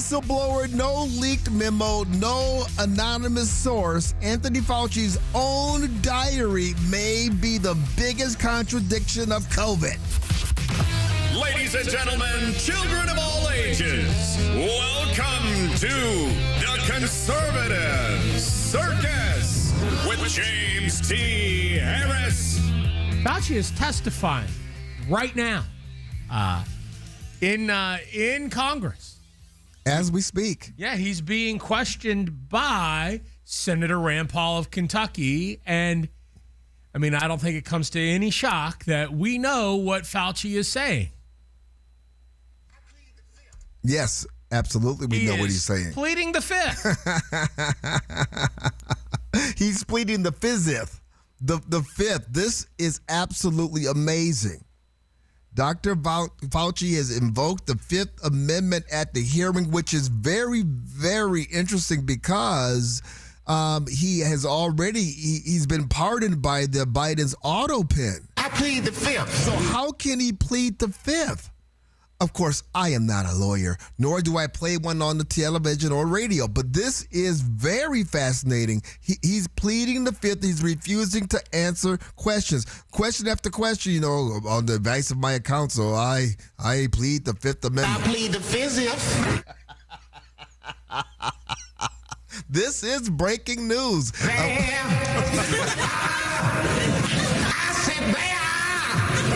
whistleblower, no leaked memo, no anonymous source. Anthony Fauci's own diary may be the biggest contradiction of COVID. Ladies and gentlemen, children of all ages, welcome to the Conservative Circus with James T. Harris. Fauci is testifying right now in Congress. As we speak. Yeah, he's being questioned by Senator Rand Paul of Kentucky. And, I mean, I don't think it comes to any shock that we know what Fauci is saying. Yes, absolutely. We know what he's saying. Pleading the fifth. He's pleading the fifth. The fifth. This is absolutely amazing. Dr. Fauci has invoked the Fifth Amendment at the hearing, which is very, very interesting because he has already, he's been pardoned by the Biden's auto pen. I plead the fifth. So how can he plead the fifth? Of course, I am not a lawyer, nor do I play one on the television or radio, but this is very fascinating. He's pleading the fifth. He's refusing to answer questions. Question after question, on the advice of my counsel, I plead the Fifth Amendment. I plead the fifth. This is breaking news. I said there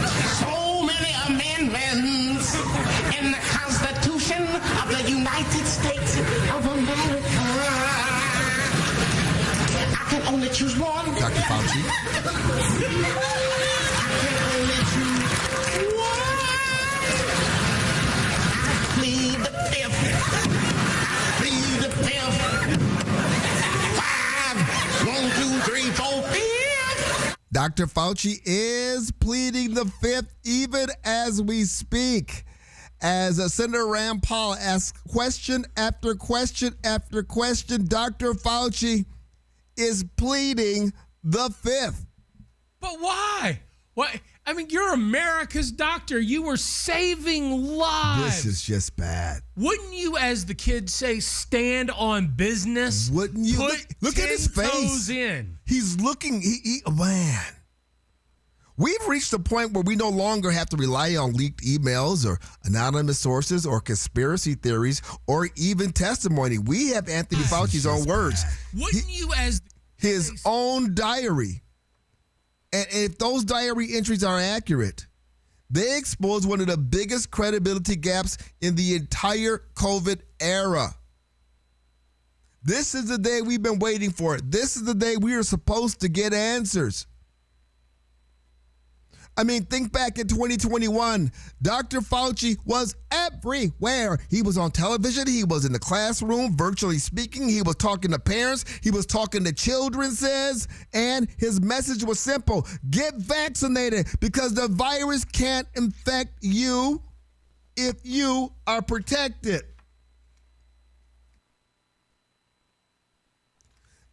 are so many amendments in the Constitution of the United States of America. I can only choose one. Dr. Fauci. I can only choose one. I plead the fifth. I plead the fifth. 5, 1, 2, 3, 4, 5. Dr. Fauci is pleading the fifth even as we speak. As Senator Rand Paul asks question after question after question, Dr. Fauci is pleading the fifth. But why? What? I mean, you're America's doctor. You were saving lives. This is just bad. Wouldn't you, as the kids say, stand on business? Wouldn't you? Look at his face. Toes in. He's looking, man. We've reached a point where we no longer have to rely on leaked emails or anonymous sources or conspiracy theories or even testimony. We have Anthony Fauci's own words. Wouldn't you, as his own diary. And if those diary entries are accurate, they expose one of the biggest credibility gaps in the entire COVID era. This is the day we've been waiting for. This is the day we are supposed to get answers. I mean, think back in 2021. Dr. Fauci was everywhere. He was on television. He was in the classroom, virtually speaking. He was talking to parents. He was talking to children, and his message was simple. Get vaccinated because the virus can't infect you if you are protected.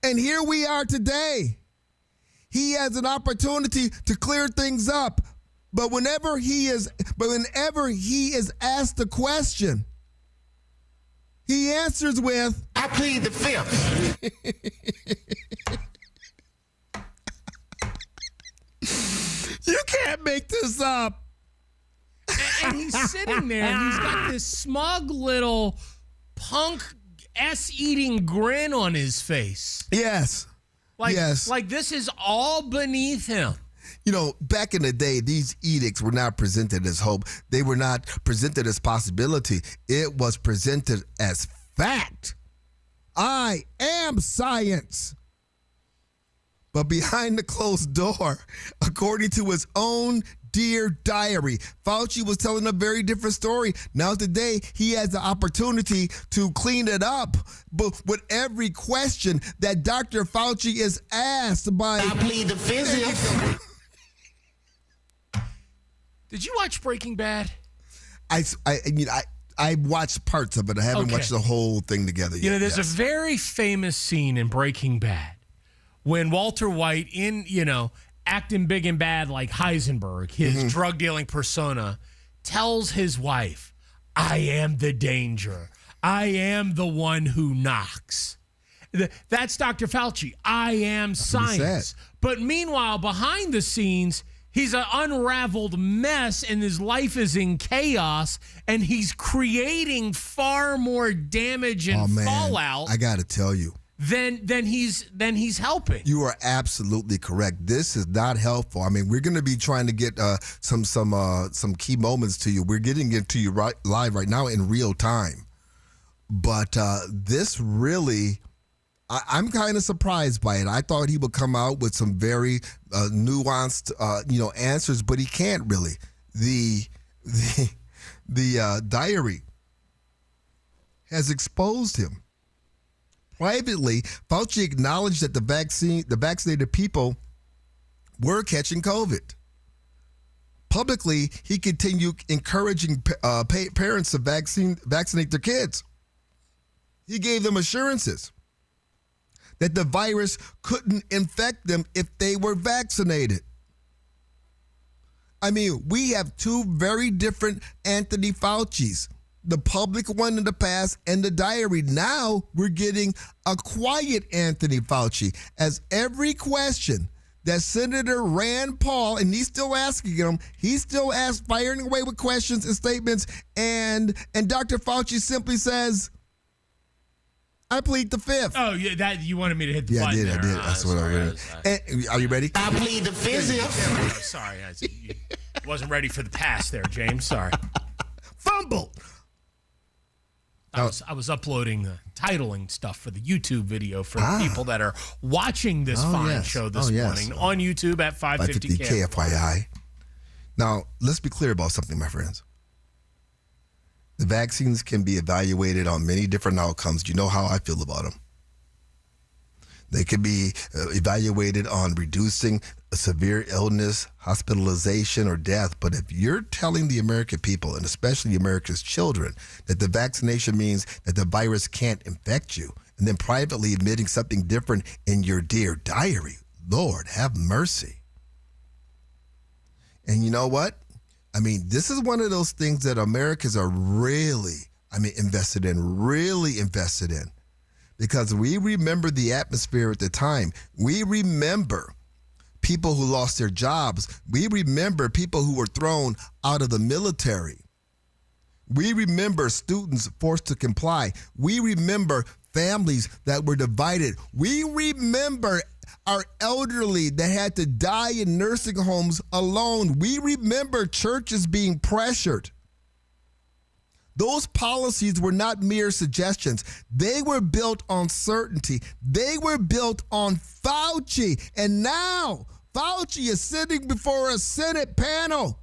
And here we are today. He has an opportunity to clear things up. But whenever he is asked a question, he answers with, I plead the fifth. You can't make this up. and he's sitting there and he's got this smug little punk ass-eating grin on his face. Yes. Like this is all beneath him. Back in the day, these edicts were not presented as hope. They were not presented as possibility. It was presented as fact. I am science. But behind the closed door, according to his own dear diary, Fauci was telling a very different story. Now today, he has the opportunity to clean it up. But with every question that Dr. Fauci is asked by... I plead the fifth. Did you watch Breaking Bad? I watched parts of it. I haven't watched the whole thing together yet. There's a very famous scene in Breaking Bad when Walter White, acting big and bad like Heisenberg, his drug dealing persona, tells his wife, I am the danger. I am the one who knocks. That's Dr. Fauci. I am science. But meanwhile, behind the scenes, he's an unraveled mess and his life is in chaos and he's creating far more damage and fallout. I got to tell you. Then he's helping. You are absolutely correct. This is not helpful. I mean, we're going to be trying to get some key moments to you. We're getting it to you live right now in real time. But this really, I'm kind of surprised by it. I thought he would come out with some very nuanced, answers, but he can't really. The diary has exposed him. Privately, Fauci acknowledged that the vaccinated people were catching COVID. Publicly, he continued encouraging parents to vaccinate their kids. He gave them assurances that the virus couldn't infect them if they were vaccinated. I mean, we have two very different Anthony Faucis. The public one in the past and the diary. Now we're getting a quiet Anthony Fauci, as every question that Senator Rand Paul, and he's still asking him, firing away with questions and statements, and Dr. Fauci simply says, I plead the fifth. Oh, yeah, that you wanted me to hit the button. I did. That's what I read. Are you ready? I plead the fifth. Sorry, I wasn't ready for the pass there, James. Sorry. Fumble. I was uploading the titling stuff for the YouTube video for the people that are watching this show this morning on YouTube at 550 KFYI. Now, let's be clear about something, my friends. The vaccines can be evaluated on many different outcomes. You know how I feel about them. They can be evaluated on reducing a severe illness, hospitalization, or death. But if you're telling the American people, and especially America's children, that the vaccination means that the virus can't infect you, and then privately admitting something different in your dear diary, Lord, have mercy. And you know what? I mean, this is one of those things that Americans are really invested in. Because we remember the atmosphere at the time. We remember people who lost their jobs. We remember people who were thrown out of the military. We remember students forced to comply. We remember families that were divided. We remember our elderly that had to die in nursing homes alone. We remember churches being pressured. Those policies were not mere suggestions. They were built on certainty. They were built on Fauci. And now Fauci is sitting before a Senate panel.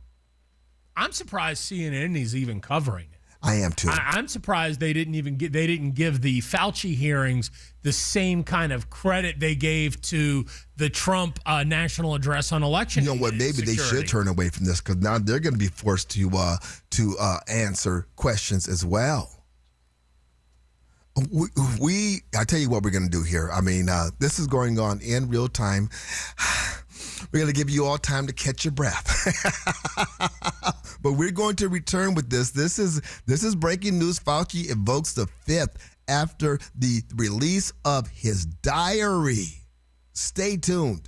I'm surprised CNN is even covering it. I am too. I'm surprised they didn't give the Fauci hearings the same kind of credit they gave to the Trump national address on election. You know what? Maybe security. They should turn away from this, because now they're going to be forced to answer questions as well. I tell you what we're going to do here. I mean, this is going on in real time. We're going to give you all time to catch your breath. But we're going to return with this. This is breaking news. Fauci invokes the fifth after the release of his diary. Stay tuned.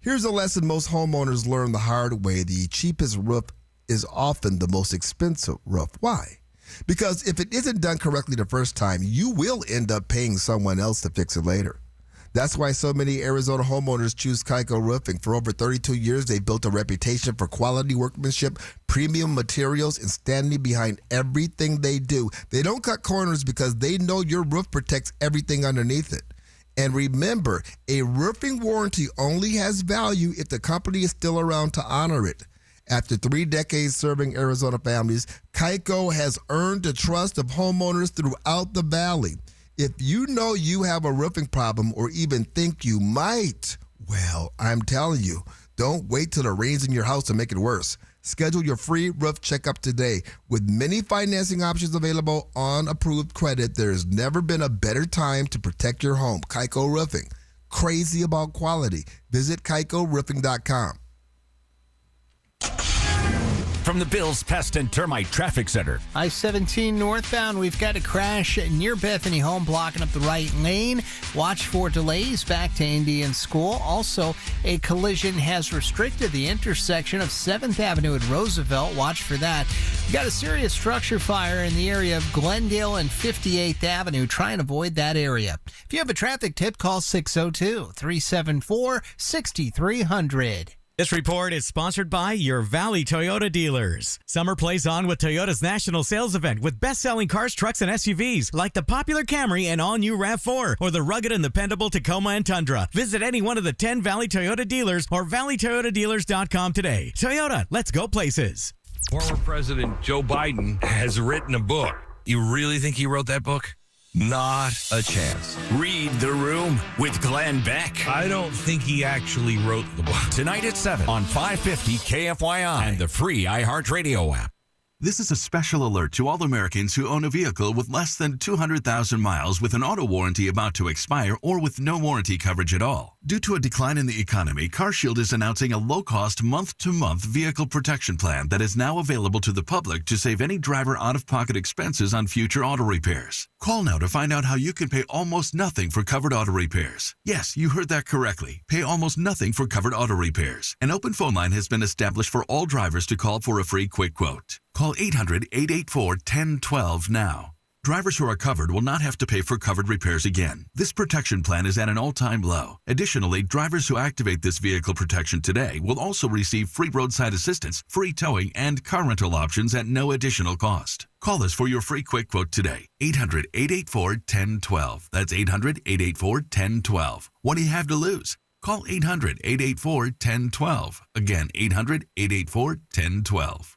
Here's a lesson most homeowners learn the hard way. The cheapest roof is often the most expensive roof. Why? Because if it isn't done correctly the first time, you will end up paying someone else to fix it later. That's why so many Arizona homeowners choose Kaiko Roofing. For over 32 years, they've built a reputation for quality workmanship, premium materials, and standing behind everything they do. They don't cut corners because they know your roof protects everything underneath it. And remember, a roofing warranty only has value if the company is still around to honor it. After 3 decades serving Arizona families, Kaiko has earned the trust of homeowners throughout the valley. If you know you have a roofing problem or even think you might, well, I'm telling you, don't wait till it rains in your house to make it worse. Schedule your free roof checkup today. With many financing options available on approved credit, there's never been a better time to protect your home. Kaiko Roofing. Crazy about quality. Visit KaikoRoofing.com. From the Bills Pest and Termite Traffic Center. I-17 northbound, we've got a crash near Bethany Home blocking up the right lane. Watch for delays back to Indian School. Also, a collision has restricted the intersection of 7th Avenue at Roosevelt. Watch for that. We've got a serious structure fire in the area of Glendale and 58th Avenue. Try and avoid that area. If you have a traffic tip, call 602-374-6300. This report is sponsored by your Valley Toyota dealers. Summer plays on with Toyota's national sales event with best-selling cars, trucks, and SUVs like the popular Camry and all-new RAV4 or the rugged and dependable Tacoma and Tundra. Visit any one of the 10 Valley Toyota dealers or valleytoyotadealers.com today. Toyota, let's go places. Former President Joe Biden has written a book. You really think he wrote that book? Not a chance. Read The Room with Glenn Beck. I don't think he actually wrote the book. Tonight at 7 on 550 KFYI and the free iHeartRadio app. This is a special alert to all Americans who own a vehicle with less than 200,000 miles with an auto warranty about to expire or with no warranty coverage at all. Due to a decline in the economy, CarShield is announcing a low-cost month-to-month vehicle protection plan that is now available to the public to save any driver out-of-pocket expenses on future auto repairs. Call now to find out how you can pay almost nothing for covered auto repairs. Yes, you heard that correctly. Pay almost nothing for covered auto repairs. An open phone line has been established for all drivers to call for a free quick quote. Call 800-884-1012 now. Drivers who are covered will not have to pay for covered repairs again. This protection plan is at an all-time low. Additionally, drivers who activate this vehicle protection today will also receive free roadside assistance, free towing, and car rental options at no additional cost. Call us for your free quick quote today. 800-884-1012. That's 800-884-1012. What do you have to lose? Call 800-884-1012. Again, 800-884-1012.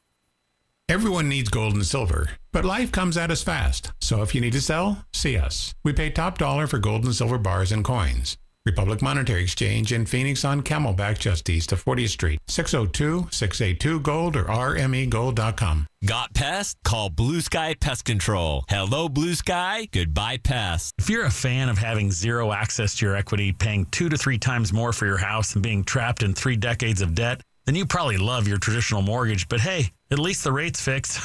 Everyone needs gold and silver, but life comes at us fast. So if you need to sell, see us. We pay top dollar for gold and silver bars and coins. Republic Monetary Exchange in Phoenix on Camelback just east of 40th Street. 602-682-GOLD or rmegold.com. Got pests? Call Blue Sky Pest Control. Hello, Blue Sky. Goodbye, pests. If you're a fan of having zero access to your equity, paying 2 to 3 times more for your house, and being trapped in 3 decades of debt, then you probably love your traditional mortgage. But hey, at least the rate's fixed.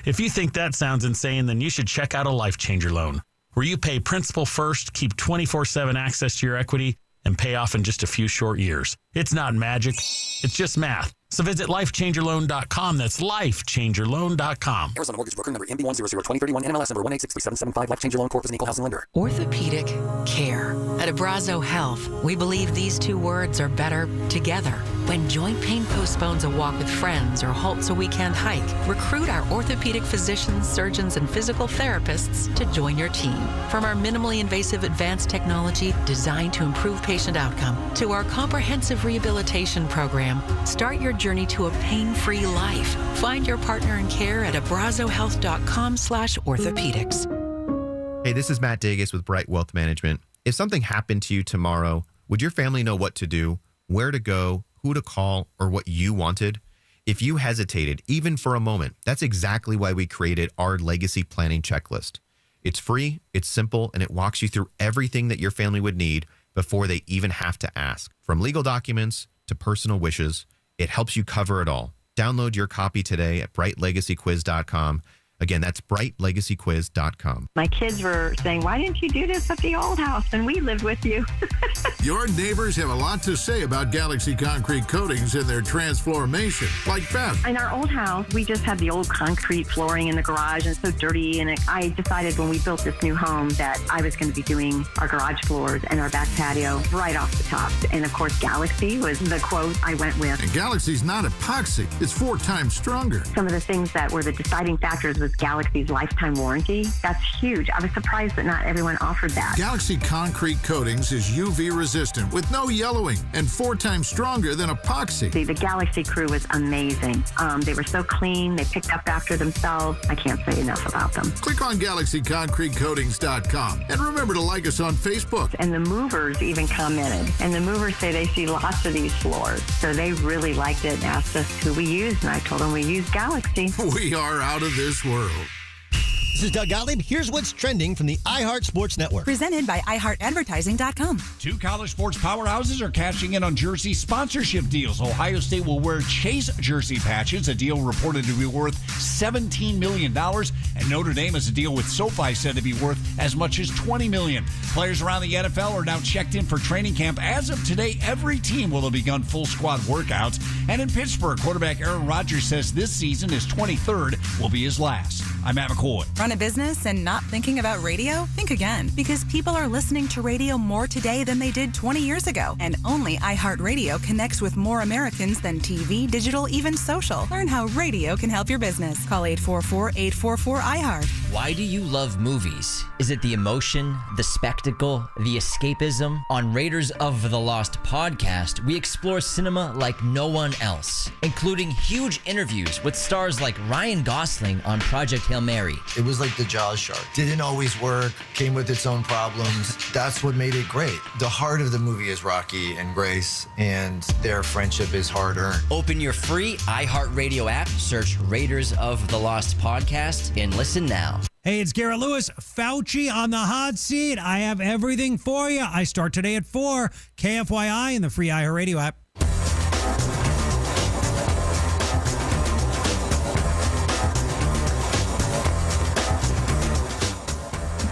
If you think that sounds insane, then you should check out a Life Changer loan, where you pay principal first, keep 24/7 access to your equity, and pay off in just a few short years. It's not magic. It's just math. So visit lifechangerloan.com. That's lifechangerloan.com. Arizona Mortgage Broker number MB1002031, NMLS number 1863775. Life Changer Loan Corp is an equal housing lender. Orthopedic care. At Abrazo Health, we believe these 2 words are better together. When joint pain postpones a walk with friends or halts a weekend hike, recruit our orthopedic physicians, surgeons, and physical therapists to join your team. From our minimally invasive advanced technology designed to improve patient outcome to our comprehensive rehabilitation program, start your journey to a pain-free life. Find your partner in care at abrazohealth.com/orthopedics. Hey, this is Matt Dagas with Bright Wealth Management. If something happened to you tomorrow, would your family know what to do, where to go, who to call, or what you wanted? If you hesitated, even for a moment, that's exactly why we created our legacy planning checklist. It's free, it's simple, and it walks you through everything that your family would need before they even have to ask. From legal documents to personal wishes, it helps you cover it all. Download your copy today at brightlegacyquiz.com. Again, that's brightlegacyquiz.com. My kids were saying, why didn't you do this at the old house? And we lived with you. Your neighbors have a lot to say about Galaxy Concrete Coatings and their transformation, like Beth. In our old house, we just had the old concrete flooring in the garage and it's so dirty. And I decided when we built this new home that I was going to be doing our garage floors and our back patio right off the top. And of course, Galaxy was the quote I went with. And Galaxy's not epoxy. It's 4 times stronger. Some of the things that were the deciding factors was Galaxy's lifetime warranty. That's huge. I was surprised that not everyone offered that. Galaxy Concrete Coatings is UV resistant with no yellowing and 4 times stronger than epoxy. The Galaxy crew was amazing. They were so clean. They picked up after themselves. I can't say enough about them. Click on GalaxyConcreteCoatings.com and remember to like us on Facebook. And the movers even commented. And the movers say they see lots of these floors. So they really liked it and asked us who we used. And I told them we use Galaxy. We are out of this world. This is Doug Gottlieb. Here's what's trending from the iHeart Sports Network. Presented by iHeartAdvertising.com. Two college sports powerhouses are cashing in on jersey sponsorship deals. Ohio State will wear Chase jersey patches, a deal reported to be worth $17 million. And Notre Dame has a deal with SoFi said to be worth as much as $20 million. Players around the NFL are now checked in for training camp. As of today, every team will have begun full squad workouts. And in Pittsburgh, quarterback Aaron Rodgers says this season, his 23rd, will be his last. I'm Matt McCoy. Run a business and not thinking about radio? Think again, because people are listening to radio more today than they did 20 years ago. And only iHeartRadio connects with more Americans than TV, digital, even social. Learn how radio can help your business. Call 844-844-iHeart. Why do you love movies? Is it the emotion, the spectacle, the escapism? On Raiders of the Lost podcast, we explore cinema like no one else, including huge interviews with stars like Ryan Gosling on Project Hail Mary. It was like the Jaws shark. Didn't always work, came with its own problems. That's what made it great. The heart of the movie is Rocky and Grace, and their friendship is hard-earned. Open your free iHeartRadio app, search Raiders of the Lost podcast, and listen now. Hey, it's Garrett Lewis. Fauci on the hot seat. I have everything for you. I start today at 4. KFYI in the free iHeartRadio app.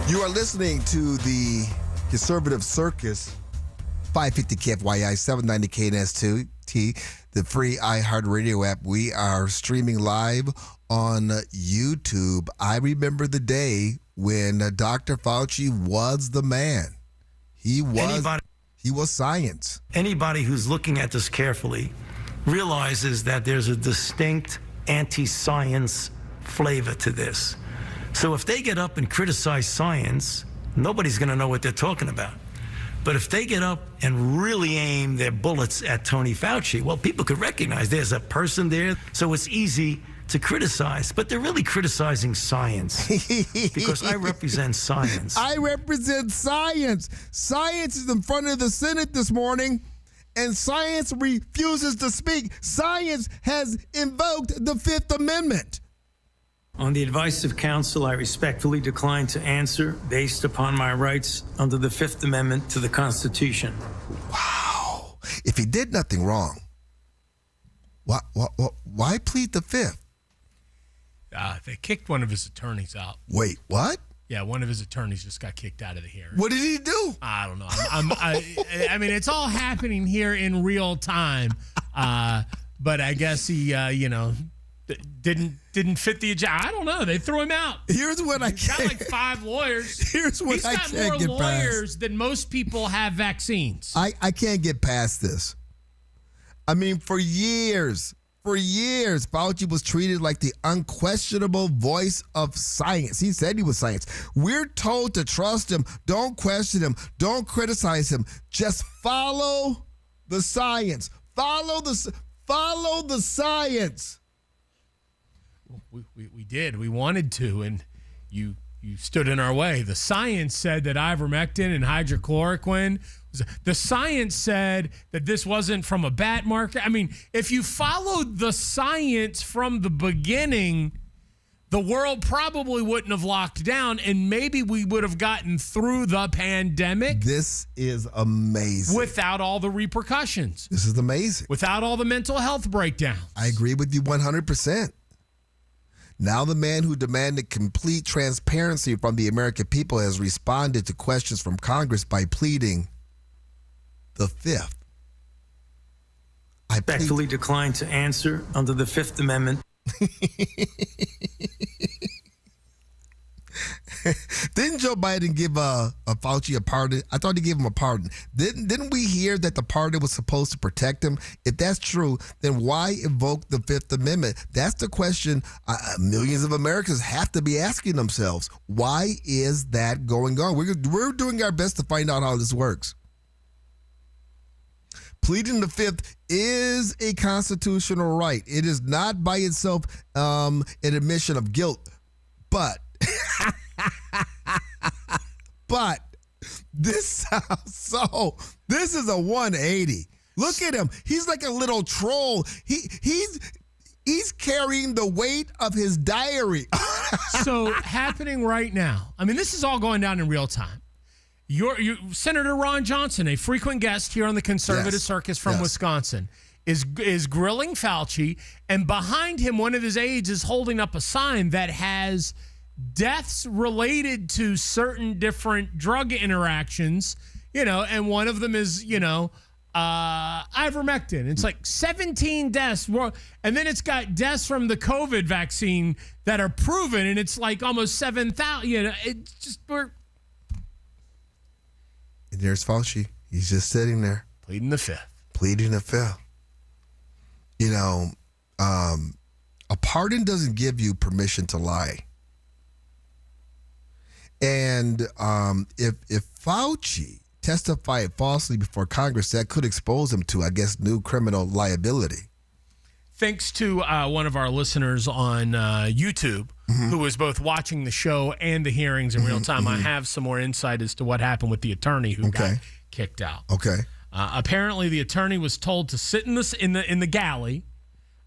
You are listening to the Conservative Circus, 550 KFYI, 790 KNST, the free iHeartRadio app. We are streaming live on YouTube. I remember the day when Dr. Fauci was the man. He was science. Anybody who's looking at this carefully realizes that there's a distinct anti-science flavor to this. So if they get up and criticize science, nobody's going to know what they're talking about. But if they get up and really aim their bullets at Tony Fauci, well, people could recognize there's a person there, so it's easy to criticize. But they're really criticizing science because I represent science. I represent science. Science is in front of the Senate this morning, and science refuses to speak. Science has invoked the Fifth Amendment. On the advice of counsel, I respectfully decline to answer based upon my rights under the Fifth Amendment to the Constitution. Wow. If he did nothing wrong, why plead the Fifth? They kicked one of his attorneys out. Wait, what? Yeah, one of his attorneys just got kicked out of the hearing. What did he do? I don't know. I mean, it's all happening here in real time. But I guess he, didn't fit the agenda. I don't know. They threw him out. Here's what I He's got like 5 lawyers. Here's what I can't get past. He's got more lawyers than most people have vaccines. I can't get past this. I mean, for years, Fauci was treated like the unquestionable voice of science. He said he was science. We're told to trust him. Don't question him. Don't criticize him. Just follow the science. Follow the science. We did. We wanted to, and you stood in our way. The science said that ivermectin and hydrochloroquine. The science said that this wasn't from a bat marker. I mean, if you followed the science from the beginning, the world probably wouldn't have locked down, and maybe we would have gotten through the pandemic. This is amazing. Without all the repercussions. This is amazing. Without all the mental health breakdowns. I agree with you 100%. Now the man who demanded complete transparency from the American people has responded to questions from Congress by pleading the Fifth. I respectfully decline to answer under the Fifth Amendment. Didn't Joe Biden give a Fauci a pardon? I thought he gave him a pardon. Didn't we hear that the pardon was supposed to protect him? If that's true, then why invoke the Fifth Amendment? That's the question millions of Americans have to be asking themselves. Why is that going on? We're doing our best to find out how this works. Pleading the Fifth is a constitutional right. It is not by itself an admission of guilt, but this is a 180. Look at him. He's like a little troll. He's He's carrying the weight of his diary. So happening right now. I mean, this is all going down in real time. Your Senator Ron Johnson, a frequent guest here on the Conservative Circus from Wisconsin, is grilling Fauci, and behind him, one of his aides is holding up a sign that has deaths related to certain different drug interactions, and one of them is, ivermectin. It's like 17 deaths. And then it's got deaths from the COVID vaccine that are proven, and it's like almost 7,000. It's just... And there's Fauci. He's just sitting there. Pleading the fifth. A pardon doesn't give you permission to lie. And if Fauci testified falsely before Congress, that could expose him to, I guess, new criminal liability. Thanks to one of our listeners on YouTube who was both watching the show and the hearings in real time. I have some more insight as to what happened with the attorney who got kicked out. Okay. Apparently, the attorney was told to sit in the galley,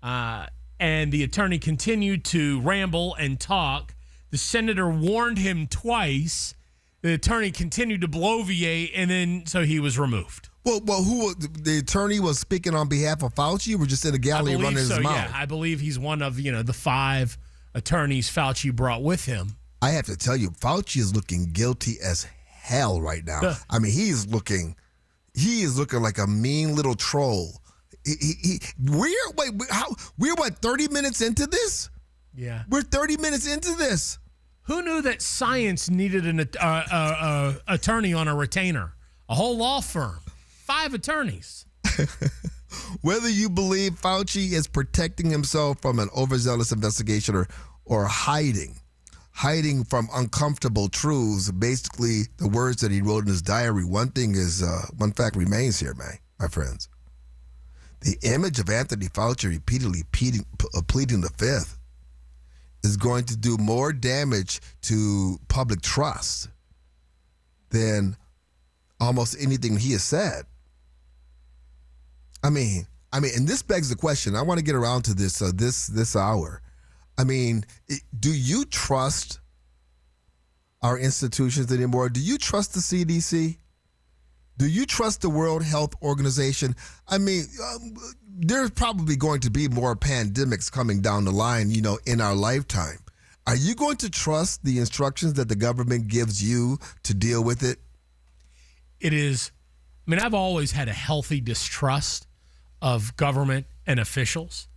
and the attorney continued to ramble and talk. The senator warned him twice. The attorney continued to bloviate, and then so he was removed. Well, the attorney was speaking on behalf of Fauci, or just in the gallery running his mouth? Yeah, I believe he's one of the 5 attorneys Fauci brought with him. I have to tell you, Fauci is looking guilty as hell right now. I mean, he is looking like a mean little troll. We're 30 minutes into this? Yeah, we're 30 minutes into this. Who knew that science needed an attorney on a retainer? A whole law firm. 5 attorneys. Whether you believe Fauci is protecting himself from an overzealous investigation or hiding from uncomfortable truths, basically the words that he wrote in his diary, one fact remains here, my friends. The image of Anthony Fauci repeatedly pleading the fifth is going to do more damage to public trust than almost anything he has said. I mean, and this begs the question. I want to get around to this this hour. I mean, do you trust our institutions anymore? Do you trust the CDC? Do you trust the World Health Organization? I mean, there's probably going to be more pandemics coming down the line, in our lifetime. Are you going to trust the instructions that the government gives you to deal with it? It is. I mean, I've always had a healthy distrust of government and officials,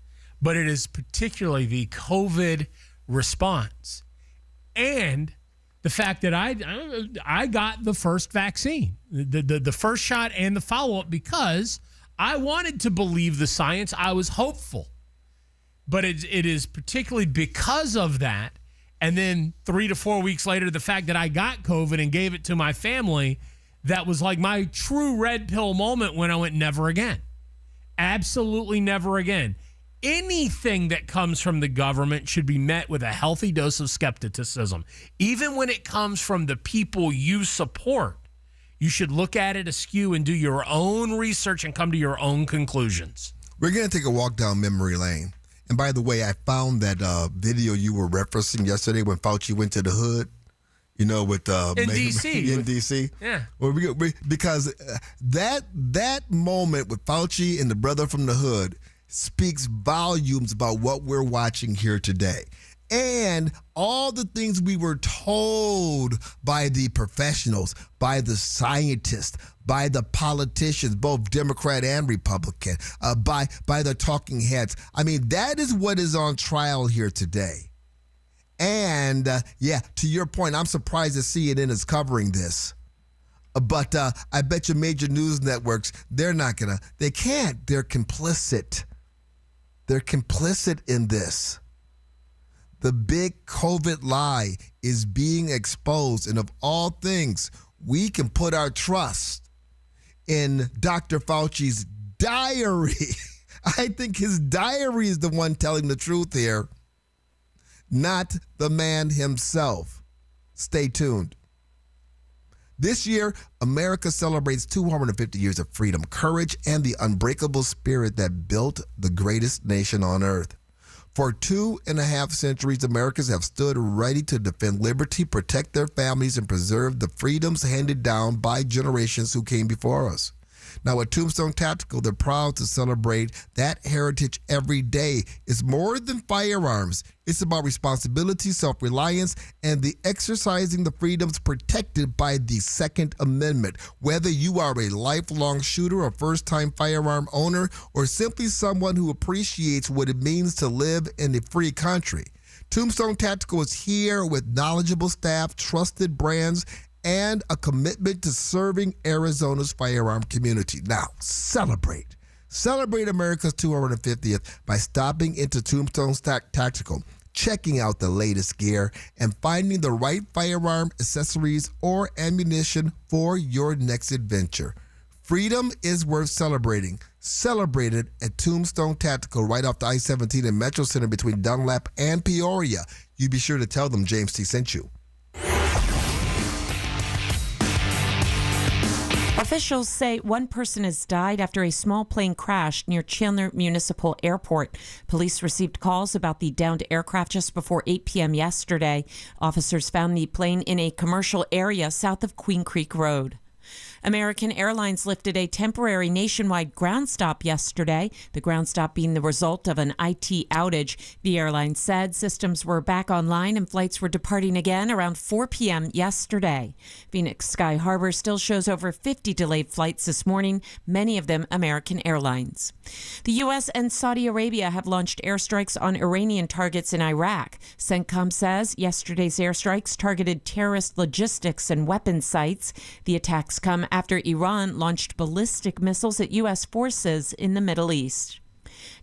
but it is particularly the COVID response and the fact that I got the first vaccine, the first shot and the follow-up, because I wanted to believe the science. I was hopeful. But it is particularly because of that, and then 3 to 4 weeks later, the fact that I got COVID and gave it to my family, that was like my true red pill moment when I went, never again. Absolutely never again. Anything that comes from the government should be met with a healthy dose of skepticism. Even when it comes from the people you support, you should look at it askew and do your own research and come to your own conclusions. We're going to take a walk down memory lane. And by the way, I found that video you were referencing yesterday when Fauci went to the hood, with in D.C. In D.C. Yeah. Well, because that moment with Fauci and the brother from the hood speaks volumes about what we're watching here today. And all the things we were told by the professionals, by the scientists, by the politicians, both Democrat and Republican, by the talking heads. I mean, that is what is on trial here today. And, to your point, I'm surprised that CNN is covering this. But I bet you major news networks, they can't. They're complicit. They're complicit in this. The big COVID lie is being exposed. And of all things, we can put our trust in Dr. Fauci's diary. I think his diary is the one telling the truth here, not the man himself. Stay tuned. This year, America celebrates 250 years of freedom, courage, and the unbreakable spirit that built the greatest nation on earth. For 2.5 centuries, Americans have stood ready to defend liberty, protect their families, and preserve the freedoms handed down by generations who came before us. Now, at Tombstone Tactical, they're proud to celebrate that heritage every day. It's more than firearms. It's about responsibility, self-reliance, and the exercising the freedoms protected by the Second Amendment. Whether you are a lifelong shooter, a first-time firearm owner, or simply someone who appreciates what it means to live in a free country, Tombstone Tactical is here with knowledgeable staff, trusted brands, and a commitment to serving Arizona's firearm community. Now, celebrate. Celebrate America's 250th by stopping into Tombstone Tactical, checking out the latest gear, and finding the right firearm accessories or ammunition for your next adventure. Freedom is worth celebrating. Celebrate it at Tombstone Tactical right off the I-17 in Metro Center between Dunlap and Peoria. You be sure to tell them James T. sent you. Officials say one person has died after a small plane crashed near Chandler Municipal Airport. Police received calls about the downed aircraft just before 8 p.m. yesterday. Officers found the plane in a commercial area south of Queen Creek Road. American Airlines lifted a temporary nationwide ground stop yesterday, the ground stop being the result of an IT outage. The airline said systems were back online and flights were departing again around 4 p.m. yesterday. Phoenix Sky Harbor still shows over 50 delayed flights this morning, many of them American Airlines. The U.S. and Saudi Arabia have launched airstrikes on Iranian targets in Iraq. CENTCOM says yesterday's airstrikes targeted terrorist logistics and weapons sites. The attacks come after Iran launched ballistic missiles at U.S. forces in the Middle East.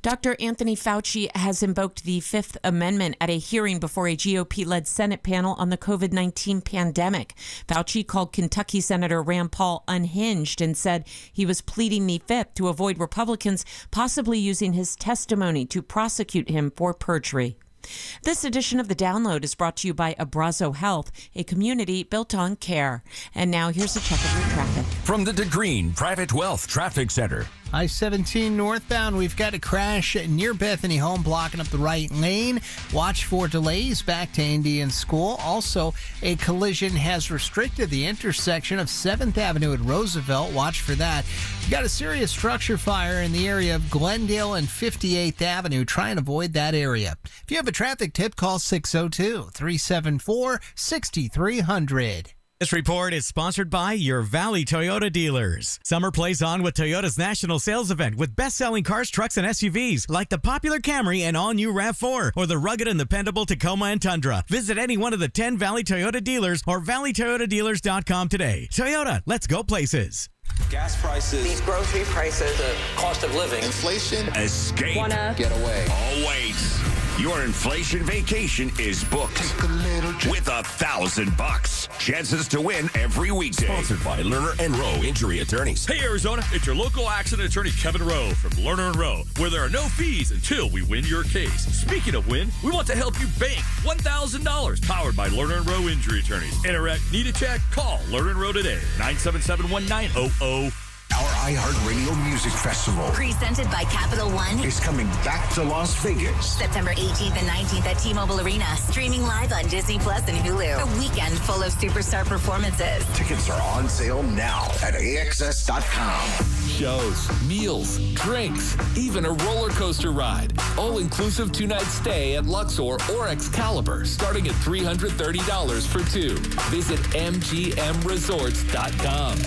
Dr. Anthony Fauci has invoked the Fifth Amendment at a hearing before a GOP-led Senate panel on the COVID-19 pandemic. Fauci called Kentucky Senator Rand Paul unhinged and said he was pleading the Fifth to avoid Republicans possibly using his testimony to prosecute him for perjury. This edition of The Download is brought to you by Abrazo Health, a community built on care. And now here's a check of your traffic. From the DeGreen Private Wealth Traffic Center. I-17 northbound, we've got a crash near Bethany Home blocking up the right lane. Watch for delays back to Indian School. Also, a collision has restricted the intersection of 7th Avenue at Roosevelt. Watch for that. We've got a serious structure fire in the area of Glendale and 58th Avenue. Try and avoid that area. If you have a traffic tip, call 602-374-6300. This report is sponsored by your Valley Toyota dealers. Summer plays on with Toyota's national sales event with best-selling cars, trucks, and SUVs like the popular Camry and all-new RAV4 or the rugged and dependable Tacoma and Tundra. Visit any one of the 10 Valley Toyota dealers or valleytoyotadealers.com today. Toyota, let's go places. Gas prices, these grocery prices, the cost of living, inflation, escape, get away. Oh, wait. Your inflation vacation is booked with $1,000. Chances to win every weekday. Sponsored by Lerner and Rowe Injury Attorneys. Hey, Arizona, it's your local accident attorney, Kevin Rowe from Lerner and Rowe, where there are no fees until we win your case. Speaking of win, we want to help you bank $1,000. Powered by Lerner and Rowe Injury Attorneys. Interact, need a check? Call Lerner and Rowe today. 977-1900. Our iHeartRadio Music Festival, presented by Capital One, is coming back to Las Vegas. September 18th and 19th at T-Mobile Arena. Streaming live on Disney Plus and Hulu. A weekend full of superstar performances. Tickets are on sale now at AXS.com. Shows, meals, drinks, even a roller coaster ride. All-inclusive 2-night stay at Luxor or Excalibur, starting at $330 for two. Visit MGMResorts.com.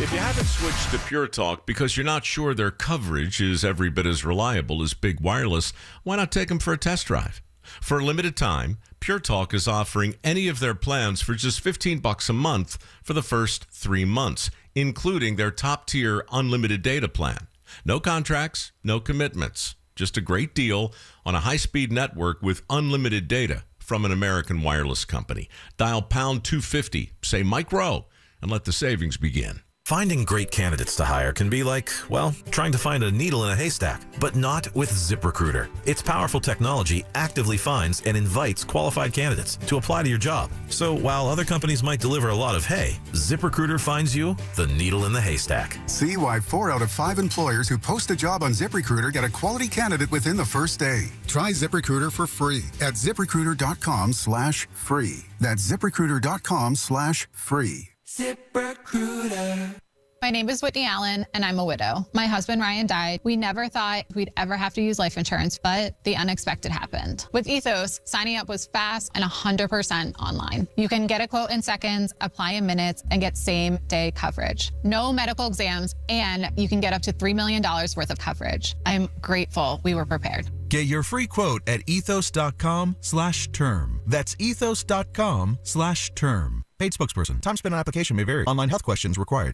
If you haven't switched to Pure Talk because you're not sure their coverage is every bit as reliable as Big Wireless, why not take them for a test drive? For a limited time, Pure Talk is offering any of their plans for just $15 a month for the first 3 months, including their top-tier unlimited data plan. No contracts, no commitments, just a great deal on a high-speed network with unlimited data from an American wireless company. Dial pound 250, say Mike Rowe, and let the savings begin. Finding great candidates to hire can be like, well, trying to find a needle in a haystack, but not with ZipRecruiter. Its powerful technology actively finds and invites qualified candidates to apply to your job. So while other companies might deliver a lot of hay, ZipRecruiter finds you the needle in the haystack. See why 4 out of 5 employers who post a job on ZipRecruiter get a quality candidate within the first day. Try ZipRecruiter for free at ZipRecruiter.com/free. That's ZipRecruiter.com/free. ZipRecruiter. My name is Whitney Allen, and I'm a widow. My husband, Ryan, died. We never thought we'd ever have to use life insurance, but the unexpected happened. With Ethos, signing up was fast and 100% online. You can get a quote in seconds, apply in minutes, and get same-day coverage. No medical exams, and you can get up to $3 million worth of coverage. I'm grateful we were prepared. Get your free quote at ethos.com/term. That's ethos.com/term. Paid spokesperson. Time spent on application may vary. Online health questions required.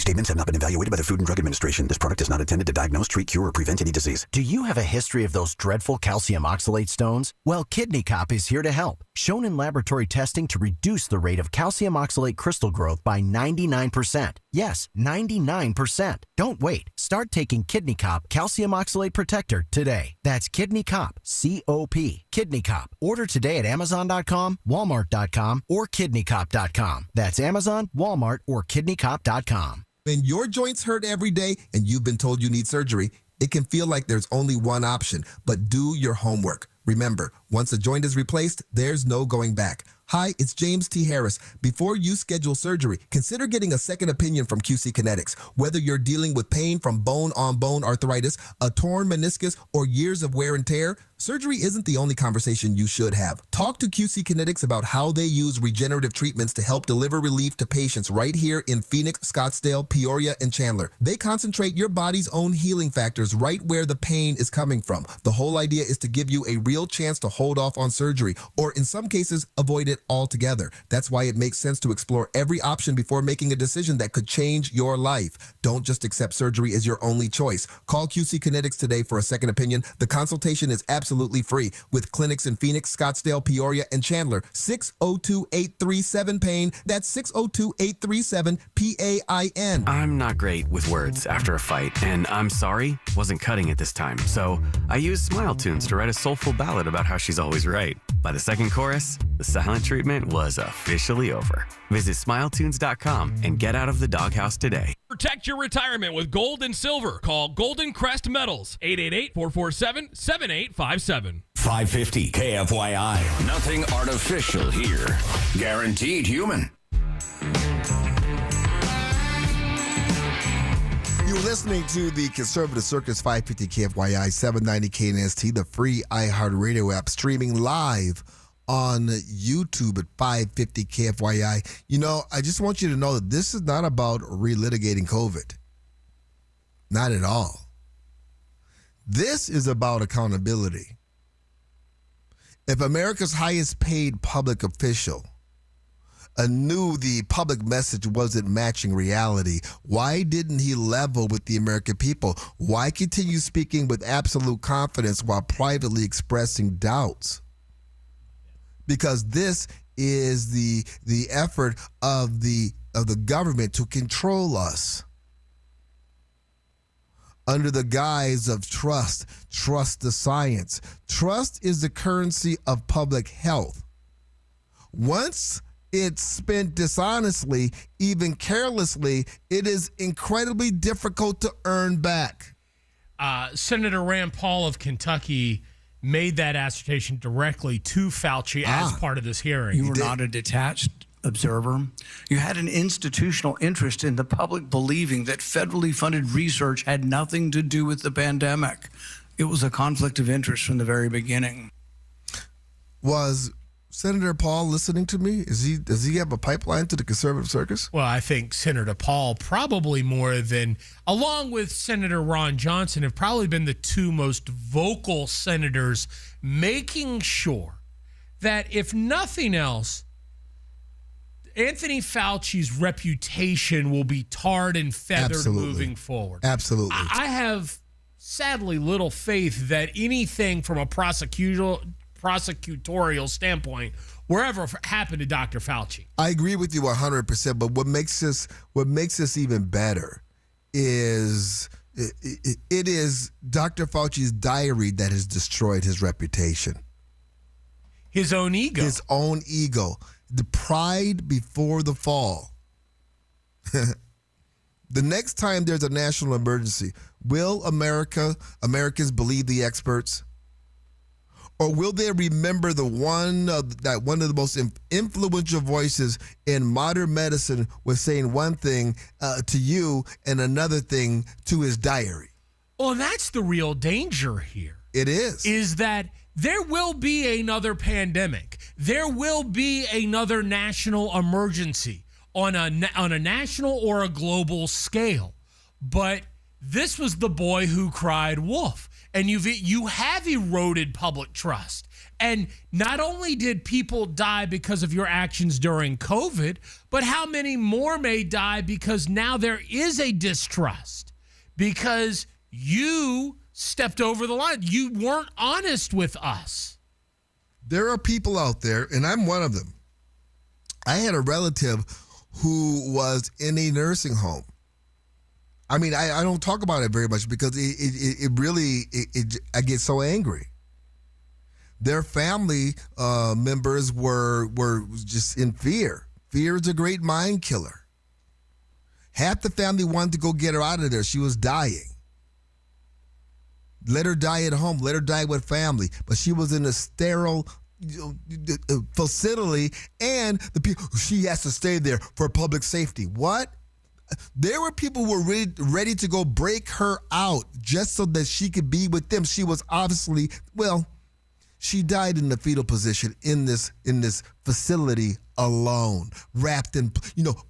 Statements have not been evaluated by the Food and Drug Administration. This product is not intended to diagnose, treat, cure, or prevent any disease. Do you have a history of those dreadful calcium oxalate stones? Well, Kidney Cop is here to help. Shown in laboratory testing to reduce the rate of calcium oxalate crystal growth by 99%. Yes, 99%. Don't wait. Start taking Kidney Cop Calcium Oxalate Protector today. That's Kidney Cop, C-O-P. Kidney Cop. Order today at Amazon.com, Walmart.com, or KidneyCop.com. That's Amazon, Walmart, or KidneyCop.com. When your joints hurt every day and you've been told you need surgery, it can feel like there's only one option, but do your homework. Remember, once a joint is replaced, there's no going back. Hi, it's James T. Harris. Before you schedule surgery, consider getting a second opinion from QC Kinetics. Whether you're dealing with pain from bone-on-bone arthritis, a torn meniscus, or years of wear and tear, surgery isn't the only conversation you should have. Talk to QC Kinetics about how they use regenerative treatments to help deliver relief to patients right here in Phoenix, Scottsdale, Peoria, and Chandler. They concentrate your body's own healing factors right where the pain is coming from. The whole idea is to give you a real chance to hold off on surgery, or in some cases, avoid it altogether. That's why it makes sense to explore every option before making a decision that could change your life. Don't just accept surgery as your only choice. Call QC Kinetics today for a second opinion. The consultation is absolutely free with clinics in Phoenix, Scottsdale, Peoria, and Chandler. 602-837-PAIN. That's 602-837-PAIN. I'm not great with words after a fight, and I'm sorry wasn't cutting it this time. So I used Smile Tunes to write a soulful ballad about how she's always right. By the second chorus, the silent treatment was officially over. Visit smiletunes.com and get out of the doghouse today. Protect your retirement with gold and silver. Call Golden Crest Metals, 888-447-7857. 550 KFYI. Nothing artificial here. Guaranteed human. You're listening to the Conservative Circus 550 KFYI 790 KNST, the free iHeartRadio app, streaming live on YouTube at 550 KFYI. You know, I just want you to know that this is not about relitigating COVID. Not at all. This is about accountability. If America's highest paid public official knew the public message wasn't matching reality, why didn't he level with the American people? Why continue speaking with absolute confidence while privately expressing doubts? Because this is the effort of the government to control us under the guise of trust. Trust the science. Trust is the currency of public health. Once it's spent dishonestly, even carelessly, it is incredibly difficult to earn back. Senator Rand Paul of Kentucky made that assertion directly to Fauci as part of this hearing. You were not a detached observer. You had an institutional interest in the public believing that federally funded research had nothing to do with the pandemic. It was a conflict of interest from the very beginning. Was Senator Paul listening to me? Does he have a pipeline to the conservative circus? Well, I think Senator Paul probably more than, along with Senator Ron Johnson, have probably been the two most vocal senators making sure that, if nothing else, Anthony Fauci's reputation will be tarred and feathered moving forward. Absolutely. I have sadly little faith that anything from a prosecutorial prosecutorial standpoint, wherever it happened to Dr. Fauci. I agree with you 100%, but what makes this even better is it is Dr. Fauci's diary that has destroyed his reputation. His own ego. His own ego. The pride before the fall. The next time there's a national emergency, will Americans believe the experts? Or will they remember one of the most influential voices in modern medicine was saying one thing to you and another thing to his diary? Well, that's the real danger here. It is. Is that there will be another pandemic. There will be another national emergency on a national or a global scale. But this was the boy who cried wolf. And you have eroded public trust. And not only did people die because of your actions during COVID, but how many more may die because now there is a distrust because you stepped over the line. You weren't honest with us. There are people out there, and I'm one of them. I had a relative who was in a nursing home. I mean, I don't talk about it very much because it really I get so angry. Their family members were just in fear. Fear is a great mind killer. Half the family wanted to go get her out of there. She was dying. Let her die at home. Let her die with family. But she was in a sterile facility, and she has to stay there for public safety. What? There were people who were ready to go break her out just so that she could be with them. She was obviously, she died in the fetal position in this facility alone, wrapped in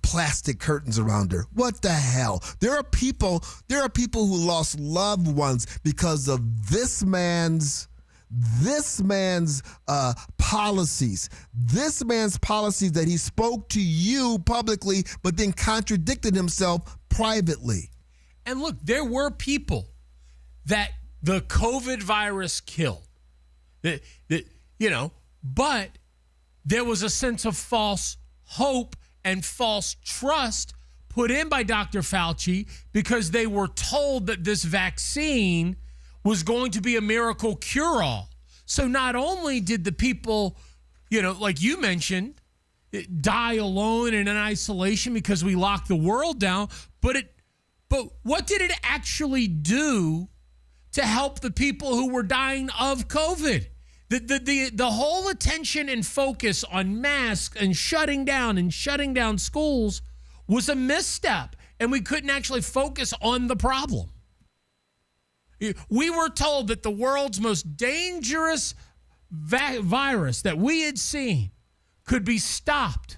plastic curtains around her. What the hell? There are people who lost loved ones because of this man's policies. This man's policies that he spoke to you publicly, but then contradicted himself privately. And look, there were people that the COVID virus killed. But there was a sense of false hope and false trust put in by Dr. Fauci because they were told that this vaccine was going to be a miracle cure-all. So not only did the people, like you mentioned, die alone and in isolation because we locked the world down, but what did it actually do to help the people who were dying of COVID? The whole attention and focus on masks and shutting down schools was a misstep, and we couldn't actually focus on the problem. We were told that the world's most dangerous virus that we had seen could be stopped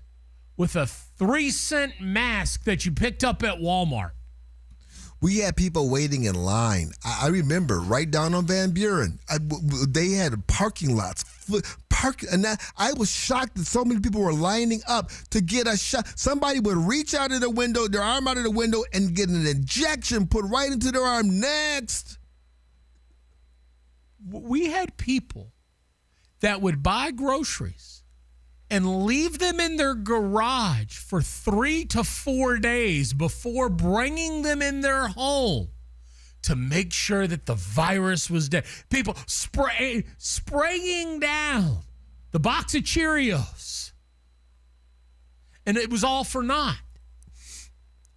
with a 3-cent mask that you picked up at Walmart. We had people waiting in line. I remember right down on Van Buren. They had parking lots. And I was shocked that so many people were lining up to get a shot. Somebody would reach out of the window, their arm out of the window, and get an injection put right into their arm. Next. We had people that would buy groceries and leave them in their garage for 3 to 4 days before bringing them in their home to make sure that the virus was dead. People spraying down the box of Cheerios. And it was all for naught.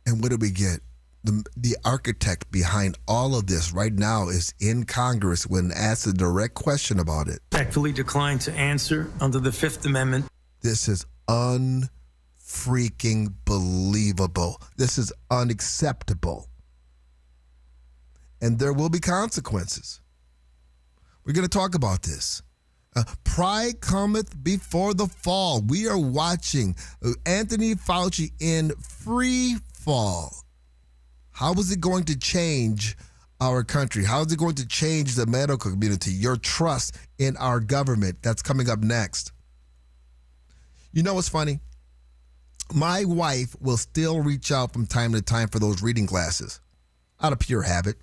And what do we get? The architect behind all of this right now is in Congress when asked a direct question about it. Respectfully declined to answer under the Fifth Amendment. This is unfreaking believable. This is unacceptable. And there will be consequences. We're going to talk about this. Pride cometh before the fall. We are watching Anthony Fauci in free fall. How is it going to change our country? How is it going to change the medical community? Your trust in our government. That's coming up next. You know what's funny? My wife will still reach out from time to time for those reading glasses out of pure habit.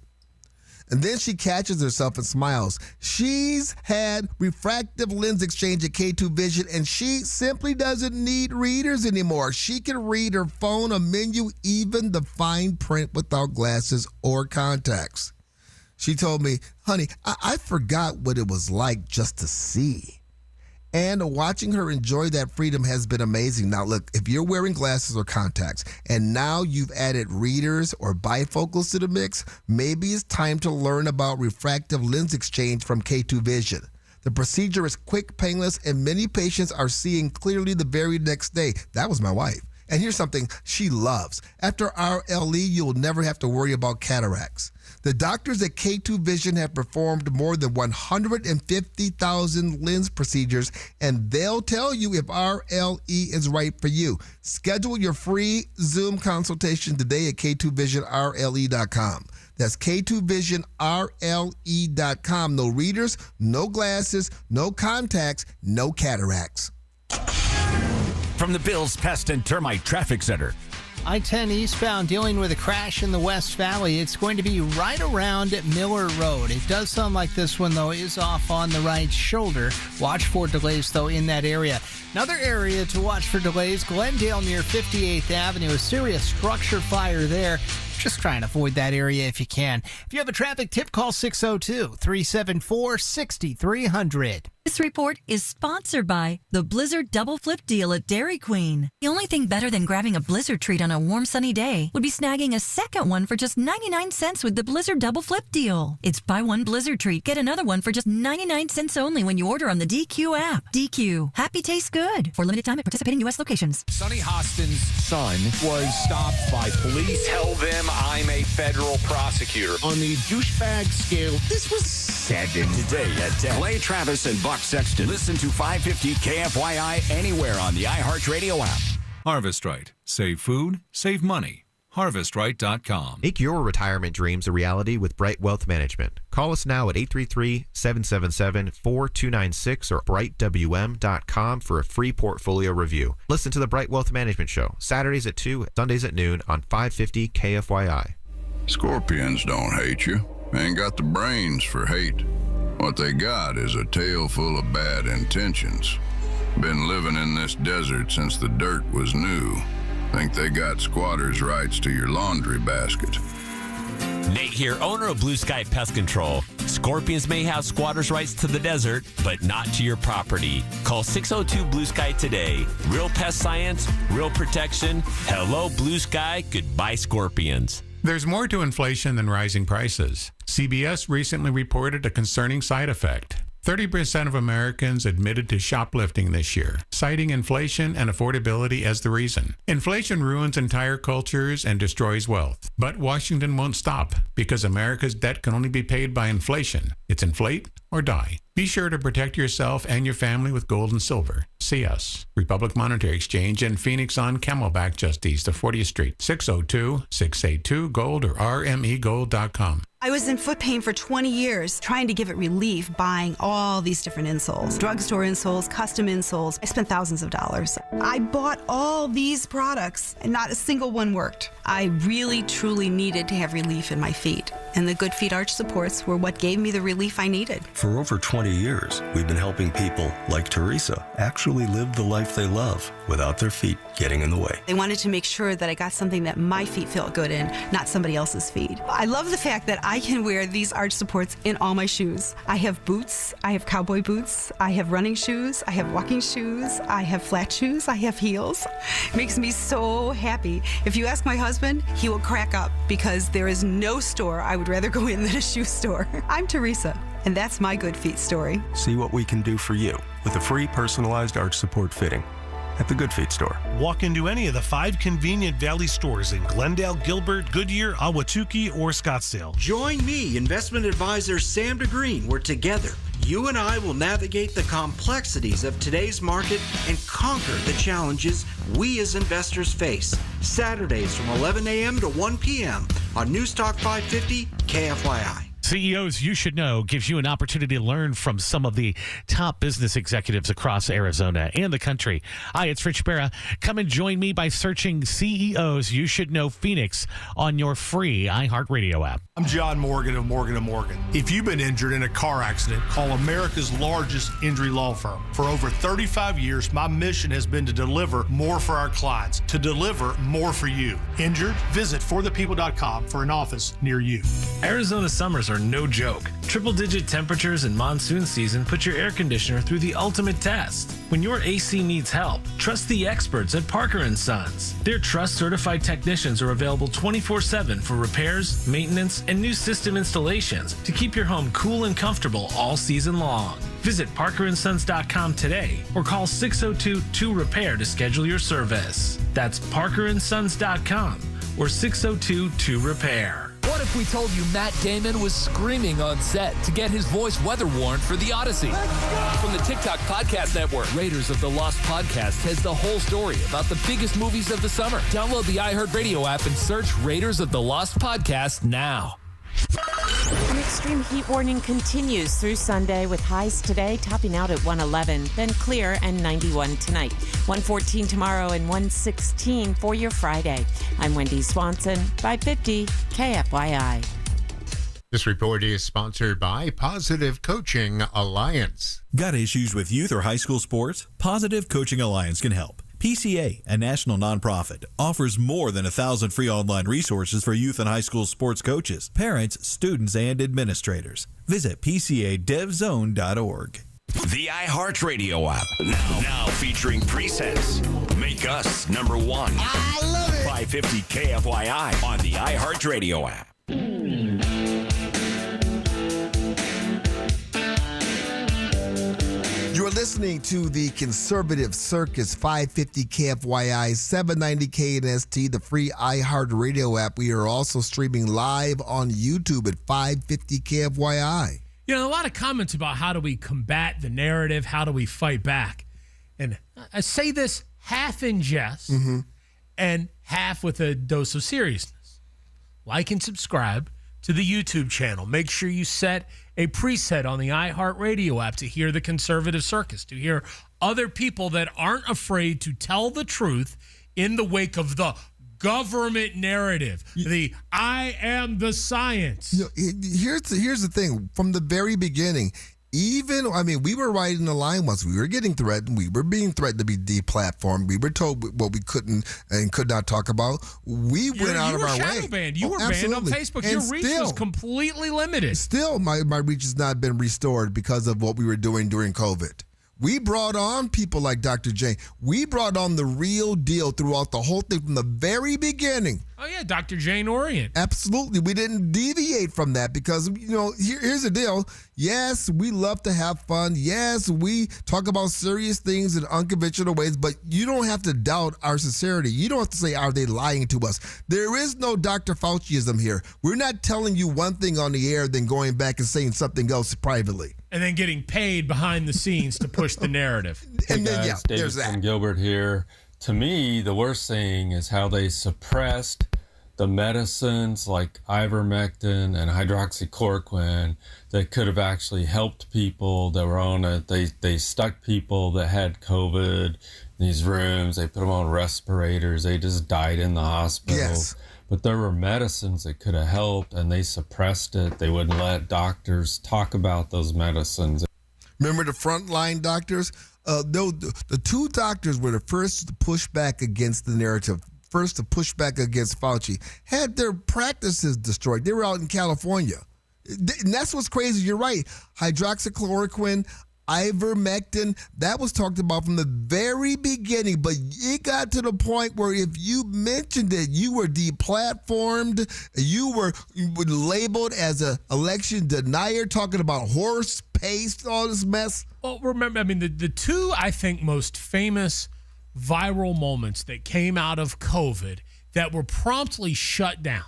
And then she catches herself and smiles. She's had refractive lens exchange at K2 Vision, and she simply doesn't need readers anymore. She can read her phone, a menu, even the fine print without glasses or contacts. She told me, honey, I forgot what it was like just to see. And watching her enjoy that freedom has been amazing. Now, look, if you're wearing glasses or contacts and now you've added readers or bifocals to the mix, maybe it's time to learn about refractive lens exchange from K2 Vision. The procedure is quick, painless, and many patients are seeing clearly the very next day. That was my wife. And here's something she loves. After RLE, you'll never have to worry about cataracts. The doctors at K2 Vision have performed more than 150,000 lens procedures, and they'll tell you if RLE is right for you. Schedule your free Zoom consultation today at K2VisionRLE.com. That's K2VisionRLE.com. No readers, no glasses, no contacts, no cataracts. From the Bills Pest and Termite Traffic Center. I-10 eastbound dealing with a crash in the West Valley. It's going to be right around Miller Road. It does sound like this one, though, is off on the right shoulder. Watch for delays, though, in that area. Another area to watch for delays, Glendale near 58th Avenue. A serious structure fire there. Just try and avoid that area if you can. If you have a traffic tip, call 602-374-6300. This report is sponsored by the Blizzard Double Flip Deal at Dairy Queen. The only thing better than grabbing a Blizzard treat on a warm, sunny day would be snagging a second one for just 99 cents with the Blizzard Double Flip Deal. It's buy one Blizzard treat, get another one for just 99 cents only when you order on the DQ app. DQ. Happy tastes good. For limited time at participating U.S. locations. Sonny Hostin's son was stopped by police. Tell them I'm a federal prosecutor. On the douchebag scale, this was 7. Today at 10. Clay Travis and Buck Sexton. Listen to 550 KFYI anywhere on the iHeartRadio app. Harvest Right. Save food, save money. HarvestRight.com. Make your retirement dreams a reality with Bright Wealth Management. Call us now at 833-777-4296 or brightwm.com for a free portfolio review. Listen to the Bright Wealth Management Show, Saturdays at 2, Sundays at noon on 550 KFYI. Scorpions don't hate you. Ain't got the brains for hate. What they got is a tail full of bad intentions. Been living in this desert since the dirt was new. Think they got squatters' rights to your laundry basket. Nate here, owner of Blue Sky Pest Control. Scorpions may have squatters' rights to the desert, but not to your property. Call 602 Blue Sky today. Real pest science, real protection. Hello, Blue Sky. Goodbye, Scorpions. There's more to inflation than rising prices. CBS recently reported a concerning side effect. 30% of Americans admitted to shoplifting this year, citing inflation and affordability as the reason. Inflation ruins entire cultures and destroys wealth. But Washington won't stop because America's debt can only be paid by inflation. It's inflate or die. Be sure to protect yourself and your family with gold and silver. See us, Republic Monetary Exchange in Phoenix on Camelback, just east of 40th Street. 602-682-GOLD or rmegold.com. I was in foot pain for 20 years, trying to give it relief, buying all these different insoles. Drugstore insoles, custom insoles. I spent thousands of dollars. I bought all these products, and not a single one worked. I really, truly needed to have relief in my feet. And the Good Feet arch supports were what gave me the relief I needed. For over 20 years, we've been helping people like Teresa actually live the life they love without their feet getting in the way. They wanted to make sure that I got something that my feet felt good in, not somebody else's feet. I love the fact that I can wear these arch supports in all my shoes. I have boots, I have cowboy boots, I have running shoes, I have walking shoes, I have flat shoes, I have heels. It makes me so happy. If you ask my husband, he will crack up because there is no store I would rather go in than a shoe store. I'm Teresa, and that's my Good Feet story. See what we can do for you with a free personalized arch support fitting at the Good Feet store. Walk into any of the 5 convenient Valley stores in Glendale, Gilbert, Goodyear, Ahwatukee, or Scottsdale. Join me, investment advisor Sam DeGreen, where together you and I will navigate the complexities of today's market and conquer the challenges we as investors face. Saturdays from 11 a.m. to 1 p.m. on News Talk 550 KFYI. CEOs You Should Know gives you an opportunity to learn from some of the top business executives across Arizona and the country. Hi, it's Rich Barra. Come and join me by searching CEOs You Should Know Phoenix on your free iHeartRadio app. I'm John Morgan of Morgan & Morgan. If you've been injured in a car accident, call America's largest injury law firm. For over 35 years, my mission has been to deliver more for our clients, to deliver more for you. Injured? Visit forthepeople.com for an office near you. Arizona summers are no joke. Triple-digit temperatures in monsoon season put your air conditioner through the ultimate test. When your AC needs help, trust the experts at Parker & Sons. Their trust-certified technicians are available 24/7 for repairs, maintenance, and new system installations to keep your home cool and comfortable all season long. Visit parkerandsons.com today or call 602-2REPAIR to schedule your service. That's parkerandsons.com or 602-2REPAIR. What if we told you Matt Damon was screaming on set to get his voice weather warned for The Odyssey? From the TikTok Podcast Network, Raiders of the Lost Podcast has the whole story about the biggest movies of the summer. Download the iHeartRadio app and search Raiders of the Lost Podcast now. An extreme heat warning continues through Sunday with highs today topping out at 111, then clear and 91 tonight. 114 tomorrow and 116 for your Friday. I'm Wendy Swanson, 550 KFYI. This report is sponsored by Positive Coaching Alliance. Got issues with youth or high school sports? Positive Coaching Alliance can help. PCA, a national nonprofit, offers more than 1,000 free online resources for youth and high school sports coaches, parents, students, and administrators. Visit PCADevZone.org. The iHeartRadio app. Now featuring presets. Make us number one. I love it. 550 KFYI on the iHeartRadio app. You're listening to the Conservative Circus, 550 KFYI, 790 KNST, the free iHeartRadio app. We are also streaming live on YouTube at 550 KFYI. You know, a lot of comments about how do we combat the narrative, how do we fight back. And I say this half in jest and half with a dose of seriousness. Like and subscribe to the YouTube channel. Make sure you set a preset on the iHeartRadio app to hear the Conservative Circus, to hear other people that aren't afraid to tell the truth in the wake of the government narrative, the I am the science. You know, here's the thing. From the very beginning, we were riding the line once. We were getting threatened. We were being threatened to be deplatformed. We were told what we couldn't and could not talk about. We went out of our way. You were shadow banned. You were banned on Facebook. And your reach was completely limited. Still, my reach has not been restored because of what we were doing during COVID. We brought on people like Dr. J. We brought on the real deal throughout the whole thing from the very beginning. Oh, yeah, Dr. Jane Orient. Absolutely. We didn't deviate from that because, here's the deal. Yes, we love to have fun. Yes, we talk about serious things in unconventional ways, but you don't have to doubt our sincerity. You don't have to say, are they lying to us? There is no Dr. Fauciism here. We're not telling you one thing on the air, then going back and saying something else privately. And then getting paid behind the scenes to push the narrative. And then, guys, there's that. Gilbert here. To me, the worst thing is how they suppressed the medicines like ivermectin and hydroxychloroquine that could have actually helped people that were on it. They stuck people that had COVID in these rooms. They put them on respirators. They just died in the hospital. Yes. But there were medicines that could have helped, and they suppressed it. They wouldn't let doctors talk about those medicines. Remember the frontline doctors? The two doctors were the first to push back against the narrative, first to push back against Fauci, had their practices destroyed. They were out in California. And that's what's crazy. You're right. Hydroxychloroquine, ivermectin, that was talked about from the very beginning, but it got to the point where if you mentioned it, you were deplatformed, you were labeled as an election denier, talking about horse paste, all this mess. Well, remember, the two, I think, most famous viral moments that came out of COVID that were promptly shut down.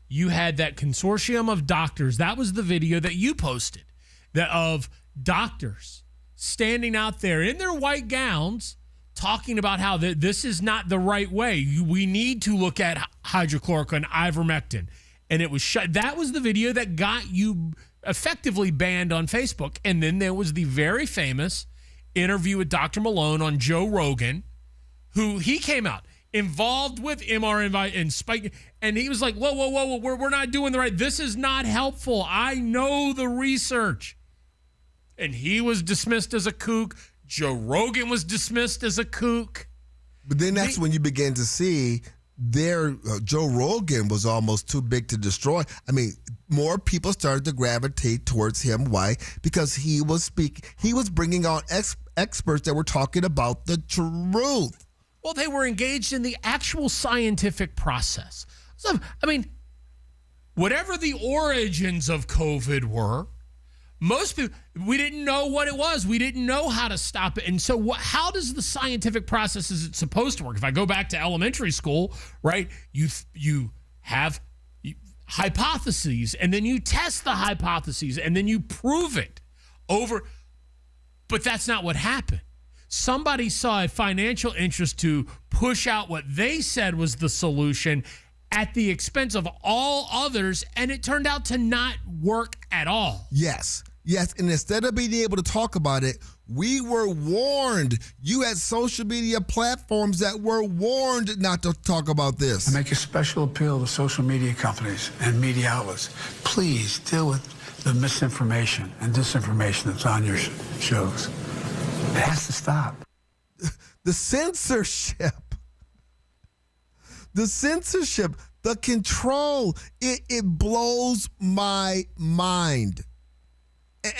You had that consortium of doctors. That was the video that you posted, that of doctors standing out there in their white gowns talking about how this is not the right way. We need to look at hydrochloroquine, ivermectin. and it was shut. That was the video that got you effectively banned on Facebook. And then there was the very famous interview with Dr. Malone on Joe Rogan, who he came out involved with mRNA and Spike, and he was like, whoa, we're not doing the right. This is not helpful. I know the research. And he was dismissed as a kook. Joe Rogan was dismissed as a kook. But then that's when you begin to see Joe Rogan was almost too big to destroy. I mean, more people started to gravitate towards him. Why? Because he was bringing on experts that were talking about the truth. Well, they were engaged in the actual scientific process. So, I mean, whatever the origins of COVID were, most people, we didn't know what it was. We didn't know how to stop it. And so how does the scientific process is it supposed to work? If I go back to elementary school, right, you have hypotheses, and then you test the hypotheses, and then you prove it over. But that's not what happened. Somebody saw a financial interest to push out what they said was the solution at the expense of all others, and it turned out to not work at all. Yes. And instead of being able to talk about it, we were warned. You had social media platforms that were warned not to talk about this. I make a special appeal to social media companies and media outlets. Please deal with the misinformation and disinformation that's on your shows. It has to stop. The censorship, the control, it blows my mind.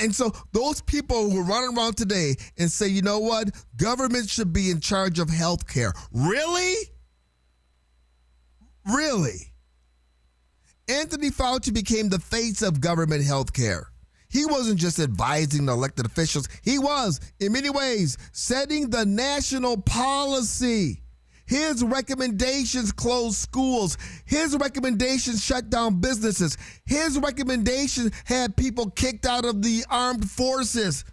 And so those people who are running around today and say, you know what, government should be in charge of health care. Really? Really? Anthony Fauci became the face of government health care. He wasn't just advising the elected officials. He was, in many ways, setting the national policy. His recommendations closed schools. His recommendations shut down businesses. His recommendations had people kicked out of the armed forces.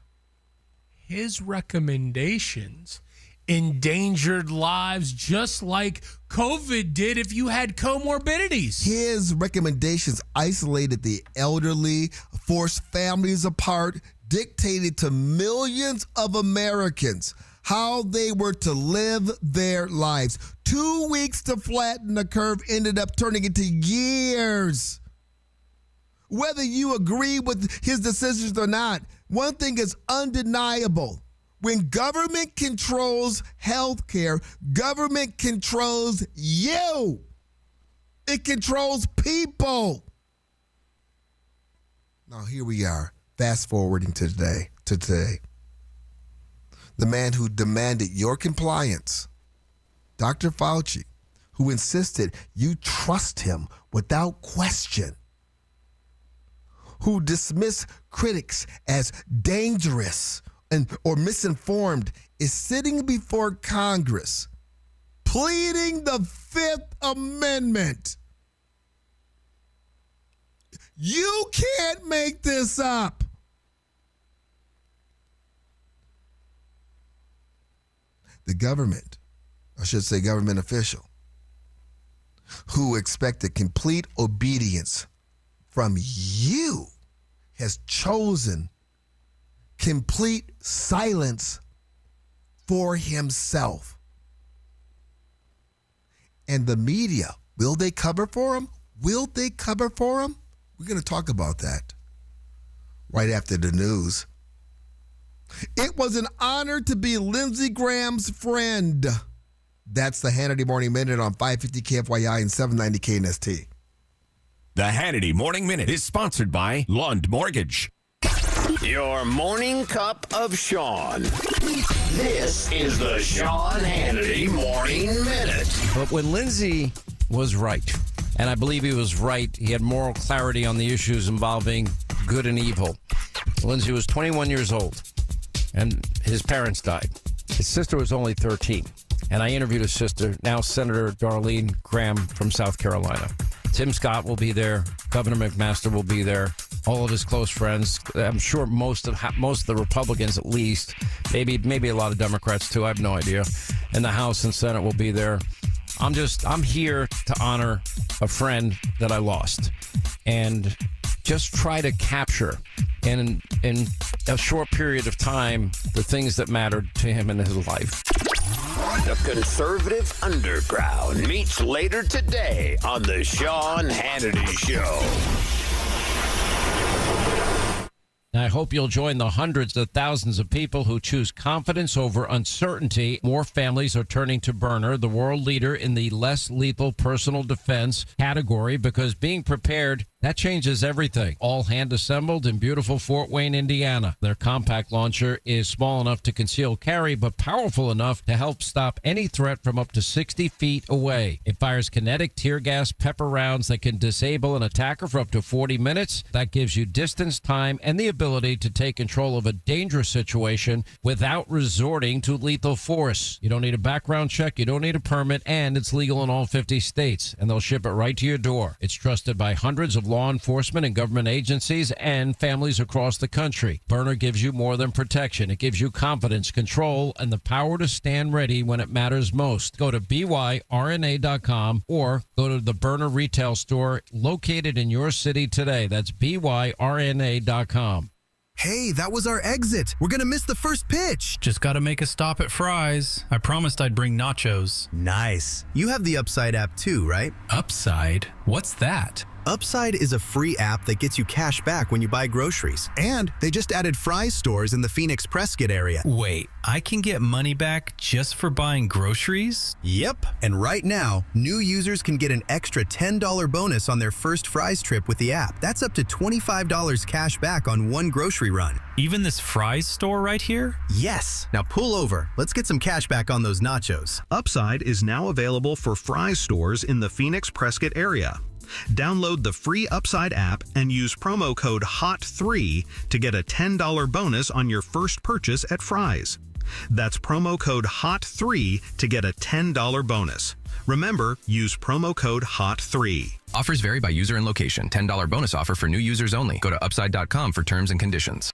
His recommendations endangered lives just like COVID did if you had comorbidities. His recommendations isolated the elderly, forced families apart, dictated to millions of Americans how they were to live their lives. 2 weeks to flatten the curve ended up turning into years. Whether you agree with his decisions or not, one thing is undeniable. When government controls healthcare, government controls you. It controls people. Now here we are, fast forwarding to today. The man who demanded your compliance, Dr. Fauci, who insisted you trust him without question, who dismissed critics as dangerous or misinformed, is sitting before Congress pleading the Fifth Amendment. You can't make this up. The government, I should say government official, who expected complete obedience from you, has chosen complete silence for himself. And the media, will they cover for him? Will they cover for him? We're going to talk about that right after the news. It was an honor to be Lindsey Graham's friend. That's the Hannity Morning Minute on 550 KFYI and 790 KNST. The Hannity Morning Minute is sponsored by Lund Mortgage. Your morning cup of Sean. This is the Sean Hannity Morning Minute. But when Lindsey was right, and I believe he was right, he had moral clarity on the issues involving good and evil. Lindsey was 21 years old, and his parents died. His sister was only 13. And I interviewed his sister, now Senator Darlene Graham from South Carolina. Tim Scott will be there. Governor McMaster will be there. All of his close friends. I'm sure most of the Republicans, at least, maybe a lot of Democrats too. I have no idea. And the House and Senate will be there. I'm here to honor a friend that I lost and just try to capture in a short period of time the things that mattered to him in his life. The conservative underground meets later today on the Sean Hannity Show. I hope you'll join the hundreds of thousands of people who choose confidence over uncertainty. More families are turning to Byrna, the world leader in the less lethal personal defense category, because being prepared, that changes everything. All hand assembled in beautiful Fort Wayne, Indiana. Their compact launcher is small enough to conceal carry, but powerful enough to help stop any threat from up to 60 feet away. It fires kinetic tear gas pepper rounds that can disable an attacker for up to 40 minutes. That gives you distance, time, and the ability to take control of a dangerous situation without resorting to lethal force. You don't need a background check, you don't need a permit, and it's legal in all 50 states, and they'll ship it right to your door. It's trusted by hundreds of law enforcement and government agencies and families across the country. Byrna gives you more than protection. It gives you confidence, control, and the power to stand ready when it matters most. Go to byrna.com or go to the Byrna retail store located in your city today. That's byrna.com. Hey, that was our exit. We're going to miss the first pitch. Just got to make a stop at Fry's. I promised I'd bring nachos. Nice. You have the Upside app too, right? Upside? What's that? Upside is a free app that gets you cash back when you buy groceries. And they just added Fry's stores in the Phoenix Prescott area. Wait, I can get money back just for buying groceries? Yep. And right now, new users can get an extra $10 bonus on their first Fry's trip with the app. That's up to $25 cash back on one grocery run. Even this Fry's store right here? Yes. Now pull over. Let's get some cash back on those nachos. Upside is now available for Fry's stores in the Phoenix Prescott area. Download the free Upside app and use promo code HOT3 to get a $10 bonus on your first purchase at Fry's. That's promo code HOT3 to get a $10 bonus. Remember, use promo code HOT3. Offers vary by user and location. $10 bonus offer for new users only. Go to upside.com for terms and conditions.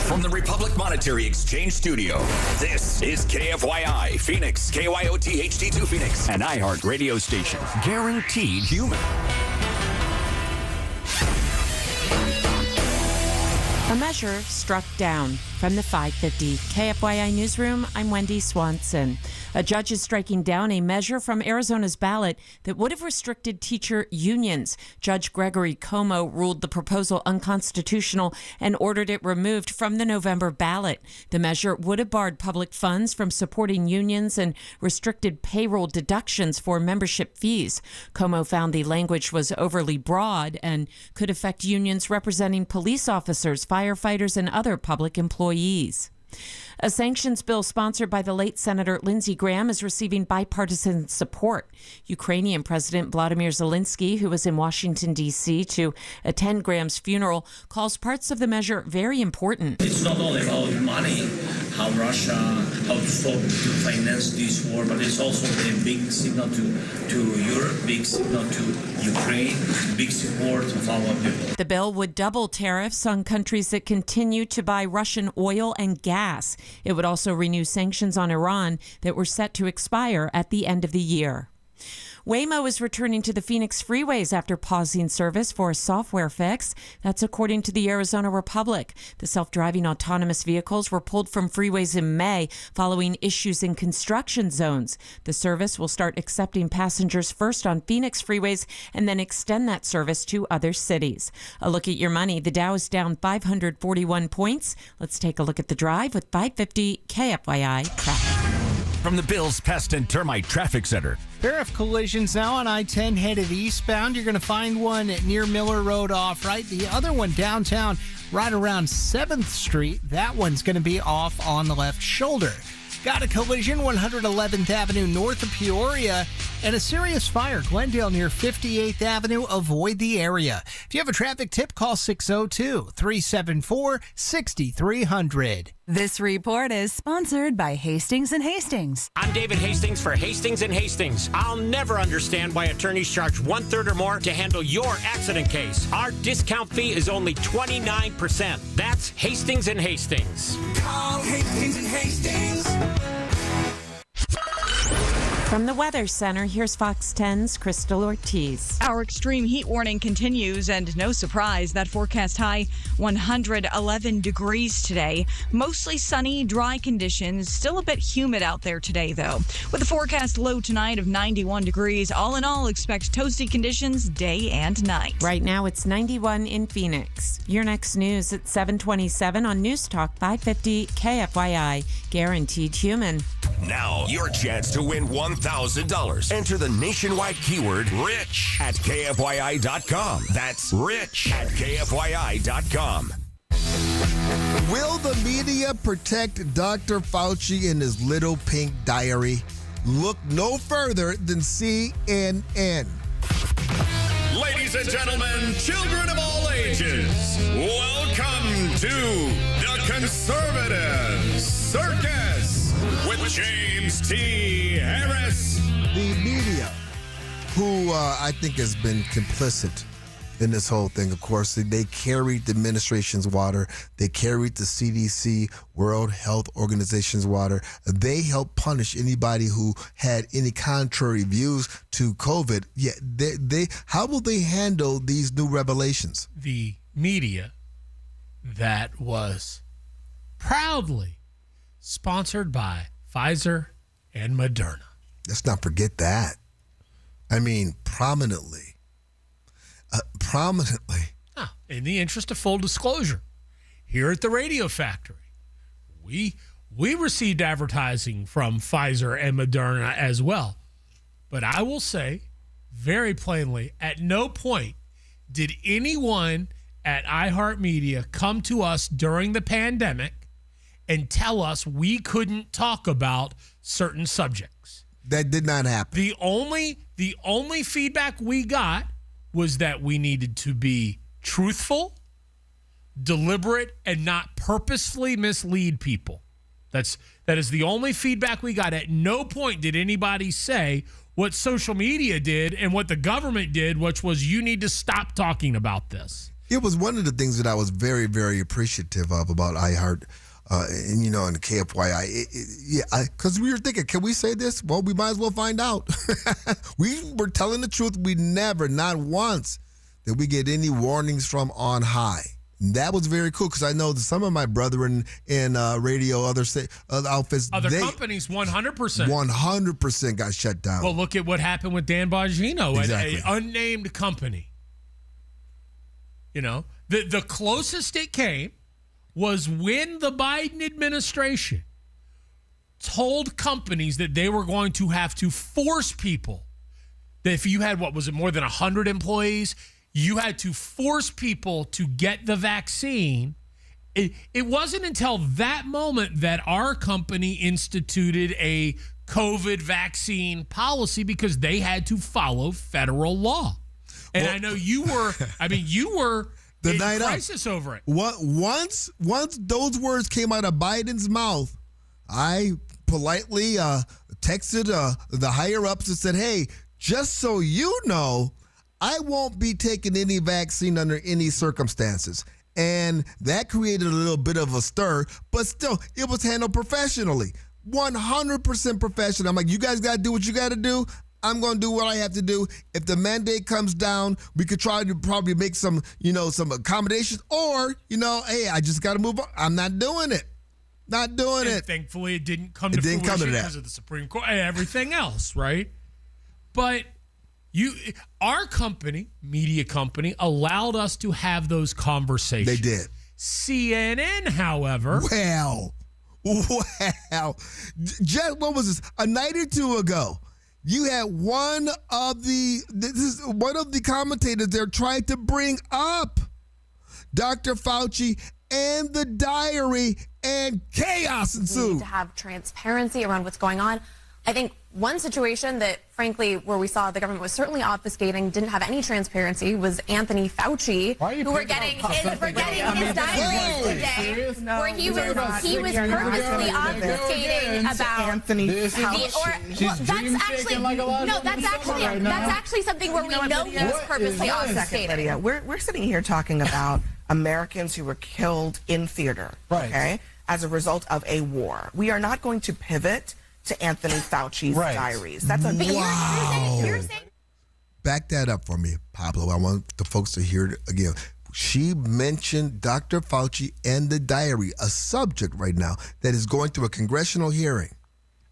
From the Republic Monetary Exchange Studio, this is KFYI Phoenix, KYOT HD2 Phoenix, an iHeart radio station. Guaranteed human. A measure struck down. From the 550 KFYI Newsroom, I'm Wendy Swanson. A judge is striking down a measure from Arizona's ballot that would have restricted teacher unions. Judge Gregory Como ruled the proposal unconstitutional and ordered it removed from the November ballot. The measure would have barred public funds from supporting unions and restricted payroll deductions for membership fees. Como found the language was overly broad and could affect unions representing police officers, firefighters, and other public employees. A sanctions bill sponsored by the late Senator Lindsey Graham is receiving bipartisan support. Ukrainian President Vladimir Zelensky, who was in Washington, D.C. to attend Graham's funeral, calls parts of the measure very important. It's not only about money, how Russia, how to stop to finance this war, but it's also a big signal to Europe, big signal to Ukraine, big support of our people. The bill would double tariffs on countries that continue to buy Russian oil and gas. It would also renew sanctions on Iran that were set to expire at the end of the year. Waymo is returning to the Phoenix freeways after pausing service for a software fix. That's according to the Arizona Republic. The self-driving autonomous vehicles were pulled from freeways in May following issues in construction zones. The service will start accepting passengers first on Phoenix freeways and then extend that service to other cities. A look at your money. The Dow is down 541 points. Let's take a look at the drive with 550 KFYI traffic. From the Bills Pest and Termite Traffic Center. Pair of collisions now on I-10 headed eastbound. You're going to find one near Miller Road off right. The other one downtown right around 7th Street. That one's going to be off on the left shoulder. Got a collision 111th Avenue north of Peoria and a serious fire Glendale near 58th Avenue. Avoid the area. If you have a traffic tip, call 602-374-6300. This report is sponsored by Hastings & Hastings. I'm David Hastings for Hastings & Hastings. I'll never understand why attorneys charge 1/3 or more to handle your accident case. Our discount fee is only 29%. That's Hastings & Hastings. Call Hastings & Hastings. From the Weather Center, here's Fox 10's Crystal Ortiz. Our extreme heat warning continues, and no surprise, that forecast high 111 degrees today. Mostly sunny, dry conditions. Still a bit humid out there today, though. With a forecast low tonight of 91 degrees, all in all, expect toasty conditions day and night. Right now, it's 91 in Phoenix. Your next news at 7:27 on News Talk 550 KFYI. Guaranteed human. Now, your chance to win $1,000. Enter the nationwide keyword RICH at KFYI.com. That's RICH at KFYI.com. Will the media protect Dr. Fauci in his little pink diary? Look no further than CNN. Ladies and gentlemen, children of all ages, welcome to the Conservative Circus with James T. Harris. The media, who I think has been complicit in this whole thing, of course, they carried the administration's water. They carried the CDC, World Health Organization's water. They helped punish anybody who had any contrary views to COVID. Yeah, how will they handle these new revelations? The media that was proudly sponsored by Pfizer and Moderna. Let's not forget that. I mean, prominently. In the interest of full disclosure, here at the Radio Factory, we received advertising from Pfizer and Moderna as well. But I will say very plainly, at no point did anyone at iHeartMedia come to us during the pandemic and tell us we couldn't talk about certain subjects. That did not happen. The only feedback we got was that we needed to be truthful, deliberate, and not purposefully mislead people. That is the only feedback we got. At no point did anybody say what social media did and what the government did, which was you need to stop talking about this. It was one of the things that I was very, very appreciative of about iHeart and the KFYI. Because we were thinking, can we say this? Well, we might as well find out. We were telling the truth. We never, not once, did we get any warnings from on high. And that was very cool because I know that some of my brethren in radio, other outfits, companies, 100%. 100% got shut down. Well, look at what happened with Dan Bongino, exactly. An unnamed company. The closest it came was when the Biden administration told companies that they were going to have to force people, that if you had, more than 100 employees, you had to force people to get the vaccine. It wasn't until that moment that our company instituted a COVID vaccine policy because they had to follow federal law. And I know you were the in night crisis up. over it. Once those words came out of Biden's mouth, I politely texted the higher ups and said, hey, just so you know, I won't be taking any vaccine under any circumstances. And that created a little bit of a stir, but still, it was handled professionally. 100% professional. I'm like, you guys got to do what you got to do. I'm going to do what I have to do. If the mandate comes down, we could try to probably make some accommodations. Or, hey, I just got to move on. I'm not doing it. Not doing it. Thankfully, it didn't come to fruition because of the Supreme Court and everything else, right? But our company, media company, allowed us to have those conversations. They did. CNN, however. Wow. Just, what was this? A night or two ago, you had one of the commentators there trying to bring up Dr. Fauci and the diary, and chaos ensued. We need to have transparency around what's going on. I think one situation that, frankly, where we saw the government was certainly obfuscating, didn't have any transparency, was Anthony Fauci, who we're getting his diary today, where he was purposely obfuscating about Anthony Fauci. That's actually something where we know he was purposely obfuscating. Lydia, we're sitting here talking about Americans who were killed in theater, okay, as a result of a war. We are not going to pivot to Anthony Fauci's Right. diaries. That's a Wow. Back that up for me, Pablo. I want the folks to hear it again. She mentioned Dr. Fauci and the diary, a subject right now that is going through a congressional hearing.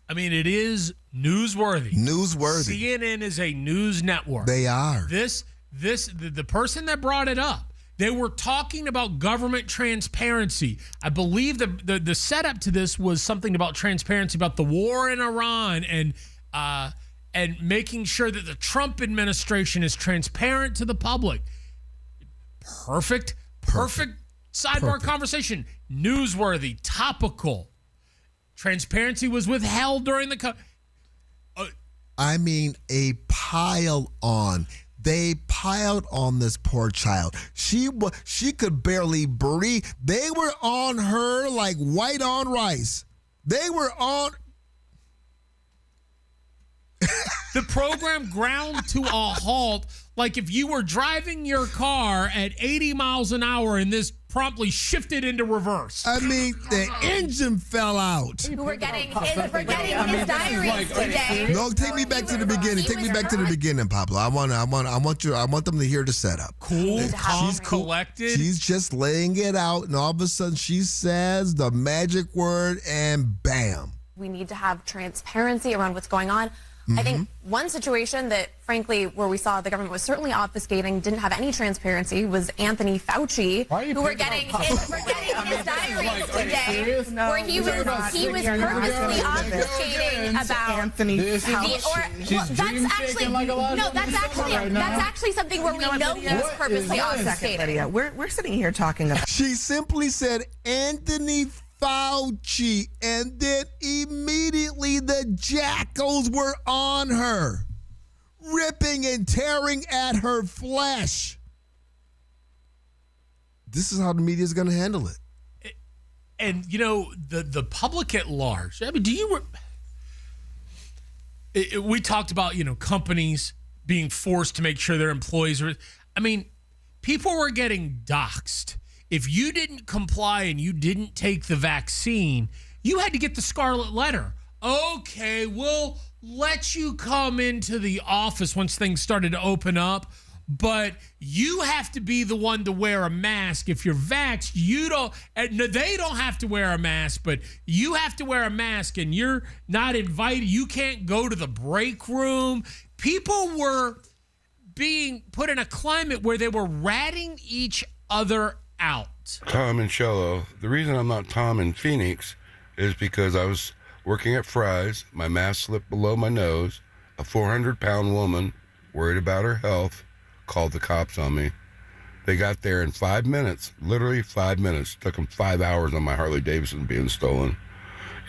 I mean, it is newsworthy. Newsworthy. CNN is a news network. They are. The person that brought it up, they were talking about government transparency. I believe the setup to this was something about transparency about the war in Iran and making sure that the Trump administration is transparent to the public. Perfect sidebar conversation. Newsworthy, topical. Transparency was withheld during the I mean, a pile on. They piled on this poor child. She could barely breathe. They were on her like white on rice. They were on. The program ground to a halt, like if you were driving your car at 80 miles an hour and this promptly shifted into reverse. I mean, the engine fell out. We're getting his diaries today. No, take me back to the beginning. Take me back to the beginning, Pablo. I want them to hear the setup. Cool, calm, collected. She's just laying it out, and all of a sudden she says the magic word, and bam. We need to have transparency around what's going on. I think one situation that, frankly, where we saw the government was certainly obfuscating, didn't have any transparency, was Anthony Fauci, who we're getting his diaries today, where he was purposely obfuscating about Anthony Fauci. That's actually something where we know he was purposely obfuscating. Lydia, we're sitting here talking about. She simply said Anthony Fauci, and then immediately the jackals were on her, ripping and tearing at her flesh. This is how the media is going to handle it. And, you know, the public at large, I mean, we talked about, you know, companies being forced to make sure their employees are, I mean, people were getting doxxed. If you didn't comply and you didn't take the vaccine, you had to get the scarlet letter. Okay, we'll let you come into the office once things started to open up, but you have to be the one to wear a mask. If you're vaxxed, they don't have to wear a mask, but you have to wear a mask, and you're not invited. You can't go to the break room. People were being put in a climate where they were ratting each other out. Tom and Shello. The reason I'm not Tom in Phoenix is because I was working at Fry's. My mask slipped below my nose. A 400-pound woman, worried about her health, called the cops on me. They got there in 5 minutes, literally 5 minutes. Took them 5 hours on my Harley Davidson being stolen.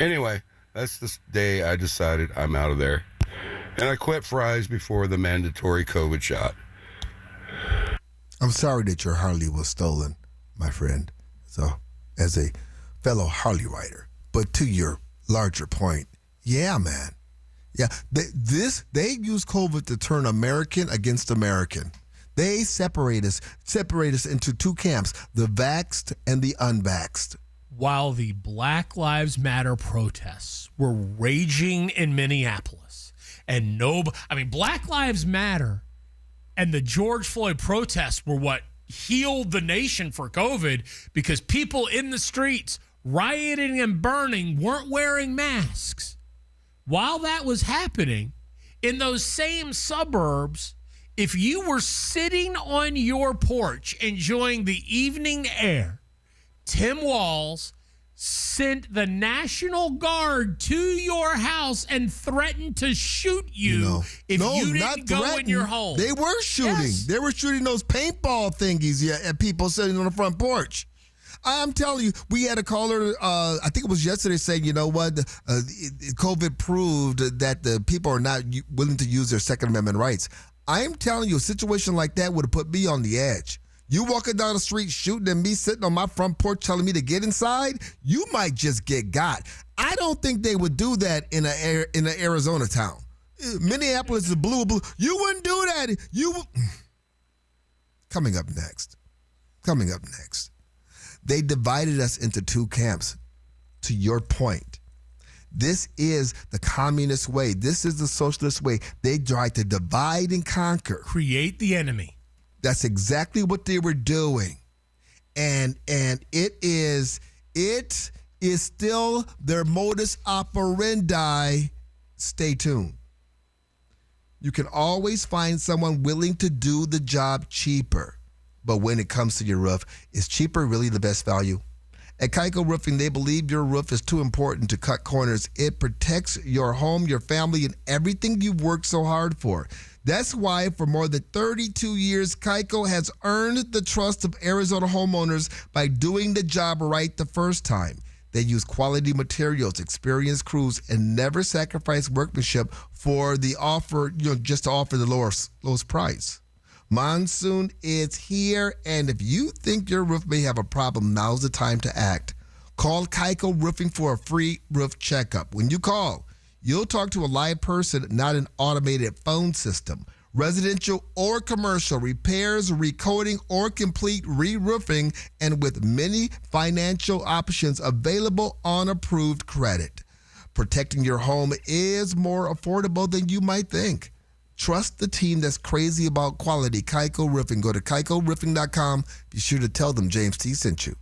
Anyway, that's the day I decided I'm out of there. And I quit Fry's before the mandatory COVID shot. I'm sorry that your Harley was stolen, my friend. So, as a fellow Harley rider, but to your larger point, yeah, man. Yeah, they use COVID to turn American against American. They separate us into two camps, the vaxxed and the unvaxxed. While the Black Lives Matter protests were raging in Minneapolis, and Black Lives Matter and the George Floyd protests were what healed the nation for COVID, because people in the streets rioting and burning weren't wearing masks. While that was happening, in those same suburbs, if you were sitting on your porch enjoying the evening air, Tim Walz sent the National Guard to your house and threatened to shoot you if you didn't go in your home. They were shooting. Yes. They were shooting those paintball thingies at people sitting on the front porch. I'm telling you, we had a caller, I think it was yesterday, saying, you know what, COVID proved that the people are not willing to use their Second Amendment rights. I'm telling you, a situation like that would have put me on the edge. You walking down the street shooting and me sitting on my front porch telling me to get inside, you might just get got. I don't think they would do that in an Arizona town. Minneapolis is blue. You wouldn't do that. Coming up next. They divided us into two camps. To your point, This is the communist way. This is the socialist way. They try to divide and conquer. Create the enemy. That's exactly what they were doing. And it is still their modus operandi. Stay tuned. You can always find someone willing to do the job cheaper. But when it comes to your roof, is cheaper really the best value? At Keiko Roofing, they believe your roof is too important to cut corners. It protects your home, your family, and everything you've worked so hard for. That's why for more than 32 years, Keiko has earned the trust of Arizona homeowners by doing the job right the first time. They use quality materials, experienced crews, and never sacrifice workmanship for the offer, just to offer the lowest price. Monsoon is here, and if you think your roof may have a problem, now's the time to act. Call Keiko Roofing for a free roof checkup. When you call, you'll talk to a live person, not an automated phone system. Residential or commercial repairs, recoating, or complete re-roofing, and with many financial options available on approved credit. Protecting your home is more affordable than you might think. Trust the team that's crazy about quality, Keiko Roofing. Go to KeikoRoofing.com. Be sure to tell them James T. sent you.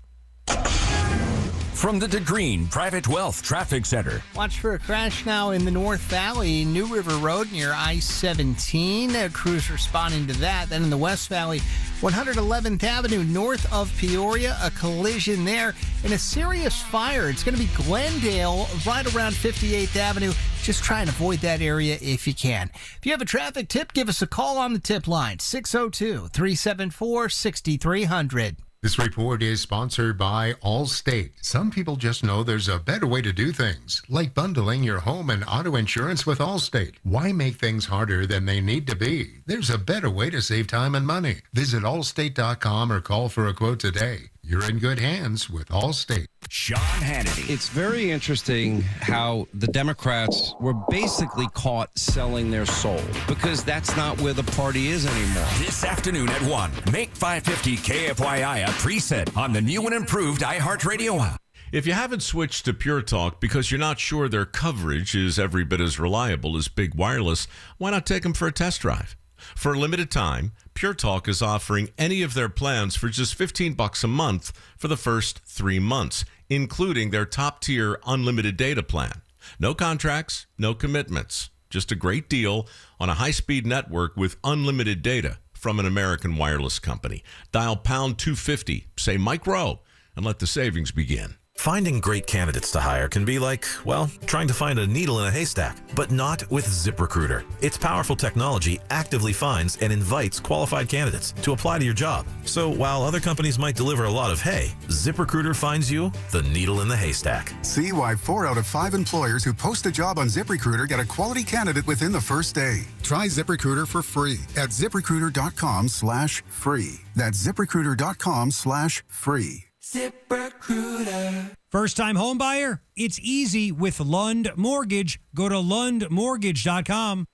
From the DeGreen Private Wealth Traffic Center. Watch for a crash now in the North Valley, New River Road near I-17. Crews responding to that. Then in the West Valley, 111th Avenue north of Peoria, a collision there and a serious fire. It's going to be Glendale right around 58th Avenue. Just try and avoid that area if you can. If you have a traffic tip, give us a call on the tip line, 602-374-6300. This report is sponsored by Allstate. Some people just know there's a better way to do things, like bundling your home and auto insurance with Allstate. Why make things harder than they need to be? There's a better way to save time and money. Visit allstate.com or call for a quote today. You're in good hands with Allstate. Sean Hannity. It's very interesting how the Democrats were basically caught selling their soul, because that's not where the party is anymore. This afternoon at 1, make 550 KFYI a preset on the new and improved iHeartRadio app. If you haven't switched to Pure Talk because you're not sure their coverage is every bit as reliable as Big Wireless, why not take them for a test drive? For a limited time, Pure Talk is offering any of their plans for just $15 a month for the first 3 months, including their top-tier unlimited data plan. No contracts, no commitments, just a great deal on a high-speed network with unlimited data from an American wireless company. Dial pound 250, say Mike Rowe, and let the savings begin. Finding great candidates to hire can be like, well, trying to find a needle in a haystack, but not with ZipRecruiter. Its powerful technology actively finds and invites qualified candidates to apply to your job. So while other companies might deliver a lot of hay, ZipRecruiter finds you the needle in the haystack. See why 4 out of 5 employers who post a job on ZipRecruiter get a quality candidate within the first day. Try ZipRecruiter for free at ZipRecruiter.com/free. That's ZipRecruiter.com/free. ZipRecruiter. First-time home buyer? It's easy with Lund Mortgage. Go to LundMortgage.com.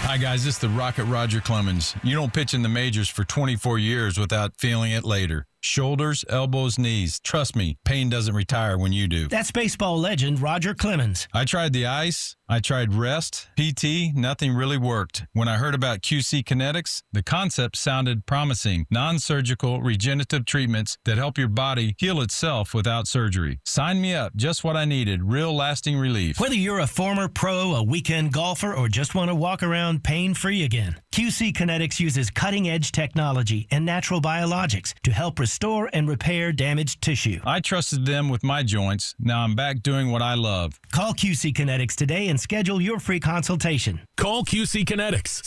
Hi, guys. This is the Rocket Roger Clemens. You don't pitch in the majors for 24 years without feeling it later. Shoulders, elbows, knees. Trust me, pain doesn't retire when you do. That's baseball legend Roger Clemens. I tried the ice. I tried rest, PT, nothing really worked. When I heard about QC Kinetics, the concept sounded promising. Non-surgical regenerative treatments that help your body heal itself without surgery. Sign me up, just what I needed, real lasting relief. Whether you're a former pro, a weekend golfer, or just want to walk around pain-free again, QC Kinetics uses cutting-edge technology and natural biologics to help restore and repair damaged tissue. I trusted them with my joints. Now I'm back doing what I love. Call QC Kinetics today and schedule your free consultation. Call QC Kinetics,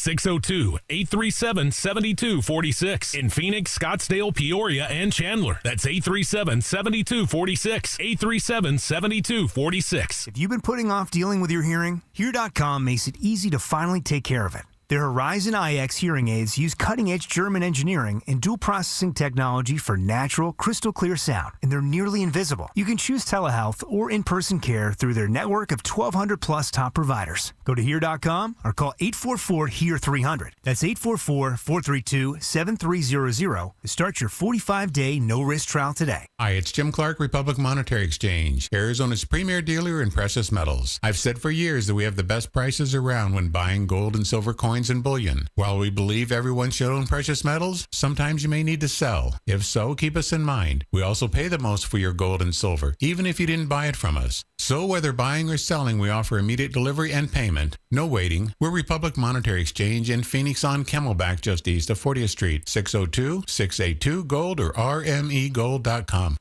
602-837-7246. In Phoenix, Scottsdale, Peoria, and Chandler. That's 837-7246. 837-7246. If you've been putting off dealing with your hearing, Hear.com makes it easy to finally take care of it. Their Horizon IX hearing aids use cutting-edge German engineering and dual processing technology for natural, crystal clear sound, and they're nearly invisible. You can choose telehealth or in-person care through their network of 1,200 plus top providers. Go to hear.com or call 844-HEAR-300. That's 844-432-7300 to start your 45-day no-risk trial today. Hi, it's Jim Clark, Republic Monetary Exchange, Arizona's premier dealer in precious metals. I've said for years that we have the best prices around when buying gold and silver coins and bullion. While we believe everyone should own precious metals, sometimes you may need to sell. If so, keep us in mind. We also pay the most for your gold and silver, even if you didn't buy it from us. So whether buying or selling, we offer immediate delivery and payment. No waiting. We're Republic Monetary Exchange in Phoenix on Camelback, just east of 40th Street, 602-682-GOLD or rmegold.com.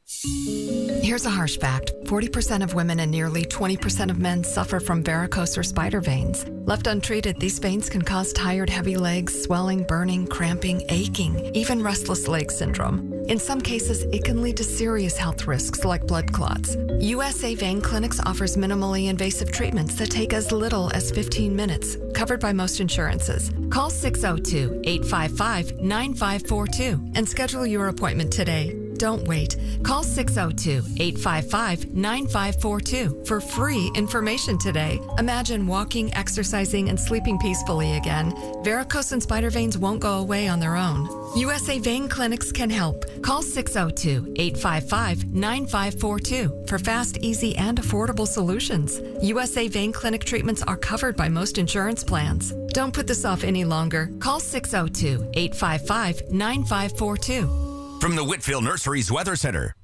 Here's a harsh fact. 40% of women and nearly 20% of men suffer from varicose or spider veins. Left untreated, these veins can cause tired, heavy legs, swelling, burning, cramping, aching, even restless leg syndrome. In some cases, it can lead to serious health risks like blood clots. USA Vein Clinics offers minimally invasive treatments that take as little as 15 minutes, covered by most insurances. Call 602-855-9542 and schedule your appointment today. Don't wait. Call 602-855-9542 for free information today. Imagine walking, exercising, and sleeping peacefully again. Varicose and spider veins won't go away on their own. USA Vein Clinics can help. Call 602-855-9542 for fast, easy, and affordable solutions. USA Vein Clinic treatments are covered by most insurance plans. Don't put this off any longer. Call 602-855-9542. From the Whitfield Nurseries Weather Center.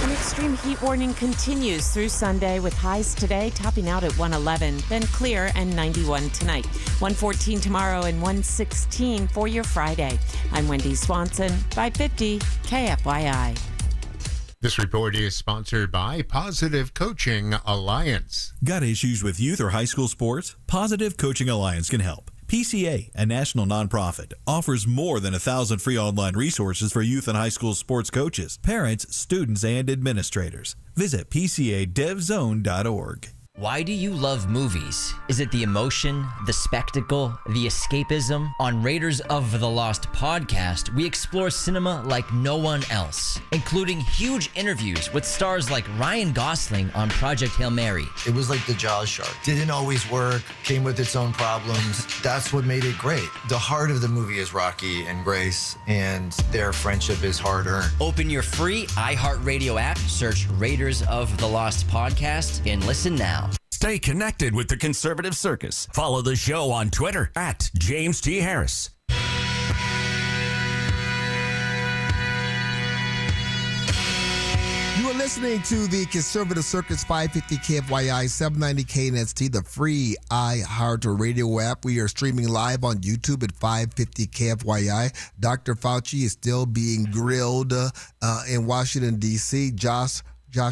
An extreme heat warning continues through Sunday with highs today topping out at 111, then clear and 91 tonight. 114 tomorrow and 116 for your Friday. I'm Wendy Swanson, 550 KFYI. This report is sponsored by Positive Coaching Alliance. Got issues with youth or high school sports? Positive Coaching Alliance can help. PCA, a national nonprofit, offers more than 1,000 free online resources for youth and high school sports coaches, parents, students, and administrators. Visit PCADevZone.org. Why do you love movies? Is it the emotion, the spectacle, the escapism? On Raiders of the Lost podcast, we explore cinema like no one else, including huge interviews with stars like Ryan Gosling on Project Hail Mary. It was like the Jaws shark. Didn't always work, came with its own problems. That's what made it great. The heart of the movie is Rocky and Grace, and their friendship is hard-earned. Open your free iHeartRadio app, search Raiders of the Lost podcast, and listen now. Stay connected with the Conservative Circus. Follow the show on Twitter at James T. Harris. You are listening to the Conservative Circus 550 KFYI 790 KNST, the free iHeart Radio app. We are streaming live on YouTube at 550 KFYI. Dr. Fauci is still being grilled in Washington, D.C. Josh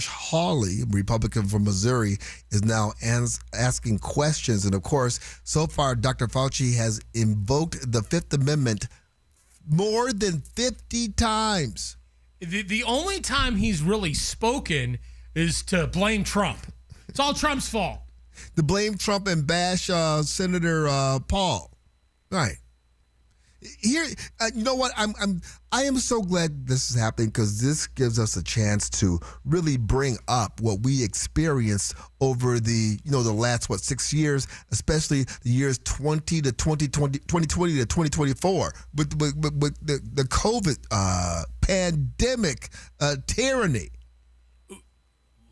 Hawley, Republican from Missouri, is now asking questions. And of course, so far, Dr. Fauci has invoked the Fifth Amendment more than 50 times. The only time he's really spoken is to blame Trump. It's all Trump's fault. To blame Trump and bash Senator Paul. Right. Here, you know what? I am so glad this is happening because this gives us a chance to really bring up what we experienced over the last 6 years, especially the years 2020 to 2024 with the COVID pandemic tyranny.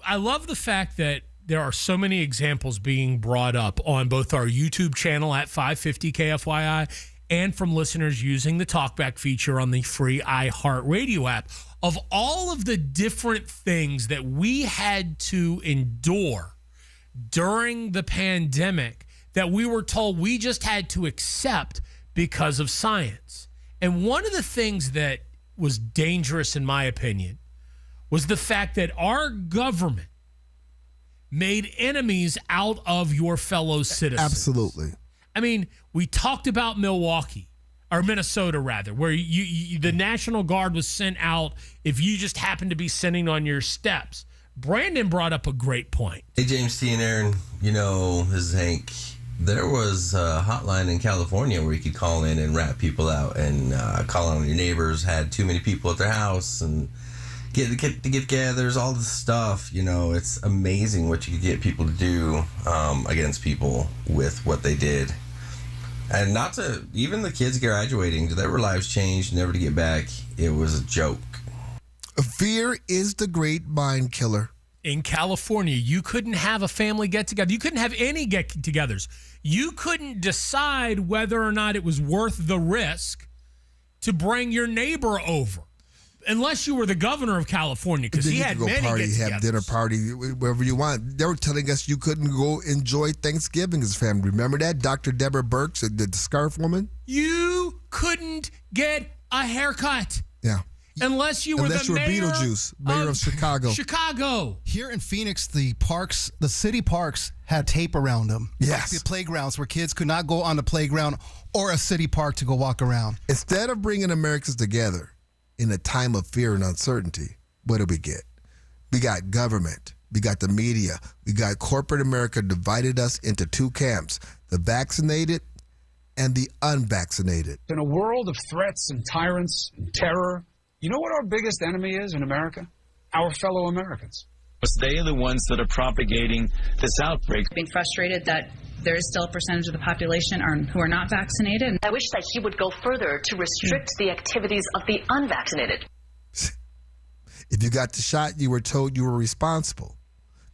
I love the fact that there are so many examples being brought up on both our YouTube channel at 550 KFYI and from listeners using the talkback feature on the free iHeartRadio app of all of the different things that we had to endure during the pandemic that we were told we just had to accept because of science. And one of the things that was dangerous, in my opinion, was the fact that our government made enemies out of your fellow citizens. Absolutely. I mean, we talked about Milwaukee, or Minnesota rather, where the National Guard was sent out if you just happened to be sitting on your steps. Brandon brought up a great point. Hey, James T. and Aaron, this is Hank. There was a hotline in California where you could call in and rat people out and call on your neighbors, had too many people at their house, and get-togethers, all this stuff. You know, it's amazing what you could get people to do against people with what they did. And not to, even the kids graduating, their lives changed, never to get back. It was a joke. Fear is the great mind killer. In California, you couldn't have a family get-together. You couldn't have any get-togethers. You couldn't decide whether or not it was worth the risk to bring your neighbor over, unless you were the governor of California, because he had many party, get-togethers. have dinner party, wherever you want. They were telling us you couldn't go enjoy Thanksgiving as a family. Remember that? Dr. Deborah Burks, the scarf woman? You couldn't get a haircut. Yeah. Unless you were Beetlejuice, mayor of Chicago. Chicago. Here in Phoenix, the city parks had tape around them. Yes. Like the playgrounds where kids could not go on the playground or a city park to go walk around. Instead of bringing Americans together in a time of fear and uncertainty, what do we get? We got government. We got the media. We got corporate America divided us into two camps, the vaccinated and the unvaccinated. In a world of threats and tyrants and terror, you know what our biggest enemy is in America? Our fellow Americans. They are the ones that are propagating this outbreak. Being frustrated that there is still a percentage of the population who are not vaccinated. I wish that he would go further to restrict the activities of the unvaccinated. If you got the shot, you were told you were responsible,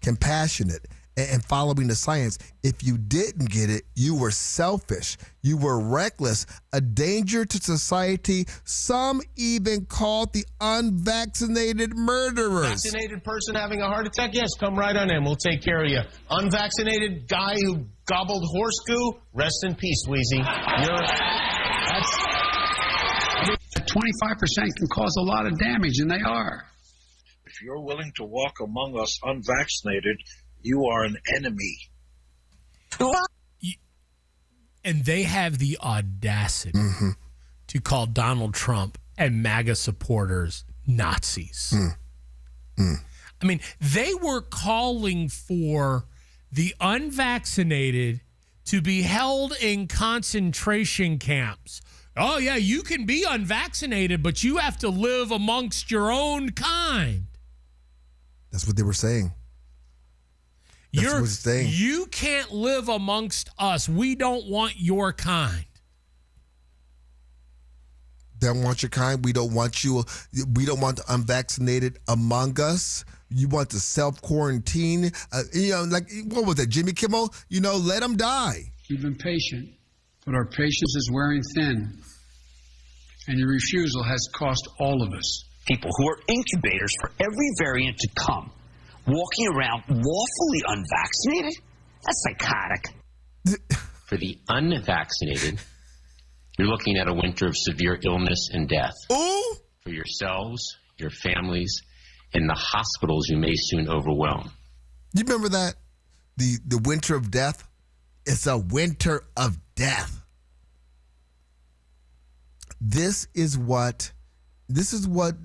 compassionate, and following the science. If you didn't get it, you were selfish. You were reckless, a danger to society. Some even called the unvaccinated murderers. Vaccinated person having a heart attack? Yes, come right on in. We'll take care of you. Unvaccinated guy who gobbled horse goo? Rest in peace, Wheezy. 25% can cause a lot of damage, and they are. If you're willing to walk among us unvaccinated, you are an enemy. And they have the audacity to call Donald Trump and MAGA supporters Nazis. I mean, they were calling for the unvaccinated to be held in concentration camps. Oh, yeah, you can be unvaccinated, but you have to live amongst your own kind. That's what they were saying. You can't live amongst us. We don't want your kind. Don't want your kind. We don't want you. We don't want the unvaccinated among us. You want the self-quarantine. Like, what was that, Jimmy Kimmel? Let them die. We've been patient, but our patience is wearing thin. And your refusal has cost all of us. People who are incubators for every variant to come. Walking around lawfully unvaccinated? That's psychotic. For the unvaccinated, you're looking at a winter of severe illness and death. Ooh. For yourselves, your families, and the hospitals you may soon overwhelm. You remember that? The winter of death? It's a winter of death. This is what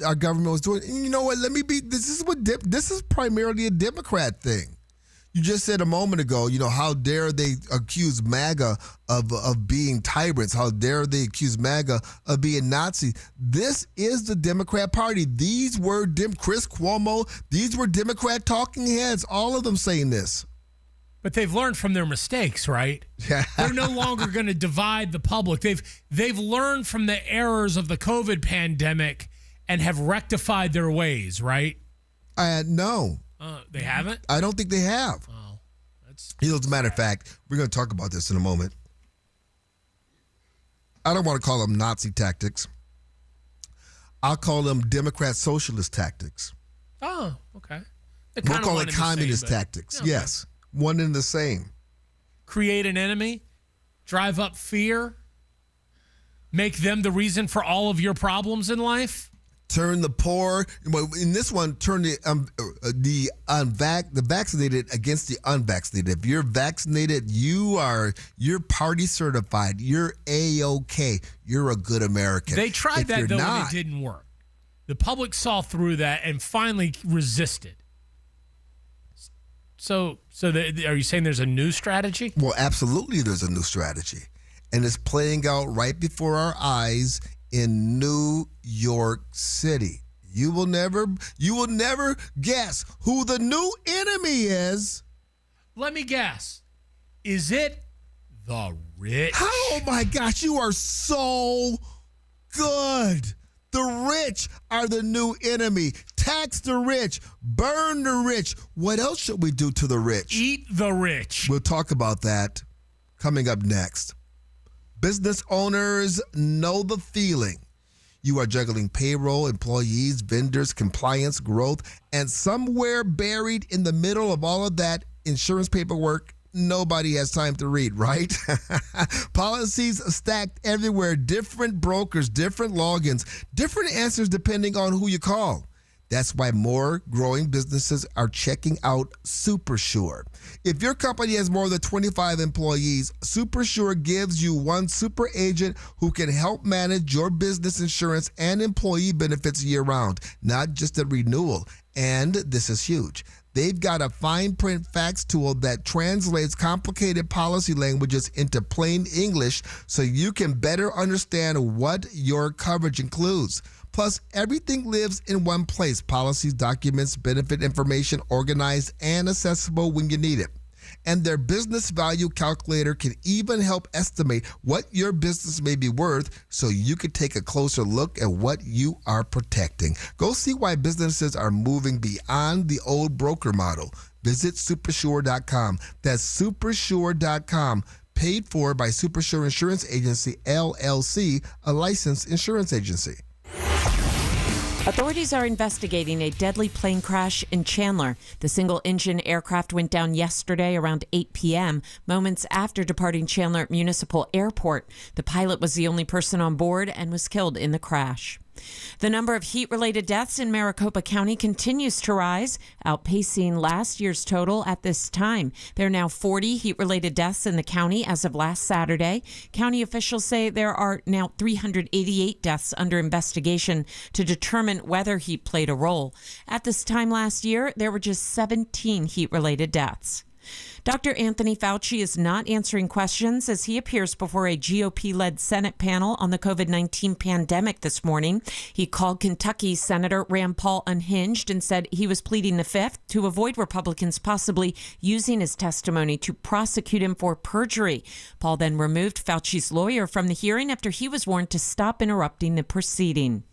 our government was doing. And you know what? This is primarily a Democrat thing. You just said a moment ago, how dare they accuse MAGA of being tyrants? How dare they accuse MAGA of being Nazis? This is the Democrat Party. These were Chris Cuomo. These were Democrat talking heads. All of them saying this. But they've learned from their mistakes, right? They're no longer going to divide the public. They've learned from the errors of the COVID pandemic and have rectified their ways, right? No. They haven't? I don't think they have. Oh, as a matter of fact, we're going to talk about this in a moment. I don't want to call them Nazi tactics. I'll call them Democrat socialist tactics. Oh, okay. We'll call it communist tactics. Okay. Yes. One and the same. Create an enemy, drive up fear, make them the reason for all of your problems in life. Turn the poor. In this one, turn the vaccinated against the unvaccinated. If you're vaccinated, you're party certified. You're A-OK. You're a good American. They tried that though, and it didn't work. The public saw through that and finally resisted. So are you saying there's a new strategy? Well, absolutely there's a new strategy. And it's playing out right before our eyes in New York City. You will never guess who the new enemy is. Let me guess. Is it the rich? Oh my gosh, you are so good. The rich are the new enemy. Tax the rich. Burn the rich. What else should we do to the rich? Eat the rich. We'll talk about that coming up next. Business owners know the feeling. You are juggling payroll, employees, vendors, compliance, growth, and somewhere buried in the middle of all of that insurance paperwork, nobody has time to read, right? Policies stacked everywhere, different brokers, different logins, different answers depending on who you call. That's why more growing businesses are checking out SuperSure. If your company has more than 25 employees, SuperSure gives you one super agent who can help manage your business insurance and employee benefits year-round, not just at renewal. And this is huge. They've got a fine print fax tool that translates complicated policy languages into plain English so you can better understand what your coverage includes. Plus, everything lives in one place. Policies, documents, benefit information, organized and accessible when you need it. And their business value calculator can even help estimate what your business may be worth so you can take a closer look at what you are protecting. Go see why businesses are moving beyond the old broker model. Visit supersure.com. That's supersure.com. Paid for by SuperSure Insurance Agency, LLC, a licensed insurance agency. Authorities are investigating a deadly plane crash in Chandler. The single-engine aircraft went down yesterday around 8 p.m., moments after departing Chandler Municipal Airport. The pilot was the only person on board and was killed in the crash. The number of heat-related deaths in Maricopa County continues to rise, outpacing last year's total at this time. There are now 40 heat-related deaths in the county as of last Saturday. County officials say there are now 388 deaths under investigation to determine whether heat played a role. At this time last year, there were just 17 heat-related deaths. Dr. Anthony Fauci is not answering questions as he appears before a GOP-led Senate panel on the COVID-19 pandemic this morning. He called Kentucky Senator Rand Paul unhinged and said he was pleading the fifth to avoid Republicans possibly using his testimony to prosecute him for perjury. Paul then removed Fauci's lawyer from the hearing after he was warned to stop interrupting the proceeding.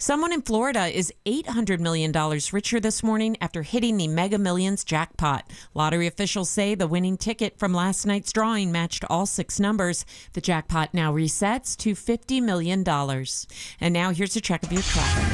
Someone in Florida is $800 million richer this morning after hitting the Mega Millions jackpot. Lottery officials say the winning ticket from last night's drawing matched all 6 numbers. The jackpot now resets to $50 million. And now here's a check of your traffic.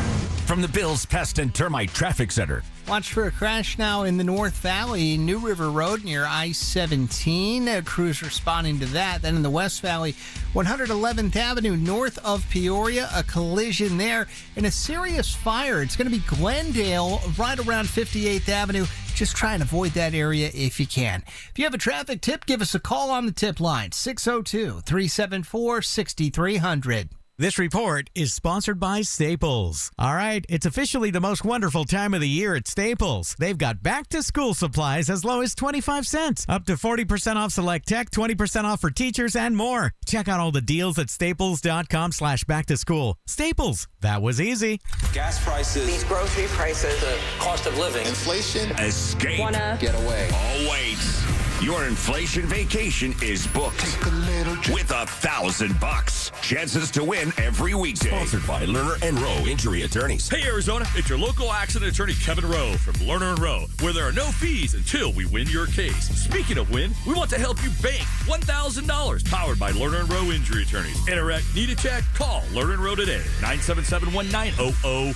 From the Bills Pest and Termite Traffic Center. Watch for a crash now in the North Valley, New River Road near I-17. Crews responding to that. Then in the West Valley, 111th Avenue north of Peoria, a collision there and a serious fire. It's going to be Glendale right around 58th Avenue. Just try and avoid that area if you can. If you have a traffic tip, give us a call on the tip line, 602-374-6300. This report is sponsored by Staples. All right, it's officially the most wonderful time of the year at Staples. They've got back-to-school supplies as low as 25 cents, up to 40% off select tech, 20% off for teachers, and more. Check out all the deals at staples.com/back-to-school. Staples, that was easy. Gas prices. These grocery prices. The cost of living. Inflation. Escape. Get away. Oh, wait. Your inflation vacation is booked with $1,000. Chances to win every weekday. Sponsored by Lerner and Rowe Injury Attorneys. Hey, Arizona, it's your local accident attorney, Kevin Rowe from Lerner and Rowe, where there are no fees until we win your case. Speaking of win, we want to help you bank $1,000. Powered by Lerner and Rowe Injury Attorneys. Interact, need a check? Call Lerner and Rowe today, 977-1900.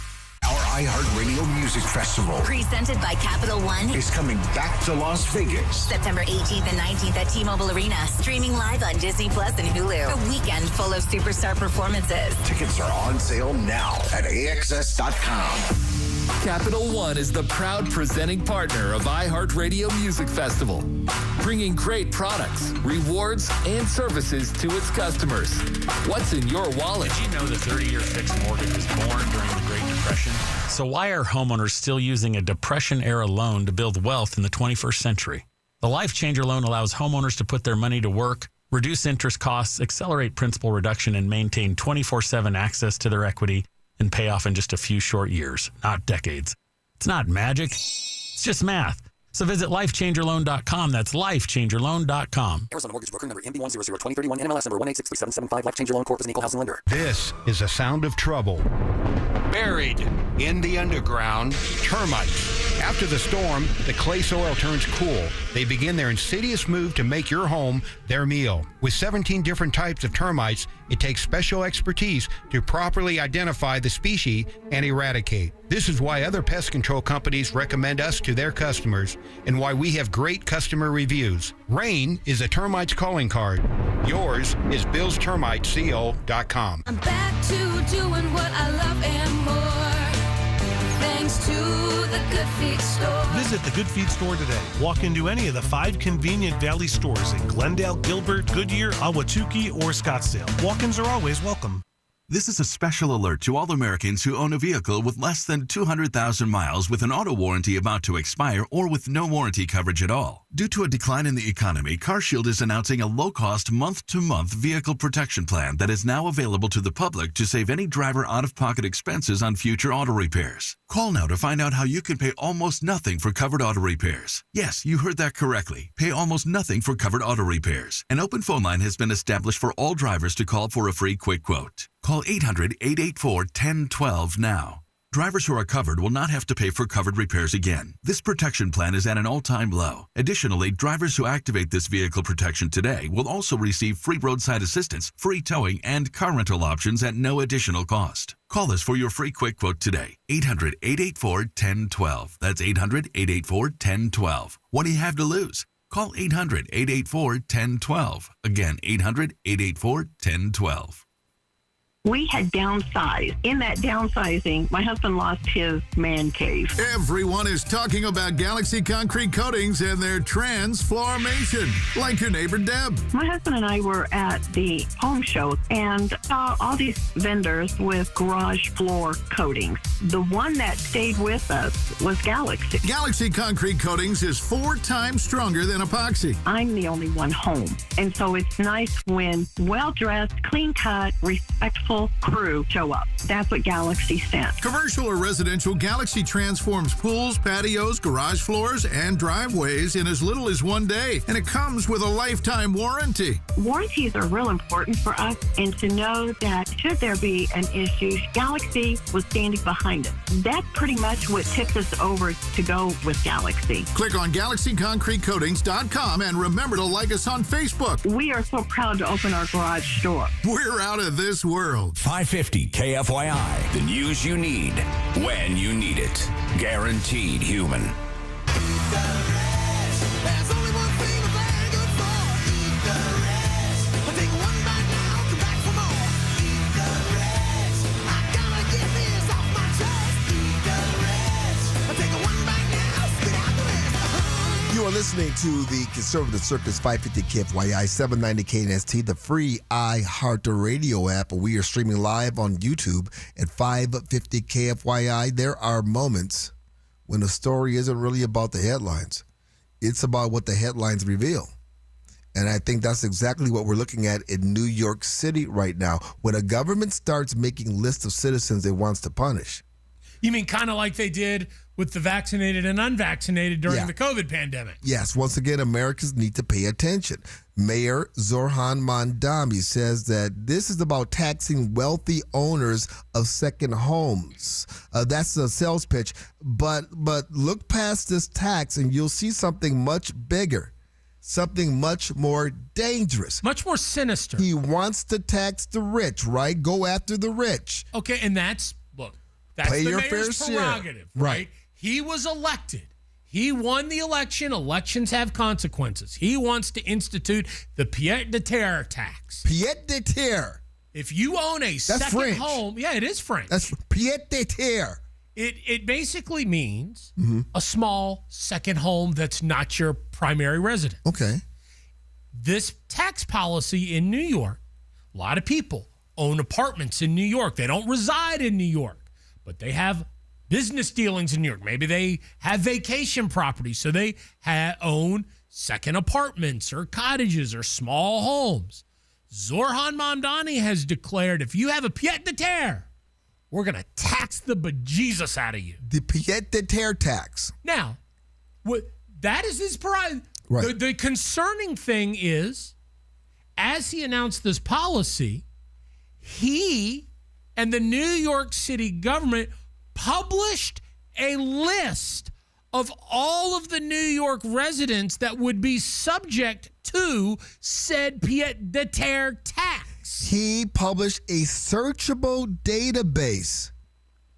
Our iHeartRadio Music Festival, presented by Capital One, is coming back to Las Vegas. September 18th and 19th at T-Mobile Arena. Streaming live on Disney Plus and Hulu. A weekend full of superstar performances. Tickets are on sale now at AXS.com. Capital One is the proud presenting partner of iHeartRadio Music Festival, bringing great products, rewards, and services to its customers. What's in your wallet? Did you know the 30-year fixed mortgage was born during the Great Depression? depression. So why are homeowners still using a depression-era loan to build wealth in the 21st century? The Life Changer loan allows homeowners to put their money to work, reduce interest costs, accelerate principal reduction, and maintain 24/7 access to their equity and pay off in just a few short years, not decades. It's not magic. It's just math. So visit lifechangerloan.com. That's lifechangerloan.com. Arizona Mortgage Broker number MB1002031, NMLS number 1863775. Life Changer Loan Corp is an equal housing lender. This is a sound of trouble. Buried in the underground, termites. After the storm, the clay soil turns cool. They begin their insidious move to make your home their meal. With 17 different types of termites, it takes special expertise to properly identify the species and eradicate. This is why other pest control companies recommend us to their customers and why we have great customer reviews. Rain is a termite's calling card. Yours is BillsTermitesCO.com. I'm back to doing what I love and more. Thanks to the Good Feet store. Visit the Good Feet store today. Walk into any of the 5 convenient Valley stores in Glendale, Gilbert, Goodyear, Ahwatukee, or Scottsdale. Walk-ins are always welcome. This is a special alert to all Americans who own a vehicle with less than 200,000 miles with an auto warranty about to expire or with no warranty coverage at all. Due to a decline in the economy, CarShield is announcing a low-cost month-to-month vehicle protection plan that is now available to the public to save any driver out-of-pocket expenses on future auto repairs. Call now to find out how you can pay almost nothing for covered auto repairs. Yes, you heard that correctly. Pay almost nothing for covered auto repairs. An open phone line has been established for all drivers to call for a free quick quote. Call 800-884-1012 now. Drivers who are covered will not have to pay for covered repairs again. This protection plan is at an all-time low. Additionally, drivers who activate this vehicle protection today will also receive free roadside assistance, free towing, and car rental options at no additional cost. Call us for your free quick quote today. 800-884-1012. That's 800-884-1012. What do you have to lose? Call 800-884-1012. Again, 800-884-1012. We had downsized. In that downsizing, my husband lost his man cave. Everyone is talking about Galaxy Concrete Coatings and their transformation, like your neighbor Deb. My husband and I were at the home show and saw all these vendors with garage floor coatings. The one that stayed with us was Galaxy. Galaxy Concrete Coatings is 4 times stronger than epoxy. I'm the only one home, and so it's nice when well-dressed, clean-cut, respectful crew show up. That's what Galaxy stands. Commercial or residential, Galaxy transforms pools, patios, garage floors, and driveways in as little as 1 day. And it comes with a lifetime warranty. Warranties are real important for us, and to know that should there be an issue, Galaxy was standing behind it. That's pretty much what tipped us over to go with Galaxy. Click on GalaxyConcreteCoatings.com and remember to like us on Facebook. We are so proud to open our garage store. We're out of this world. 550 KFYI. The news you need when you need it. Guaranteed human. You are listening to the Conservative Circus 550 KFYI 790 KNST, the free iHeartRadio app. We are streaming live on YouTube at 550 KFYI. There are moments when a story isn't really about the headlines. It's about what the headlines reveal. And I think that's exactly what we're looking at in New York City right now. When a government starts making lists of citizens it wants to punish. You mean kind of like they did with the vaccinated and unvaccinated during the COVID pandemic? Yes. Once again, Americans need to pay attention. Mayor Zoran Mandami says that this is about taxing wealthy owners of second homes. That's a sales pitch. But look past this tax and you'll see something much bigger. Something much more dangerous. Much more sinister. He wants to tax the rich, right? Go after the rich. Okay, and that's Pay the your mayor's fair prerogative, share. right? He was elected. He won the election. Elections have consequences. He wants to institute the pied de terre tax. Pied de terre. If you own a second French. home, it is French. That's pied de terre. It basically means a small second home that's not your primary residence. Okay. This tax policy in New York, a lot of people own apartments in New York. They don't reside in New York. but they have business dealings in New York. Maybe they have vacation properties, so they own second apartments or cottages or small homes. Zoran Mamdani has declared if you have a pied-à-terre, we're going to tax the bejesus out of you. The pied-à-terre tax. Now, that is his pride. Right. The concerning thing is, as he announced this policy, he and the New York City government published a list of all of the New York residents that would be subject to said pied-à-terre tax. He published a searchable database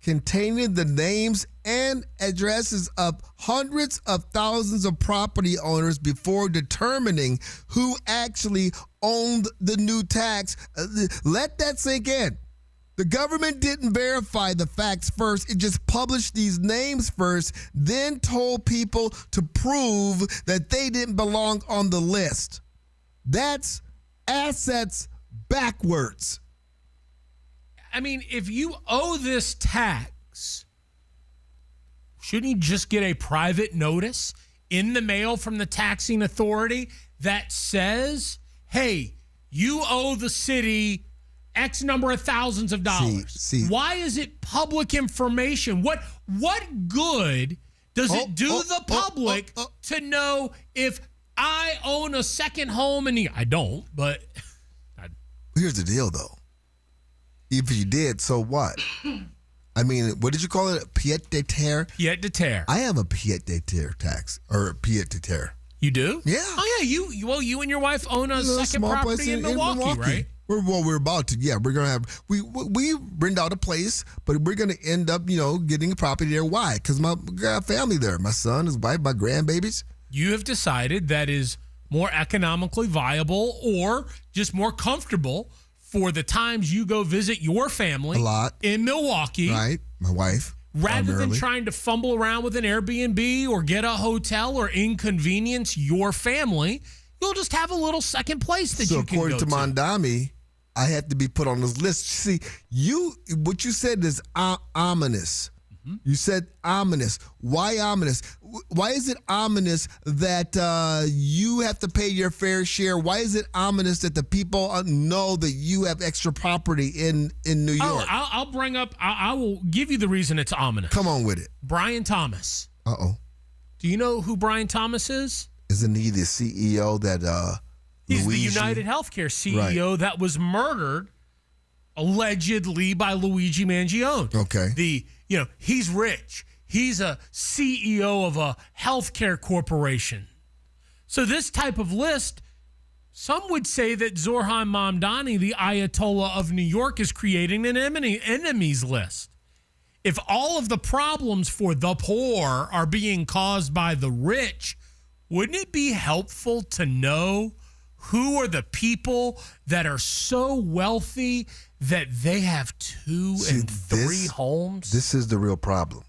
containing the names and addresses of hundreds of thousands of property owners before determining who actually owned the new tax. Let that sink in. The government didn't verify the facts first. It just published these names first, then told people to prove that they didn't belong on the list. That's assets backwards. I mean, if you owe this tax, shouldn't you just get a private notice in the mail from the taxing authority that says, hey, you owe the city X number of thousands of dollars? See. Why is it public information? What good does it do the public to know if I own a second home in I don't, but here's the deal though. If you did, so what? I mean, what did you call it? Pied-à-terre? Pied-à-terre. I have a pied-à-terre tax or pied-à-terre. You do? Yeah. Oh yeah, you and your wife own a second property in Milwaukee, right? We're about to. Yeah, we're gonna have. We rent out a place, but we're gonna end up, getting a property there. Why? Because my got family there. My son, his wife, my grandbabies. You have decided that is more economically viable or just more comfortable for the times you go visit your family a lot in Milwaukee, right? My wife. Rather than trying to fumble around with an Airbnb or get a hotel or inconvenience your family, you'll just have a little second place that you can go to. So according to Mamdani, I had to be put on this list. See, what you said is ominous. Mm-hmm. You said ominous. Why ominous? Why is it ominous that you have to pay your fair share? Why is it ominous that the people know that you have extra property in New York? I'll bring up, I will give you the reason it's ominous. Come on with it. Brian Thomas. Uh-oh. Do you know who Brian Thomas is? Isn't he the CEO that He's the United Healthcare CEO that was murdered allegedly by Luigi Mangione. Okay. He's rich. He's a CEO of a healthcare corporation. So this type of list, some would say that Zoran Mamdani, the Ayatollah of New York, is creating an enemies list. If all of the problems for the poor are being caused by the rich, wouldn't it be helpful to know who are the people that are so wealthy that they have 2 and 3 homes? This is the real problem.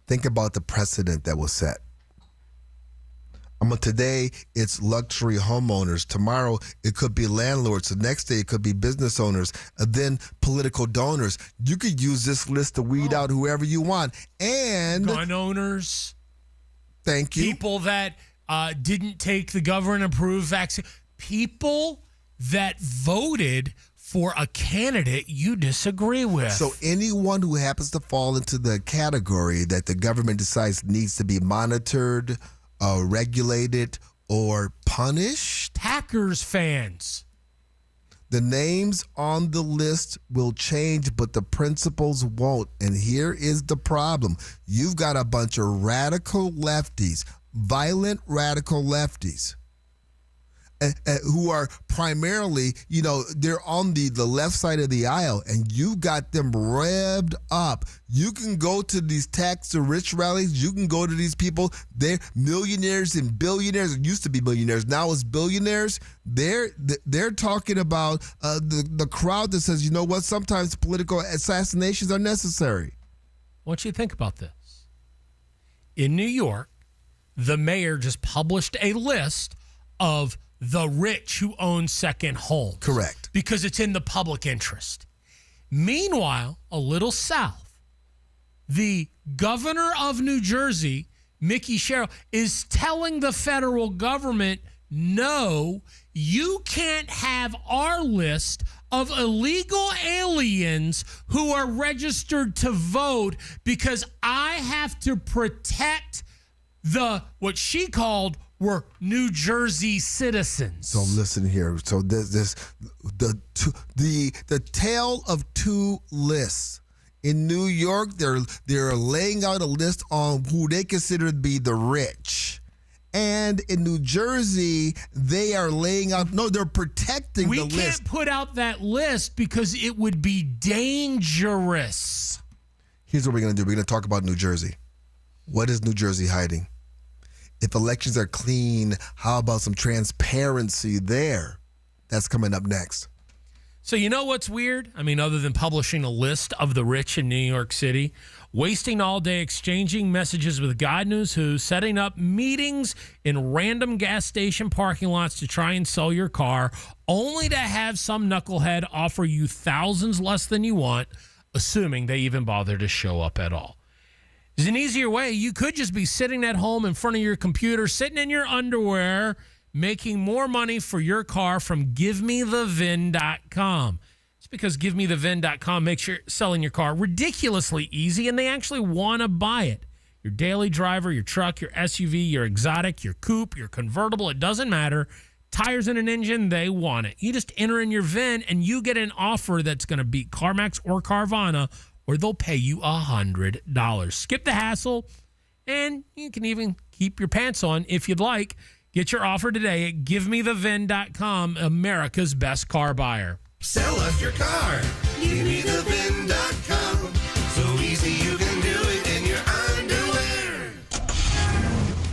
Think about the precedent that was set. Today, it's luxury homeowners. Tomorrow, it could be landlords. The next day, it could be business owners. And then political donors. You could use this list to weed out whoever you want. And gun owners. Thank you. People that didn't take the government-approved vaccine. People that voted for a candidate you disagree with. So anyone who happens to fall into the category that the government decides needs to be monitored, regulated, or punished. Packers fans. The names on the list will change, but the principles won't. And here is the problem. You've got a bunch of radical lefties, violent radical lefties, who are primarily, they're on the left side of the aisle, and you got them revved up. You can go to these tax the rich rallies. You can go to these people. They're millionaires and billionaires. It used to be millionaires. Now it's billionaires. They're talking about the crowd that says, you know what, sometimes political assassinations are necessary. I want you to think about this. In New York, the mayor just published a list of the rich who own second homes. Correct. Because it's in the public interest. Meanwhile, a little south, the governor of New Jersey, Mickey Sherrill, is telling the federal government, no, you can't have our list of illegal aliens who are registered to vote because I have to protect what she called were New Jersey citizens. So listen here. So the tale of two lists. In New York, they're laying out a list on who they consider to be the rich. And in New Jersey, they are laying out, they're protecting the list. We can't put out that list because it would be dangerous. Here's what we're going to do. We're going to talk about New Jersey. What is New Jersey hiding? If elections are clean, how about some transparency there? That's coming up next. So you know what's weird? I mean, other than publishing a list of the rich in New York City, wasting all day exchanging messages with God knows who, setting up meetings in random gas station parking lots to try and sell your car, only to have some knucklehead offer you thousands less than you want, assuming they even bother to show up at all. There's an easier way. You could just be sitting at home in front of your computer, sitting in your underwear, making more money for your car from GiveMeTheVIN.com. It's because GiveMeTheVIN.com makes selling your car ridiculously easy, and they actually want to buy it. Your daily driver, your truck, your SUV, your exotic, your coupe, your convertible, it doesn't matter. Tires and an engine, they want it. You just enter in your VIN, and you get an offer that's going to beat CarMax or Carvana, or they'll pay you $100. Skip the hassle, and you can even keep your pants on if you'd like. Get your offer today at GiveMeTheVIN.com, America's best car buyer. Sell us your car. GiveMeTheVIN.com. So easy you can do it in your underwear.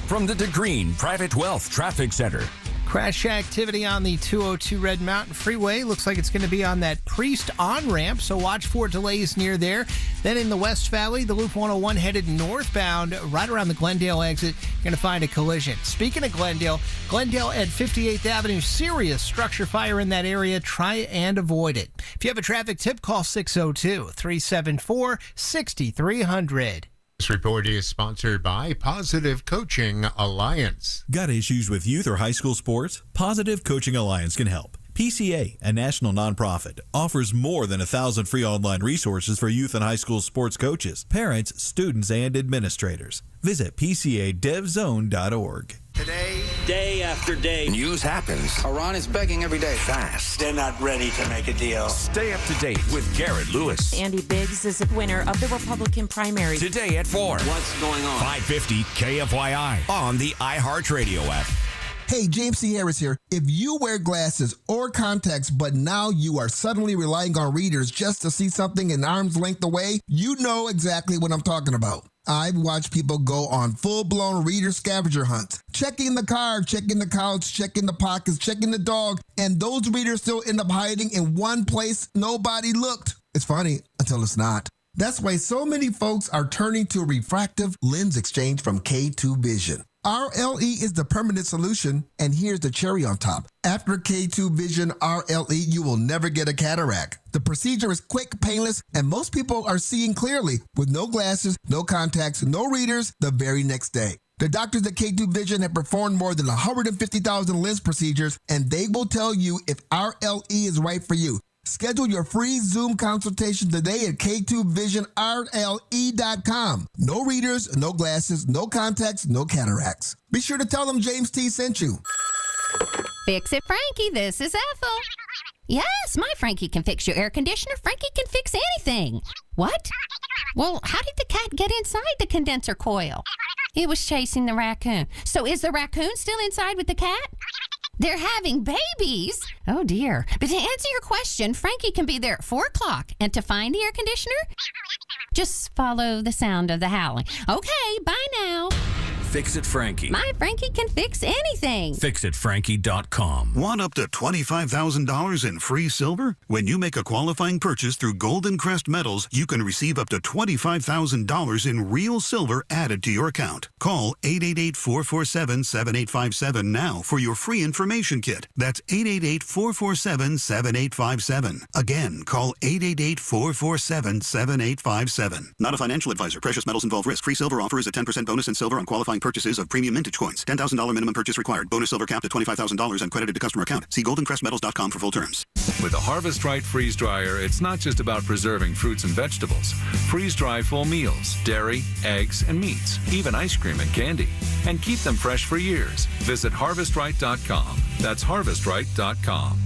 From the DeGreen Private Wealth Traffic Center. Crash activity on the 202 Red Mountain Freeway. Looks like it's going to be on that Priest on-ramp, so watch for delays near there. Then in the West Valley, the Loop 101 headed northbound, right around the Glendale exit, you're going to find a collision. Speaking of Glendale at 58th Avenue, serious structure fire in that area. Try and avoid it. If you have a traffic tip, call 602-374-6300. This report is sponsored by Positive Coaching Alliance. Got issues with youth or high school sports? Positive Coaching Alliance can help. PCA, a national nonprofit, offers more than 1,000 free online resources for youth and high school sports coaches, parents, students, and administrators. Visit PCADevZone.org. Today, day after day, news happens. Iran is begging every day. Fast. They're not ready to make a deal. Stay up to date with Garrett Lewis. Andy Biggs is the winner of the Republican primary. Today at 4. What's going on? 550 KFYI on the iHeartRadio app. Hey, James C. Harris here. If you wear glasses or contacts, but now you are suddenly relying on readers just to see something an arm's length away, you know exactly what I'm talking about. I've watched people go on full-blown reader scavenger hunts, checking the car, checking the couch, checking the pockets, checking the dog, and those readers still end up hiding in one place nobody looked. It's funny until it's not. That's why so many folks are turning to refractive lens exchange from K2 Vision. RLE is the permanent solution, and here's the cherry on top. After K2 Vision RLE, you will never get a cataract. The procedure is quick, painless, and most people are seeing clearly with no glasses, no contacts, no readers the very next day. The doctors at K2 Vision have performed more than 150,000 lens procedures, and they will tell you if RLE is right for you. Schedule your free Zoom consultation today at K2VisionRLE.com. No readers, no glasses, no contacts, no cataracts. Be sure to tell them James T sent you. Fix it, Frankie. This is Ethel. Yes, my Frankie can fix your air conditioner. Frankie can fix anything. What? Well, how did the cat get inside the condenser coil? It was chasing the raccoon. So is the raccoon still inside with the cat? They're having babies. Oh, dear. But to answer your question, Frankie can be there at 4 o'clock. And to find the air conditioner, just follow the sound of the howling. Okay, bye now. Fix It Frankie. My Frankie can fix anything. FixItFrankie.com. Want up to $25,000 in free silver? When you make a qualifying purchase through Golden Crest Metals, you can receive up to $25,000 in real silver added to your account. Call 888-447-7857 now for your free information kit. That's 888-447-7857. Again, call 888-447-7857. Not a financial advisor. Precious metals involve risk. Free silver offer is a 10% bonus in silver on qualifying purchases of premium mintage coins. $10,000 minimum purchase required. Bonus silver capped at $25,000 and credited to customer account. See goldencrestmetals.com for full terms. With the Harvest Right freeze dryer, it's not just about preserving fruits and vegetables. Freeze dry full meals, dairy, eggs, and meats, even ice cream and candy. And keep them fresh for years. Visit harvestright.com. That's harvestright.com.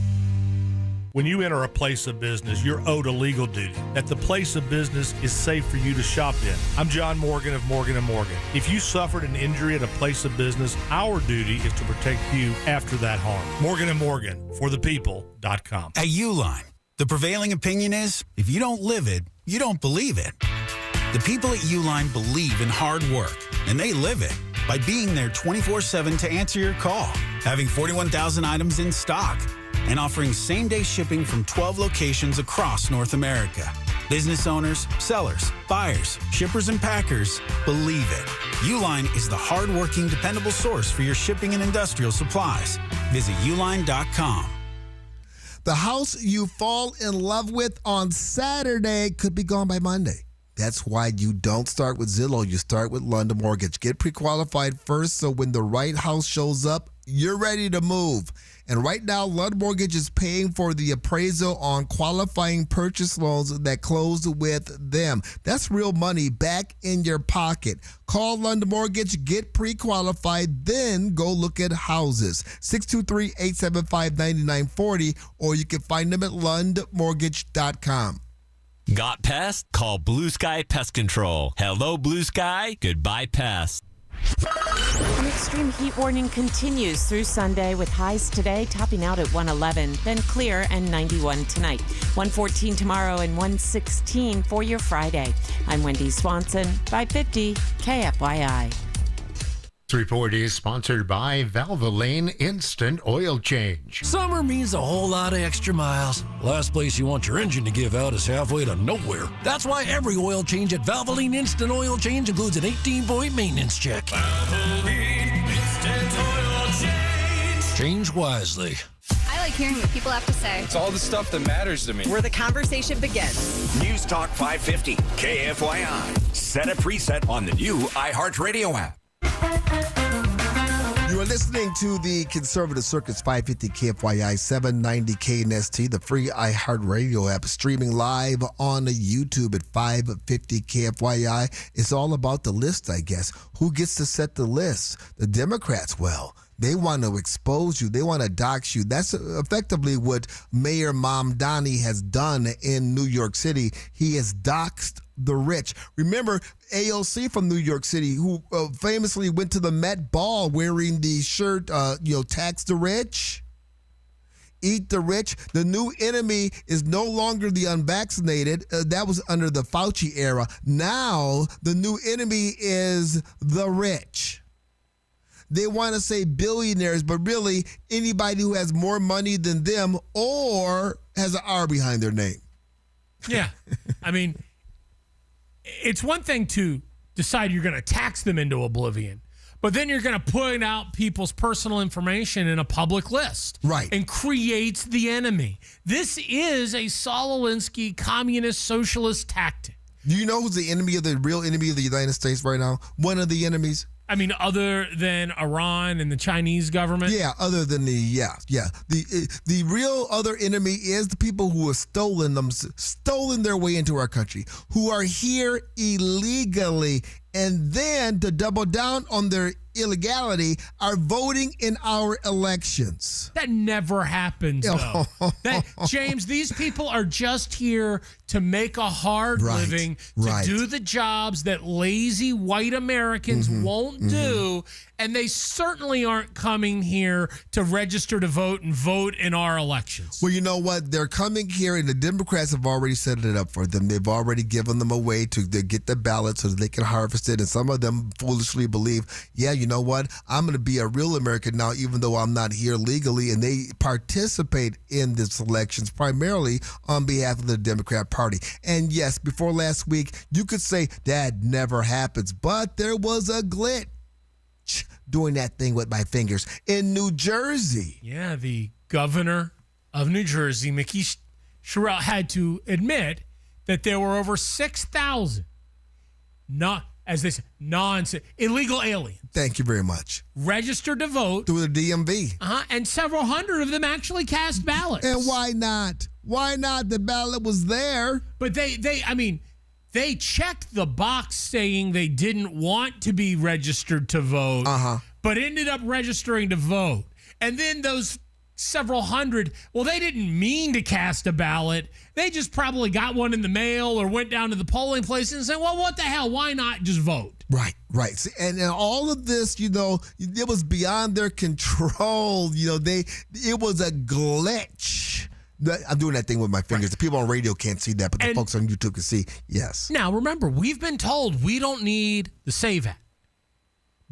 When you enter a place of business, you're owed a legal duty that the place of business is safe for you to shop in. I'm John Morgan of Morgan & Morgan. If you suffered an injury at a place of business, our duty is to protect you after that harm. Morgan & Morgan, for the people.com. At Uline, the prevailing opinion is, if you don't live it, you don't believe it. The people at Uline believe in hard work, and they live it by being there 24/7 to answer your call, having 41,000 items in stock, and offering same-day shipping from 12 locations across North America. Business owners, sellers, buyers, shippers, and packers believe it. Uline is the hard-working, dependable source for your shipping and industrial supplies. Visit uline.com. The house you fall in love with on Saturday could be gone by Monday. That's why you don't start with Zillow. You start with London Mortgage. Get pre-qualified first so when the right house shows up, you're ready to move. And right now, Lund Mortgage is paying for the appraisal on qualifying purchase loans that close with them. That's real money back in your pocket. Call Lund Mortgage, get pre-qualified, then go look at houses. 623-875-9940, or you can find them at lundmortgage.com. Got pests? Call Blue Sky Pest Control. Hello, Blue Sky. Goodbye, pests. An extreme heat warning continues through Sunday with highs today topping out at 111, then clear and 91 tonight. 114 tomorrow and 116 for your Friday. I'm Wendy Swanson, 550 KFYI. This report is sponsored by Valvoline Instant Oil Change. Summer means a whole lot of extra miles. Last place you want your engine to give out is halfway to nowhere. That's why every oil change at Valvoline Instant Oil Change includes an 18-point maintenance check. Valvoline Instant Oil Change. Change wisely. I like hearing what people have to say. It's all the stuff that matters to me. Where the conversation begins. News Talk 550, KFYI. Set a preset on the new iHeartRadio app. You are listening to the Conservative Circus 550 KFYI 790 KNST, the free iHeartRadio app, streaming live on YouTube at 550 KFYI. It's all about the list, I guess. Who gets to set the list? The Democrats. Well, they want to expose you. They want to dox you. That's effectively what Mayor Mamdani has done in New York City. He has doxed the rich. Remember AOC from New York City, who famously went to the Met Ball wearing the shirt, tax the rich, eat the rich. The new enemy is no longer the unvaccinated. That was under the Fauci era. Now the new enemy is the rich. They want to say billionaires, but really anybody who has more money than them or has an R behind their name. Yeah. I mean, it's one thing to decide you're going to tax them into oblivion, but then you're going to put out people's personal information in a public list. Right. And creates the enemy. This is a Saul Alinsky communist socialist tactic. Do you know who's the real enemy of the United States right now? One of the enemies? I mean, other than Iran and the Chinese government? Yeah, other than the real other enemy is the people who have stolen their way into our country, who are here illegally, and then to double down on their illegality are voting in our elections. That never happens, though. James, these people are just here to make a hard living, to do the jobs that lazy white Americans won't do, and they certainly aren't coming here to register to vote and vote in our elections. Well, you know what? They're coming here, and the Democrats have already set it up for them. They've already given them a way to get the ballot so that they can harvest it, and some of them foolishly believe, yeah, you know what? I'm going to be a real American now, even though I'm not here legally, and they participate in these elections primarily on behalf of the Democrat Party. And yes, before last week, you could say that never happens, but there was a glitch doing that thing with my fingers in New Jersey. Yeah, the governor of New Jersey, Mickey Sherrill, had to admit that there were over 6,000 illegal aliens. Thank you very much. Registered to vote through the DMV. And several hundred of them actually cast ballots. And why not? Why not? The ballot was there. But they checked the box saying they didn't want to be registered to vote, but ended up registering to vote. And then those several hundred, well, they didn't mean to cast a ballot. They just probably got one in the mail or went down to the polling place and said, well, what the hell? Why not just vote? Right. See, and all of this, it was beyond their control. It was a glitch. I'm doing that thing with my fingers. The people on radio can't see that, but the folks on YouTube can see. Yes. Now, remember, we've been told we don't need the SAVE Act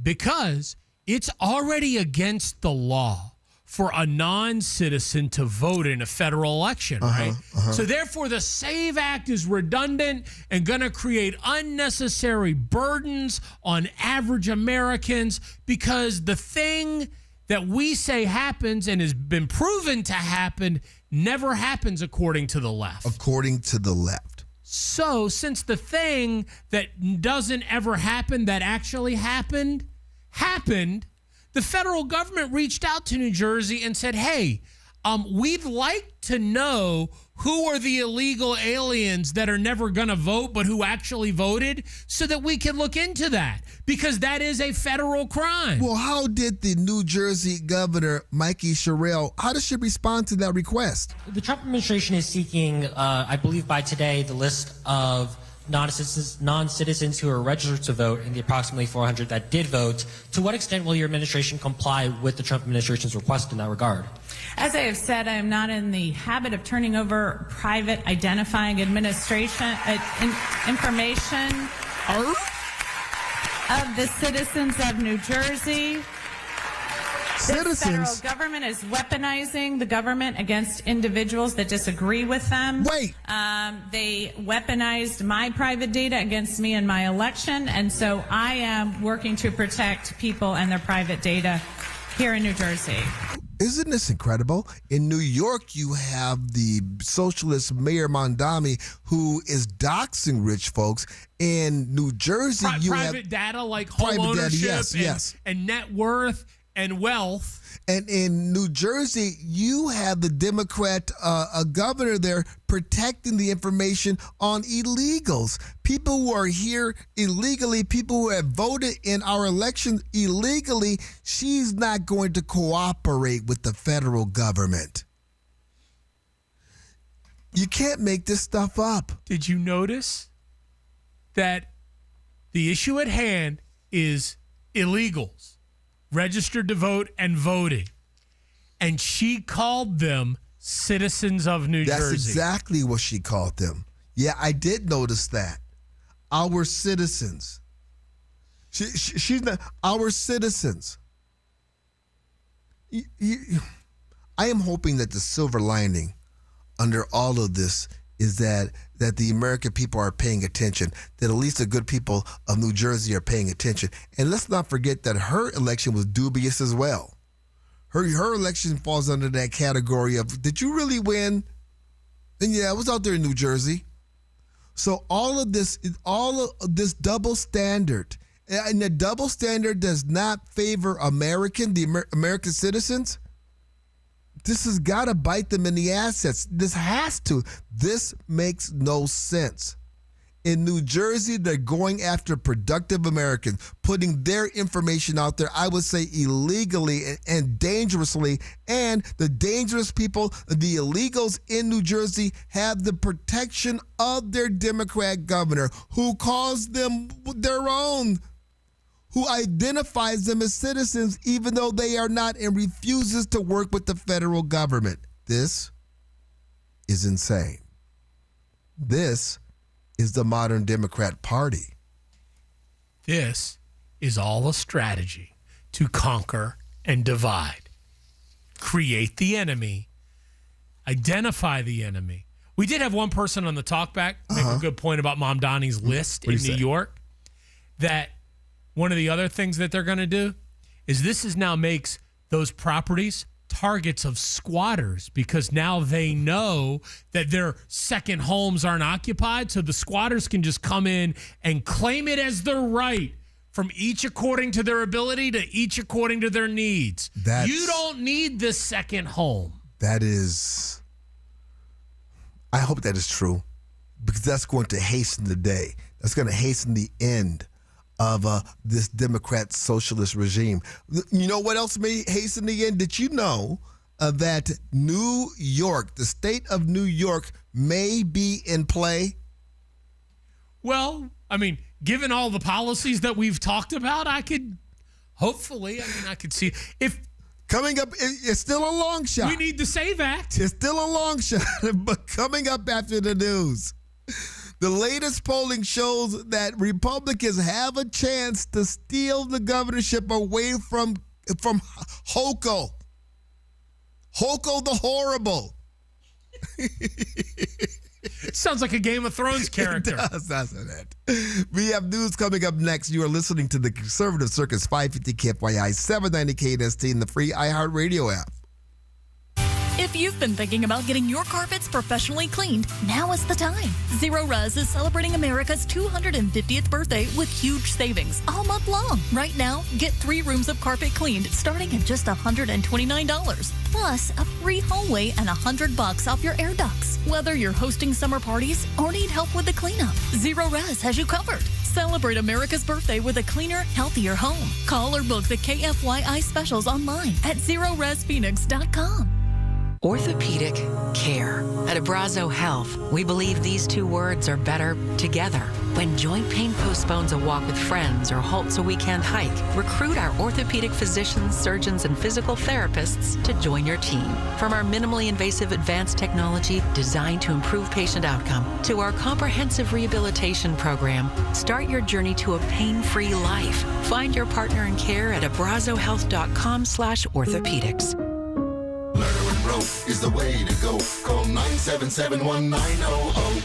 because it's already against the law for a non-citizen to vote in a federal election, right? So therefore, the SAVE Act is redundant and going to create unnecessary burdens on average Americans because the thing that we say happens and has been proven to happen never happens according to the left. According to the left. So since the thing that doesn't ever happen that actually happened, the federal government reached out to New Jersey and said, hey, we'd like to know who are the illegal aliens that are never going to vote but who actually voted so that we can look into that because that is a federal crime. Well, how did the New Jersey governor, Mikey Sherrill, how does she respond to that request? The Trump administration is seeking, I believe by today, the list of non-citizens who are registered to vote and the approximately 400 that did vote. To what extent will your administration comply with the Trump administration's request in that regard? As I have said, I am not in the habit of turning over private identifying information of the citizens of New Jersey. The federal government is weaponizing the government against individuals that disagree with them. They weaponized my private data against me in my election, and so I am working to protect people and their private data here in New Jersey. Isn't this incredible? In New York, you have the socialist Mayor Mondami who is doxing rich folks. In New Jersey, you have private data like home ownership and net worth and wealth. And in New Jersey, you have the Democrat governor there protecting the information on illegals. People who are here illegally, people who have voted in our election illegally, she's not going to cooperate with the federal government. You can't make this stuff up. Did you notice that the issue at hand is illegals, registered to vote and voting? And she called them citizens of New Jersey. That's exactly what she called them. Yeah, I did notice that. Our citizens. She's not our citizens. I am hoping that the silver lining under all of this is that the American people are paying attention, that at least the good people of New Jersey are paying attention. And let's not forget that her election was dubious as well. Her election falls under that category of, did you really win? And yeah, I was out there in New Jersey. So all of this double standard, and the double standard does not favor the American citizens. This has got to bite them in the assets. This has to. This makes no sense. In New Jersey, they're going after productive Americans, putting their information out there, I would say illegally and dangerously. And the dangerous people, the illegals in New Jersey, have the protection of their Democrat governor, who calls them their own, who identifies them as citizens even though they are not, and refuses to work with the federal government. This is insane. This is the modern Democrat Party. This is all a strategy to conquer and divide. Create the enemy. Identify the enemy. We did have one person on the talkback make a good point about Mom Donnie's list in New York, that one of the other things that they're going to do is this is now makes those properties targets of squatters, because now they know that their second homes aren't occupied, so the squatters can just come in and claim it as their right, from each according to their ability to each according to their needs. You don't need this second home. That is, I hope that is true, because that's going to hasten the day. That's going to hasten the end of this Democrat socialist regime. You know what else may hasten the end? Did you know that New York, the state of New York, may be in play? Well, I mean, given all the policies that we've talked about, I could see if coming up. It's still a long shot. We need the SAVE Act. It's still a long shot, but coming up after the news. The latest polling shows that Republicans have a chance to steal the governorship away from Hochul. Hochul the Horrible. Sounds like a Game of Thrones character. It does, doesn't it? We have news coming up next. You are listening to the Conservative Circus, 550 KFYI, 790 KNST, and the free iHeartRadio app. If you've been thinking about getting your carpets professionally cleaned, now is the time. Zero Res is celebrating America's 250th birthday with huge savings all month long. Right now, get 3 rooms of carpet cleaned starting at just $129. Plus, a free hallway and $100 off your air ducts. Whether you're hosting summer parties or need help with the cleanup, Zero Res has you covered. Celebrate America's birthday with a cleaner, healthier home. Call or book the KFYI specials online at ZeroResPhoenix.com. Orthopedic care. At Abrazo Health, we believe these 2 words are better together. When joint pain postpones a walk with friends or halts a weekend hike, recruit our orthopedic physicians, surgeons, and physical therapists to join your team. From our minimally invasive advanced technology designed to improve patient outcome to our comprehensive rehabilitation program, start your journey to a pain-free life. Find your partner in care at abrazohealth.com/orthopedics. Is the way to go. Call 977-1900.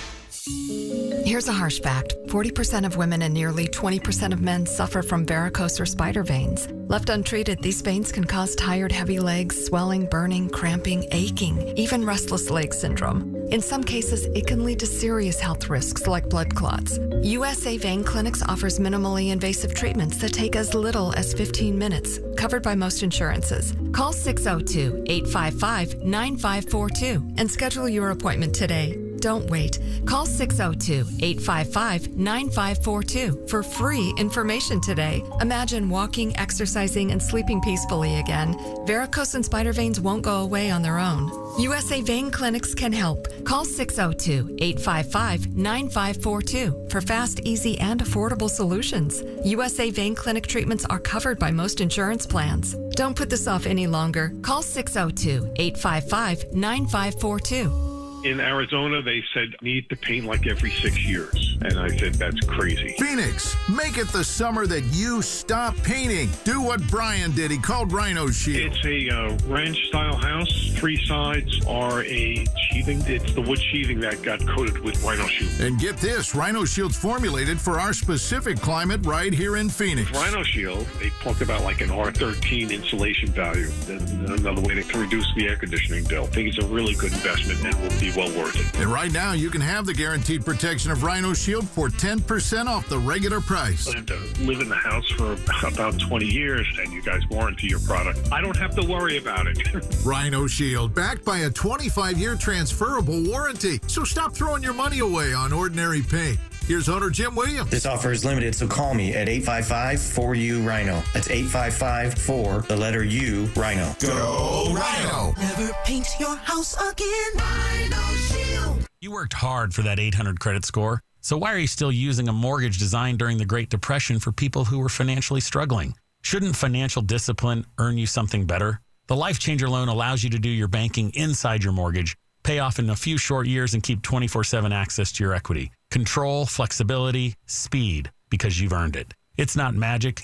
Here's a harsh fact. 40% of women and nearly 20% of men suffer from varicose or spider veins. Left untreated, these veins can cause tired, heavy legs, swelling, burning, cramping, aching, even restless leg syndrome. In some cases, it can lead to serious health risks like blood clots. USA Vein Clinics offers minimally invasive treatments that take as little as 15 minutes, covered by most insurances. Call 602-855-9542 and schedule your appointment today. Don't wait. Call 602-855-9542 for free information today. Imagine walking, exercising, and sleeping peacefully again. Varicose and spider veins won't go away on their own. USA Vein Clinics can help. Call 602-855-9542 for fast, easy, and affordable solutions. USA Vein Clinic treatments are covered by most insurance plans. Don't put this off any longer. Call 602-855-9542. In Arizona, they said need to paint like every 6 years. And I said, that's crazy. Phoenix, make it the summer that you stop painting. Do what Brian did. He called Rhino Shield. It's a ranch-style house. 3 sides are a sheathing. It's the wood sheathing that got coated with Rhino Shield. And get this, Rhino Shield's formulated for our specific climate right here in Phoenix. Rhino Shield, they talk about like an R13 insulation value. Another way to reduce the air conditioning bill. I think it's a really good investment and will be well worth it. And right now, you can have the guaranteed protection of Rhino Shield for 10% off the regular price. I have to live in the house for about 20 years, and you guys warranty your product. I don't have to worry about it. Rhino Shield, backed by a 25-year transferable warranty. So stop throwing your money away on ordinary paint. Here's owner Jim Williams. This offer is limited, so call me at 855-4U-RHINO. That's 855-4, the letter U, Rhino. Go Rhino! Never paint your house again. Rhino Shield. You worked hard for that 800 credit score. So why are you still using a mortgage designed during the Great Depression for people who were financially struggling? Shouldn't financial discipline earn you something better? The Life Changer loan allows you to do your banking inside your mortgage, pay off in a few short years, and keep 24/7 access to your equity. Control, flexibility, speed, because you've earned it. It's not magic.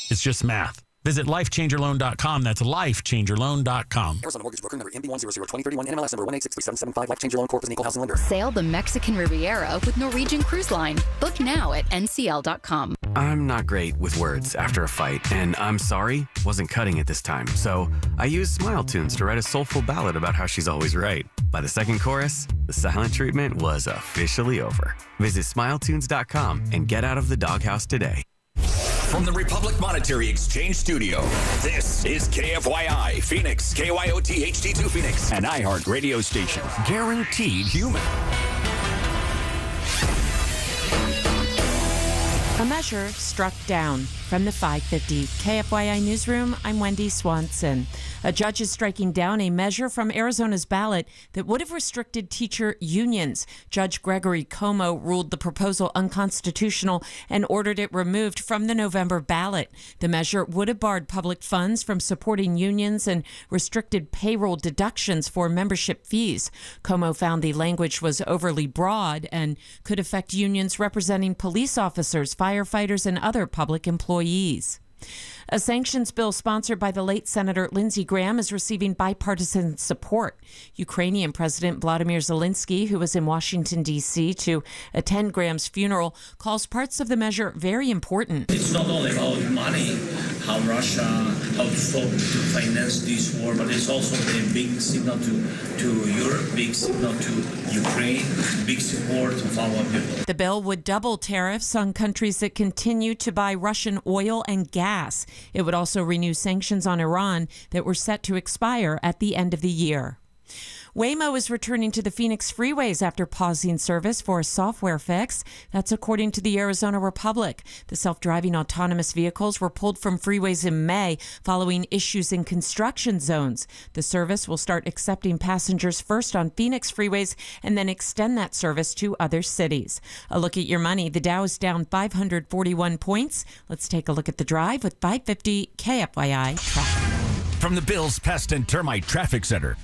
It's just math. Visit lifechangerloan.com. That's lifechangerloan.com. Arizona Mortgage Broker number MB1002031, NMLS number 1863775. Life Changer Loan Corp is an equal housing lender. Sail the Mexican Riviera with Norwegian Cruise Line. Book now at ncl.com. I'm not great with words after a fight, and I'm sorry wasn't cutting it this time. So I used Smile Tunes to write a soulful ballad about how she's always right. By the second chorus, the silent treatment was officially over. Visit smiletunes.com and get out of the doghouse today. From the Republic Monetary Exchange Studio, this is KFYI Phoenix, KYOT HD2 Phoenix, an iHeart radio station. Guaranteed human. A measure struck down. From the 550 KFYI Newsroom, I'm Wendy Swanson. A judge is striking down a measure from Arizona's ballot that would have restricted teacher unions. Judge Gregory Como ruled the proposal unconstitutional and ordered it removed from the November ballot. The measure would have barred public funds from supporting unions and restricted payroll deductions for membership fees. Como found the language was overly broad and could affect unions representing police officers, firefighters, and other public employees. A sanctions bill sponsored by the late Senator Lindsey Graham is receiving bipartisan support. Ukrainian President Vladimir Zelensky, who was in Washington, D.C. to attend Graham's funeral, calls parts of the measure very important. It's not only about money, how Russia, how to stop to finance this war, but it's also a big signal to Europe, big signal to Ukraine, big support of our people. The bill would double tariffs on countries that continue to buy Russian oil and gas. It would also renew sanctions on Iran that were set to expire at the end of the year. Waymo is returning to the Phoenix freeways after pausing service for a software fix. That's according to the Arizona Republic. The self-driving autonomous vehicles were pulled from freeways in May following issues in construction zones. The service will start accepting passengers first on Phoenix freeways and then extend that service to other cities. A look at your money. The Dow is down 541 points. Let's take a look at the drive with 550 KFYI traffic. From the Bills Pest and Termite Traffic Center.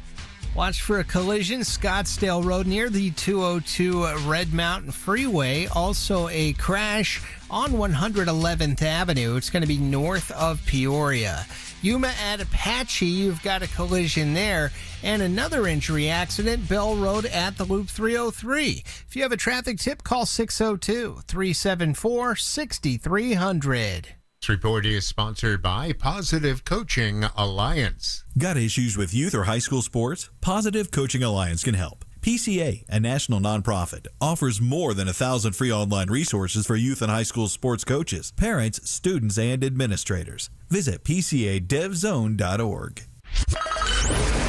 Watch for a collision, Scottsdale Road near the 202 Red Mountain Freeway. Also a crash on 111th Avenue. It's going to be north of Peoria. Yuma at Apache, you've got a collision there. And another injury accident, Bell Road at the Loop 303. If you have a traffic tip, call 602-374-6300. This report is sponsored by Positive Coaching Alliance. Got issues with youth or high school sports? Positive Coaching Alliance can help. PCA, a national nonprofit, offers more than 1,000 free online resources for youth and high school sports coaches, parents, students, and administrators. Visit PCADevZone.org.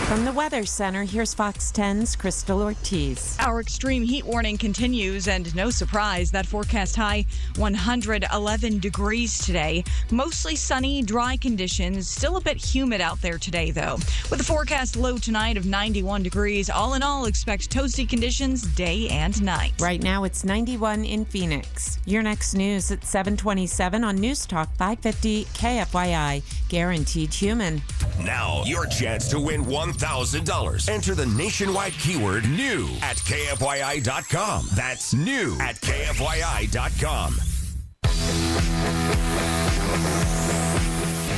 From the Weather Center, here's Fox 10's Crystal Ortiz. Our extreme heat warning continues, and no surprise, that forecast high 111 degrees today. Mostly sunny, dry conditions. Still a bit humid out there today, though. With a forecast low tonight of 91 degrees, all in all, expect toasty conditions day and night. Right now, it's 91 in Phoenix. Your next news at 7:27 on News Talk 550 KFYI. Guaranteed human. Now, your chance to win $1,000. Enter the nationwide keyword NEW at KFYI.com. That's NEW at KFYI.com.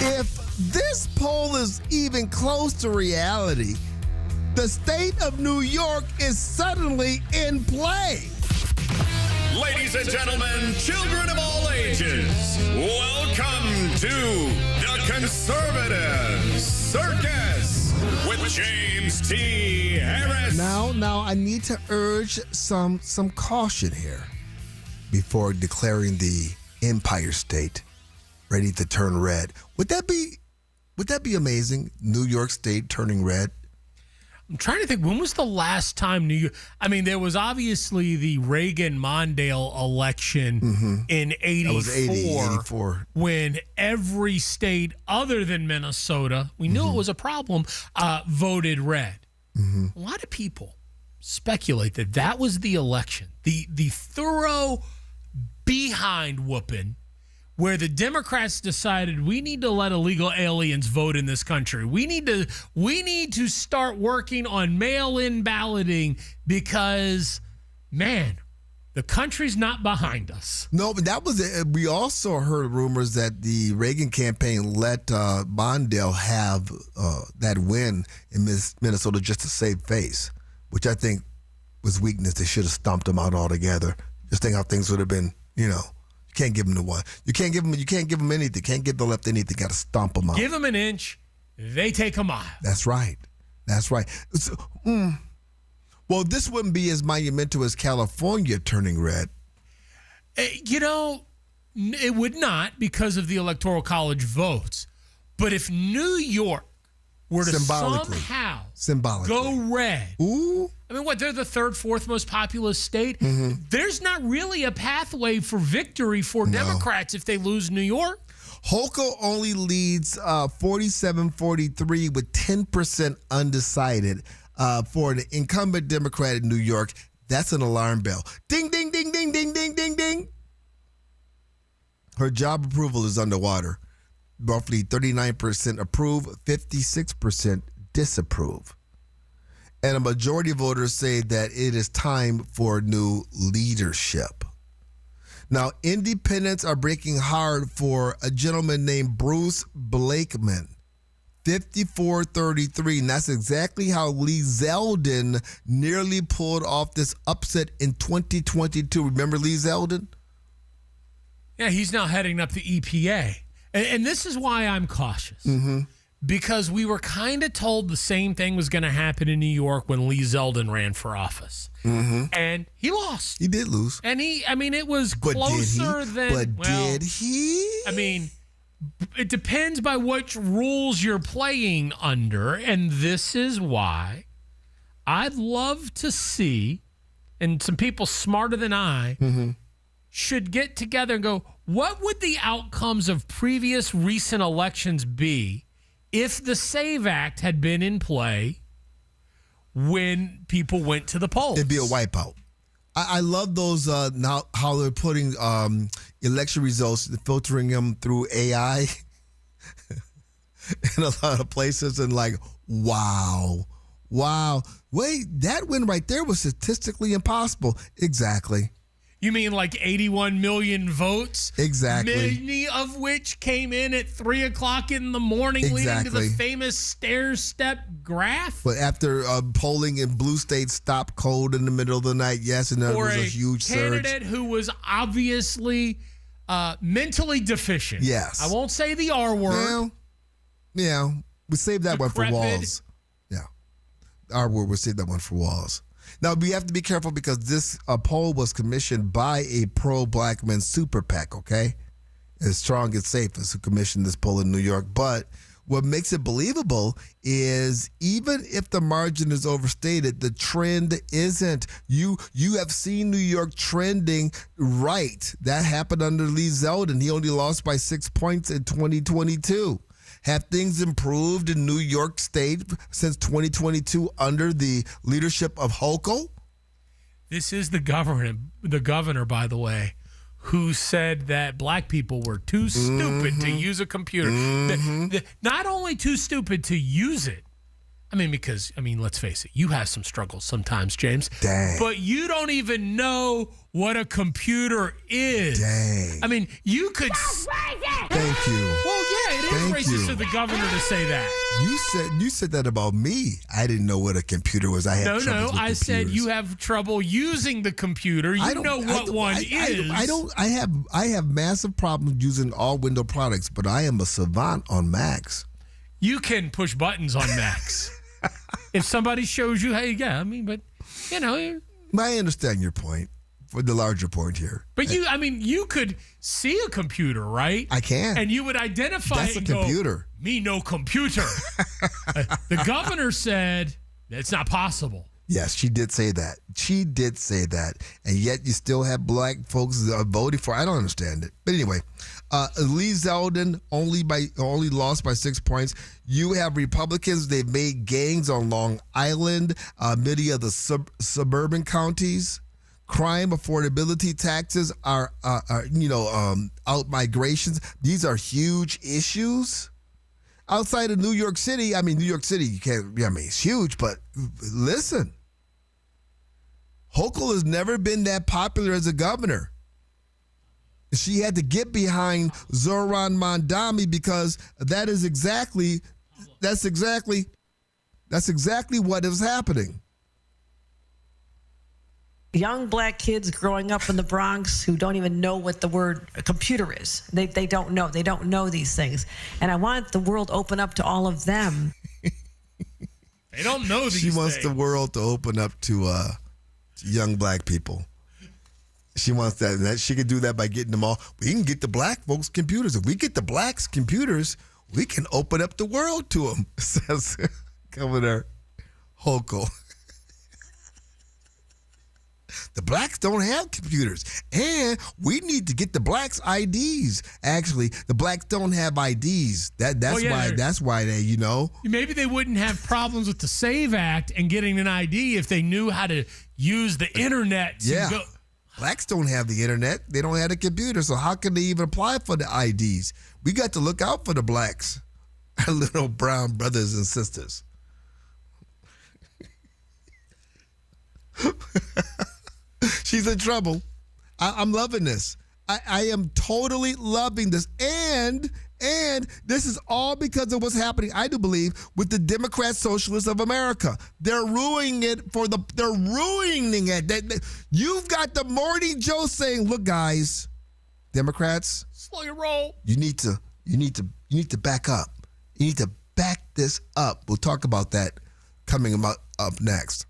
If this poll is even close to reality, the state of New York is suddenly in play. Ladies and gentlemen, children of all ages, welcome to the Conservative Circus with James T. Harris. Now, I need to urge some caution here before declaring the Empire State ready to turn red. Would that be amazing? New York State turning red? I'm trying to think, when was the last time New York? I mean, there was obviously the Reagan-Mondale election in 84. That was 84. When every state other than Minnesota, we knew it was a problem, voted red. A lot of people speculate that was the election, the thorough behind whooping, where the Democrats decided we need to let illegal aliens vote in this country. We need to start working on mail-in balloting because, man, the country's not behind us. No, but that was it. We also heard rumors that the Reagan campaign let Mondale have that win in Minnesota just to save face, which I think was weakness. They should have stomped him out altogether. Just think how things would have been, You can't give them the one. You can't give them anything. Can't give the left anything. Got to stomp them out. Give them an inch, they take a mile. That's right. So, well, this wouldn't be as monumental as California turning red. It would not because of the Electoral College votes. But if New York were to somehow go red. Ooh. I mean, they're the third, fourth most populous state. There's not really a pathway for victory for Democrats if they lose New York. Hochul only leads 47-43 with 10% undecided for an incumbent Democrat in New York. That's an alarm bell. Ding, ding, ding, ding, ding, ding, ding, ding. Her job approval is underwater. Roughly 39% approve, 56% disapprove. And a majority of voters say that it is time for new leadership. Now, independents are breaking hard for a gentleman named Bruce Blakeman, 54-33. And that's exactly how Lee Zeldin nearly pulled off this upset in 2022. Remember Lee Zeldin? Yeah, he's now heading up the EPA. And this is why I'm cautious. Because we were kind of told the same thing was going to happen in New York when Lee Zeldin ran for office. And he lost. He did lose. And it was closer than... did he? I mean, it depends by which rules you're playing under. And this is why I'd love to see, and some people smarter than I should get together and go, what would the outcomes of previous recent elections be if the SAVE Act had been in play when people went to the polls? It'd be a wipeout. I love those now how they're putting election results, filtering them through AI in a lot of places, and like, wow. Wait, that win right there was statistically impossible. Exactly. You mean like 81 million votes? Exactly. Many of which came in at 3 o'clock in the morning, leading to the famous stair-step graph? But after polling in blue states stopped cold in the middle of the night, yes, and there was a huge surge. Candidate who was obviously mentally deficient. Yes. I won't say the R word. Yeah, we saved that one for Walls. Yeah. R word, we'll save that one for Walls. Now, we have to be careful because this poll was commissioned by a pro-black men super PAC, okay? As Strong and Safe is who commissioned this poll in New York. But what makes it believable is even if the margin is overstated, the trend isn't. You have seen New York trending right. That happened under Lee Zeldin. He only lost by 6 points in 2022. Have things improved in New York State since 2022 under the leadership of Hochul? This is the governor, by the way, who said that black people were too stupid to use a computer. Not only too stupid to use it, because let's face it, you have some struggles sometimes, James. Dang. But you don't even know what a computer is. Dang. You could... Thank you. Well, yeah, it is racist of the governor to say that. You said that about me. I didn't know what a computer was. I had troubles with I computers. said you have trouble using the computer. You know what one is. I have massive problems using all Windows products, but I am a savant on Macs. You can push buttons on Macs. If somebody shows you, hey, yeah, but I understand your point. For the larger point here. But you could see a computer, right? I can. And you would identify That's it and a computer. Go, me no computer. The governor said, It's not possible. Yes, she did say that. She did say that. And yet you still have black folks voting for. I don't understand it. But anyway, Lee Zeldin only lost by 6 points. You have Republicans. They've made gains on Long Island, many of the suburban counties. Crime, affordability, taxes are out migrations. These are huge issues. Outside of New York City, New York City, it's huge, but listen. Hochul has never been that popular as a governor. She had to get behind Zoran Mondami because that's exactly what is happening. Young black kids growing up in the Bronx who don't even know what the word computer is. They don't know. They don't know these things. And I want the world open up to all of them. They don't know these things. She wants things. the world to open up to young black people. She wants that. And she could do that by getting them all. We can get the black folks computers. If we get the blacks computers, we can open up the world to them, says Governor Hochul. The blacks don't have computers, and we need to get the blacks IDs. Actually, the blacks don't have IDs. That's why they. Maybe they wouldn't have problems with the SAVE Act and getting an ID if they knew how to use the internet. Blacks don't have the internet. They don't have the computer, so how can they even apply for the IDs? We got to look out for the blacks, our little brown brothers and sisters. She's in trouble. I'm loving this. I am totally loving this. And this is all because of what's happening, I do believe, with the Democrat Socialists of America. They're ruining it they're ruining it. You've got the Morning Joe saying, look, guys, Democrats, slow your roll. You need to back up. You need to back this up. We'll talk about that coming up next.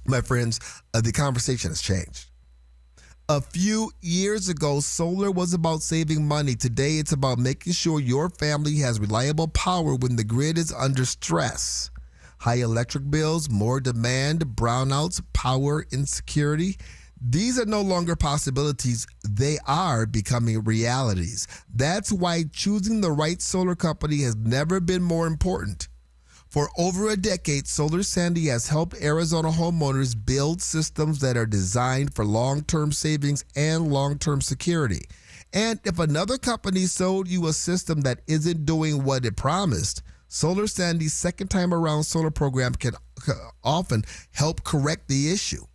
My friends, the conversation has changed. A few years ago, solar was about saving money. Today, it's about making sure your family has reliable power when the grid is under stress. High electric bills, more demand, brownouts, power insecurity. These are no longer possibilities. They are becoming realities. That's why choosing the right solar company has never been more important. For over a decade, Solar Sandy has helped Arizona homeowners build systems that are designed for long-term savings and long-term security. And if another company sold you a system that isn't doing what it promised, Solar Sandy's second time around solar program can often help correct the issue.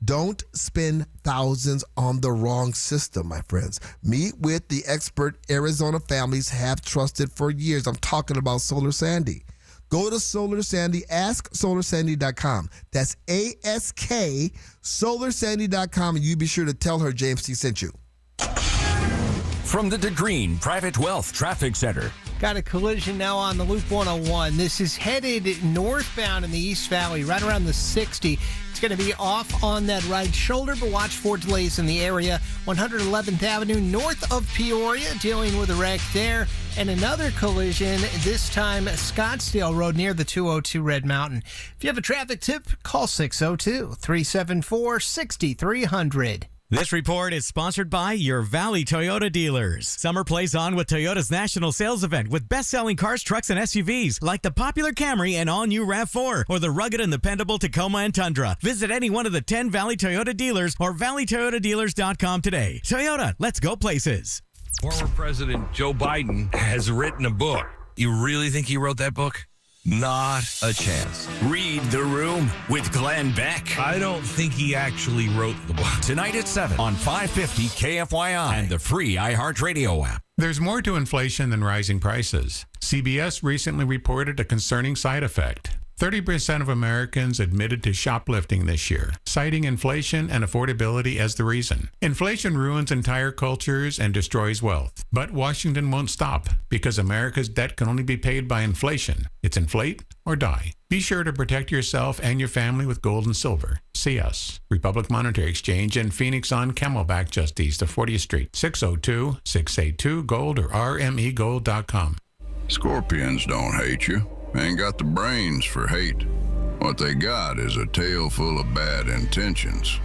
Don't spend thousands on the wrong system, my friends. Meet with the expert Arizona families have trusted for years. I'm talking about Solar Sandy. Go to Solar Sandy, asksolarsandy.com. That's ASK, solarsandy.com, and you be sure to tell her James T. sent you. From the DeGreen Private Wealth Traffic Center. Got a collision now on the Loop 101. This is headed northbound in the East Valley, right around the 60. It's going to be off on that right shoulder, but watch for delays in the area. 111th Avenue north of Peoria, dealing with a wreck there. And another collision, this time Scottsdale Road near the 202 Red Mountain. If you have a traffic tip, call 602-374-6300. This report is sponsored by your Valley Toyota dealers. Summer plays on with Toyota's national sales event with best-selling cars, trucks, and SUVs like the popular Camry and all-new RAV4 or the rugged and dependable Tacoma and Tundra. Visit any one of the 10 Valley Toyota dealers or valleytoyotadealers.com today. Toyota, let's go places. Former President Joe Biden has written a book. You really think he wrote that book? Not a chance. Read The Room with Glenn Beck. I don't think he actually wrote the book. Tonight at 7 on 550 KFYI and the free iHeartRadio app. There's more to inflation than rising prices. CBS recently reported a concerning side effect. 30% of Americans admitted to shoplifting this year, citing inflation and affordability as the reason. Inflation ruins entire cultures and destroys wealth. But Washington won't stop because America's debt can only be paid by inflation. It's inflate or die. Be sure to protect yourself and your family with gold and silver. See us, Republic Monetary Exchange in Phoenix on Camelback just east of 40th Street, 602-682-GOLD or rmegold.com. Scorpions don't hate you. Ain't got the brains for hate. What they got is a tail full of bad intentions.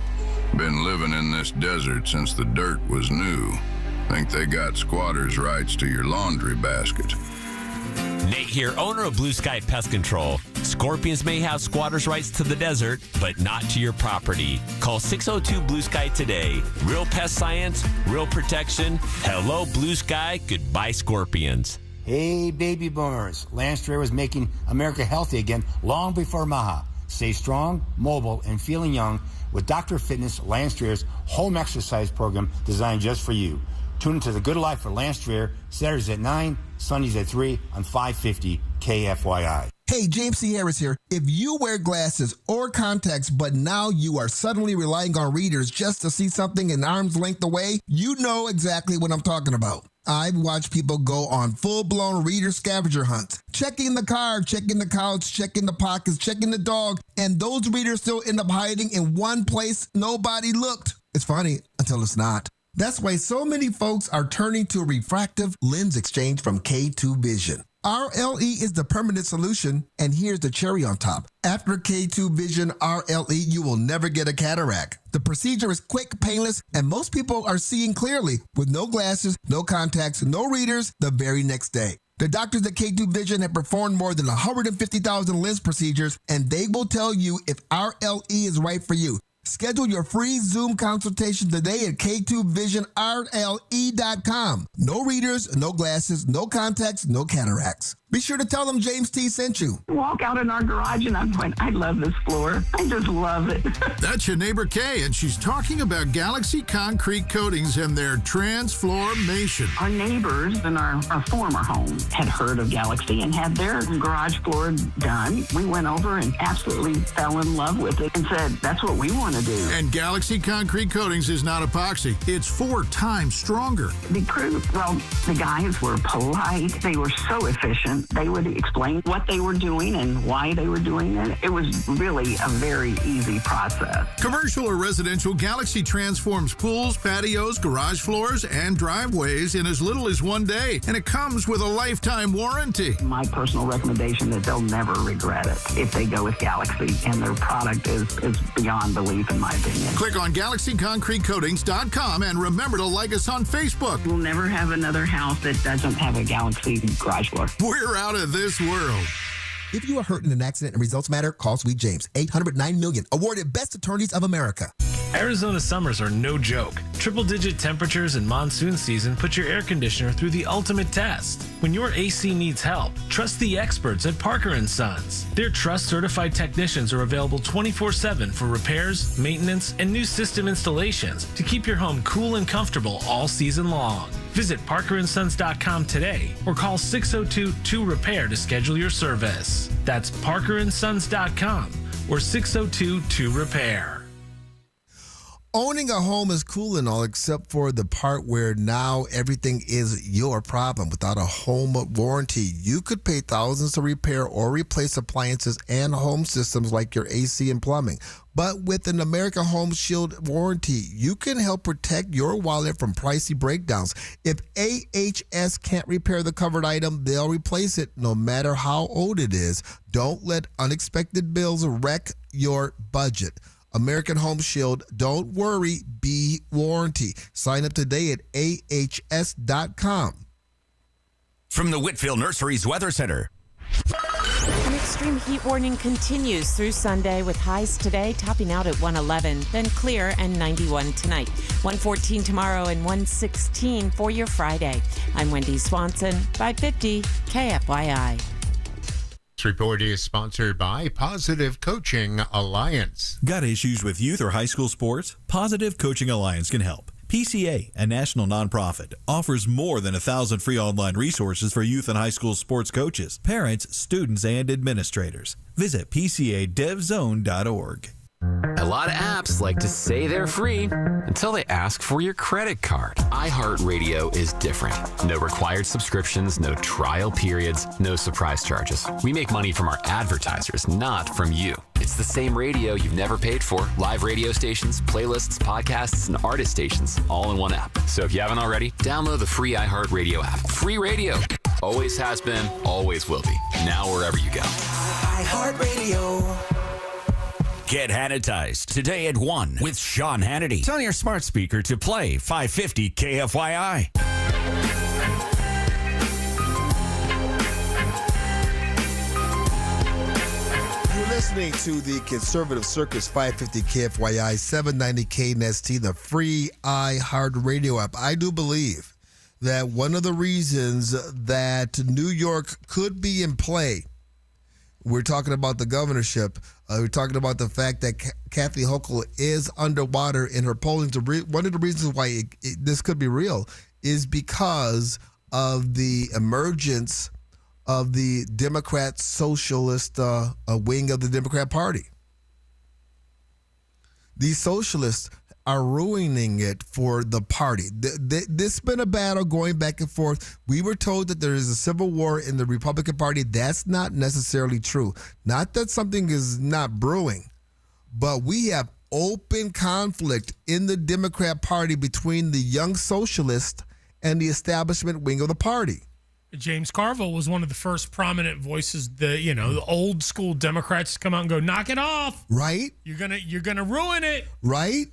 Been living in this desert since the dirt was new. Think they got squatters' rights to your laundry basket. Nate here, owner of Blue Sky Pest Control. Scorpions may have squatters' rights to the desert, but not to your property. Call 602 Blue Sky today. Real pest science, real protection. Hello, Blue Sky. Goodbye, scorpions. Hey, baby boomers. Landstrayer was making America healthy again long before Maha. Stay strong, mobile, and feeling young with Dr. Fitness Landstrayer's home exercise program designed just for you. Tune into The Good Life for Landstrayer, Saturdays at 9, Sundays at 3 on 550 KFYI. Hey, James C. Harris here. If you wear glasses or contacts, but now you are suddenly relying on readers just to see something an arm's length away, you know exactly what I'm talking about. I've watched people go on full-blown reader scavenger hunts, checking the car, checking the couch, checking the pockets, checking the dog, and those readers still end up hiding in one place nobody looked. It's funny until it's not. That's why so many folks are turning to refractive lens exchange from K2 Vision. RLE is the permanent solution, and here's the cherry on top. After K2 Vision RLE, you will never get a cataract. The procedure is quick, painless, and most people are seeing clearly with no glasses, no contacts, no readers the very next day. The doctors at K2 Vision have performed more than 150,000 lens procedures, and they will tell you if RLE is right for you. Schedule your free Zoom consultation today at K2VisionRLE.com. No readers, no glasses, no contacts, no cataracts. Be sure to tell them James T sent you. Walk out in our garage and I'm going, I love this floor. I just love it. That's your neighbor Kay, and she's talking about Galaxy Concrete Coatings and their transformation. Our neighbors in our former home had heard of Galaxy and had their garage floor done. We went over and absolutely fell in love with it and said, that's what we want to do. And Galaxy Concrete Coatings is not epoxy. It's 4 times stronger. The crew, well, the guys were polite. They were so efficient. They would explain what they were doing and why they were doing it. It was really a very easy process. Commercial or residential, Galaxy transforms pools, patios, garage floors, and driveways in as little as 1 day. And it comes with a lifetime warranty. My personal recommendation is they'll never regret it if they go with Galaxy. And their product is beyond belief, in my opinion. Click on GalaxyConcreteCoatings.com and remember to like us on Facebook. We'll never have another house that doesn't have a Galaxy garage floor. We're out of this world. If you are hurt in an accident and results matter, call Sweet James. 809 million. Awarded Best Attorneys of America. Arizona summers are no joke. Triple-digit temperatures and monsoon season put your air conditioner through the ultimate test. When your AC needs help, trust the experts at Parker & Sons. Their trust-certified technicians are available 24/7 for repairs, maintenance, and new system installations to keep your home cool and comfortable all season long. Visit parkerandsons.com today or call 602-2-REPAIR to schedule your service. That's parkerandsons.com or 602-2-REPAIR. Owning a home is cool and all, except for the part where now everything is your problem. Without a home warranty, you could pay thousands to repair or replace appliances and home systems like your AC and plumbing. But with an American Home Shield warranty, you can help protect your wallet from pricey breakdowns. If AHS can't repair the covered item, they'll replace it no matter how old it is. Don't let unexpected bills wreck your budget. American Home Shield, don't worry, be warranty. Sign up today at ahs.com. From the Whitfield Nurseries Weather Center. An extreme heat warning continues through Sunday with highs today topping out at 111, then clear and 91 tonight. 114 tomorrow and 116 for your Friday. I'm Wendy Swanson, 550 KFYI. This report is sponsored by Positive Coaching Alliance. Got issues with youth or high school sports? Positive Coaching Alliance can help. PCA, a national nonprofit, offers more than 1,000 free online resources for youth and high school sports coaches, parents, students, and administrators. Visit PCADevZone.org. A lot of apps like to say they're free until they ask for your credit card. iHeartRadio is different. No required subscriptions, no trial periods, no surprise charges. We make money from our advertisers, not from you. It's the same radio you've never paid for. Live radio stations, playlists, podcasts, and artist stations all in one app. So if you haven't already, download the free iHeartRadio app. Free radio. Always has been, always will be. Now wherever you go. iHeartRadio. Get Hannitized today at 1 with Sean Hannity. Tell your smart speaker to play 550 KFYI. You're listening to the Conservative Circus 550 KFYI 790 KNST, the free iHeartRadio app. I do believe that one of the reasons that New York could be in play, we're talking about the governorship, we're talking about the fact that Kathy Hochul is underwater in her polling. One of the reasons why this could be real is because of the emergence of the Democrat socialist wing of the Democrat Party. These socialists are ruining it for the party. This has been a battle going back and forth. We were told that there is a civil war in the Republican Party. That's not necessarily true. Not that something is not brewing, but we have open conflict in the Democrat Party between the young socialists and the establishment wing of the party. James Carville was one of the first prominent voices, the old school Democrats to come out and go, knock it off. Right. You're gonna ruin it. Right.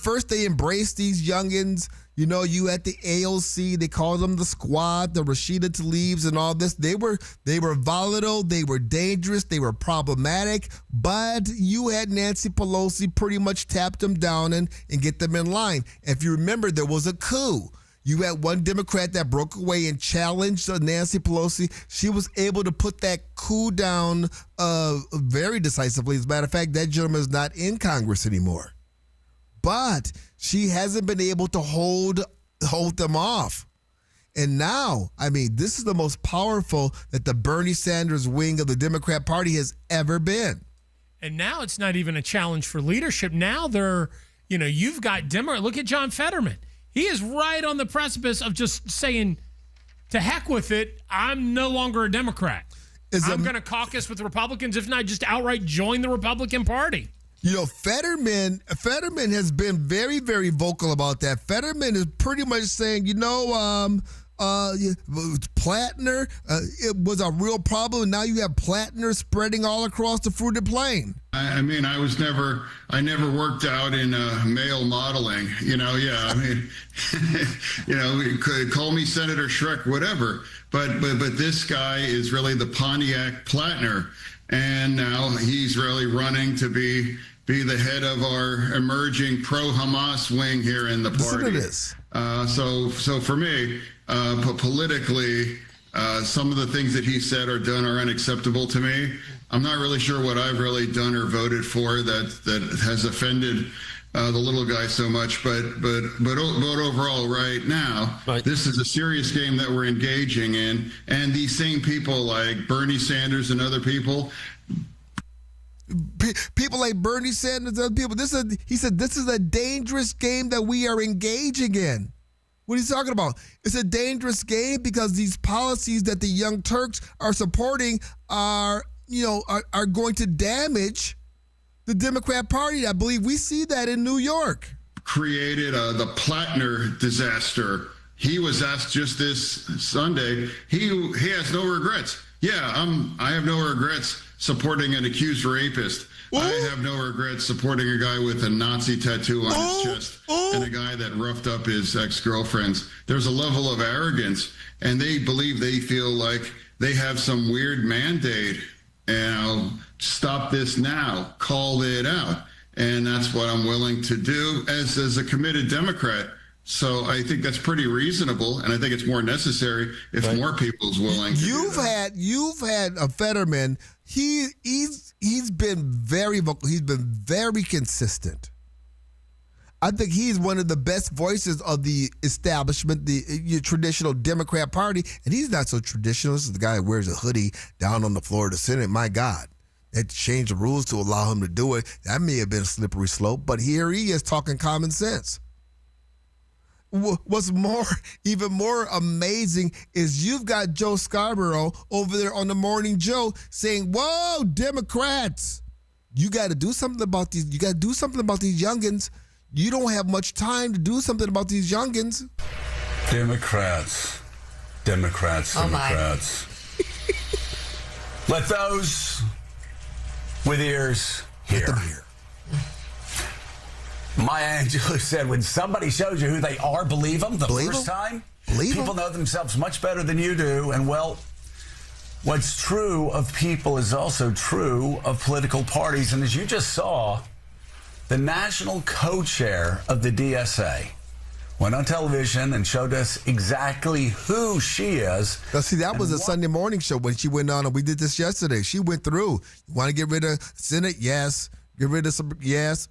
First they embraced these youngins. You at the AOC, they called them the squad, the Rashida Tlaibs and all this. They were volatile, they were dangerous, they were problematic, but you had Nancy Pelosi pretty much tap them down and get them in line. If you remember, there was a coup. You had one Democrat that broke away and challenged Nancy Pelosi. She was able to put that coup down very decisively. As a matter of fact, that gentleman is not in Congress anymore. But she hasn't been able to hold them off. And now, this is the most powerful that the Bernie Sanders wing of the Democrat Party has ever been. And now it's not even a challenge for leadership. Now you've got look at John Fetterman. He is right on the precipice of just saying, to heck with it, I'm no longer a Democrat. I'm going to caucus with Republicans, if not just outright join the Republican Party. Fetterman has been very, very vocal about that. Fetterman is pretty much saying, Plattner, it was a real problem. Now you have Plattner spreading all across the fruited plain. I never worked out in male modeling, call me Senator Shrek, whatever. But this guy is really the Pontiac Plattner. And now he's really running to be the head of our emerging pro-Hamas wing here in the party. Listen to this. So for me, politically, some of the things that he said or done are unacceptable to me. I'm not really sure what I've really done or voted for that has offended the little guy so much, but overall, right now, this is a serious game that we're engaging in, and these same people like Bernie Sanders and other people. People like Bernie Sanders and other people. He said this is a dangerous game that we are engaging in. What are you talking about? It's a dangerous game because these policies that the Young Turks are supporting are going to damage the Democrat Party. I believe we see that in New York. Created the Plattner disaster. He was asked just this Sunday. He has no regrets. Yeah, I have no regrets supporting an accused rapist. Ooh. I have no regrets supporting a guy with a Nazi tattoo on his chest and a guy that roughed up his ex-girlfriends. There's a level of arrogance, and they feel like they have some weird mandate. Stop this now, call it out. And that's what I'm willing to do as a committed Democrat. So I think that's pretty reasonable, and I think it's more necessary if more people's willing to You've had a Fetterman. He's been very vocal. He's been very consistent. I think he's one of the best voices of the establishment, the traditional Democrat Party, and he's not so traditional. This is the guy who wears a hoodie down on the floor of the Senate. My God, they changed the rules to allow him to do it. That may have been a slippery slope, but here he is talking common sense. What's even more amazing is you've got Joe Scarborough over there on the Morning Joe saying, "Whoa, Democrats, you got to do something about these. You got to do something about these youngins. You don't have much time to do something about these youngins." Democrats. Let those with ears hear. Maya Angelou said, when somebody shows you who they are, believe them the first time. People know themselves much better than you do. And, well, what's true of people is also true of political parties. And as you just saw, the national co-chair of the DSA went on television and showed us exactly who she is. Now, see, that was a Sunday morning show when she went on, and we did this yesterday. She went through. You want to get rid of Senate? Yes. Get rid of some? Yes.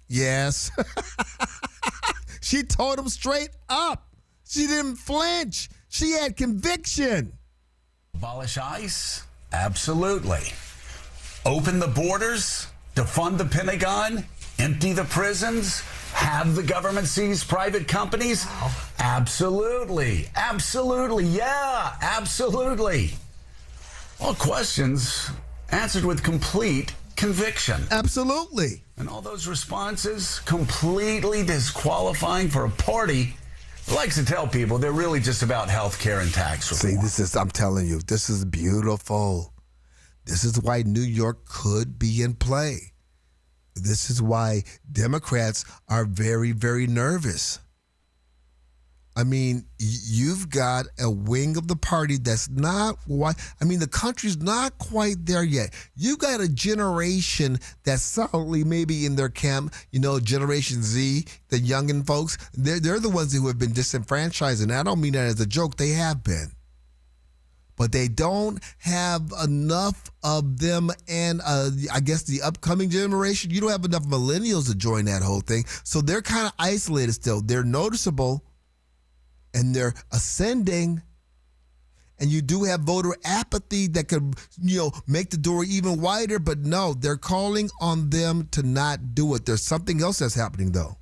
Yes. She told him straight up. She didn't flinch. She had conviction. Abolish ICE? Absolutely. Open the borders? Defund the Pentagon? Empty the prisons? Have the government seize private companies? Absolutely. Absolutely. Yeah, absolutely. All questions answered with complete conviction. Absolutely. And all those responses completely disqualifying for a party that likes to tell people they're really just about health care and tax reform. See, I'm telling you, this is beautiful. This is why New York could be in play. This is why Democrats are very, very nervous. I mean, you've got a wing of the party that's not quite, the country's not quite there yet. You got a generation that's solidly maybe in their camp, Generation Z, the youngin' folks. They're the ones who have been disenfranchised, and I don't mean that as a joke. They have been. But they don't have enough of them, and I guess the upcoming generation, you don't have enough millennials to join that whole thing. So they're kind of isolated still. They're noticeable, and they're ascending. And you do have voter apathy that could, make the door even wider. But no, they're calling on them to not do it. There's something else that's happening, though.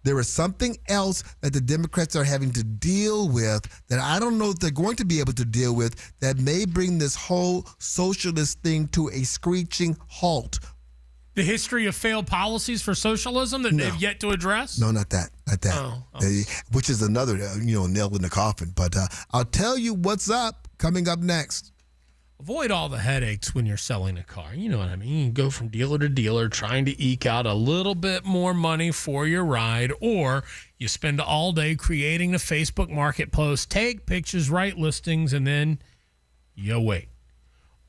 There is something else that the Democrats are having to deal with that I don't know if they're going to be able to deal with that may bring this whole socialist thing to a screeching halt. The history of failed policies for socialism that they've yet to address? No, not that. Not that. Oh. Which is another, nail in the coffin. But I'll tell you what's up coming up next. Avoid all the headaches when you're selling a car. You know what I mean? You go from dealer to dealer trying to eke out a little bit more money for your ride, or you spend all day creating a Facebook marketplace, take pictures, write listings, and then you wait.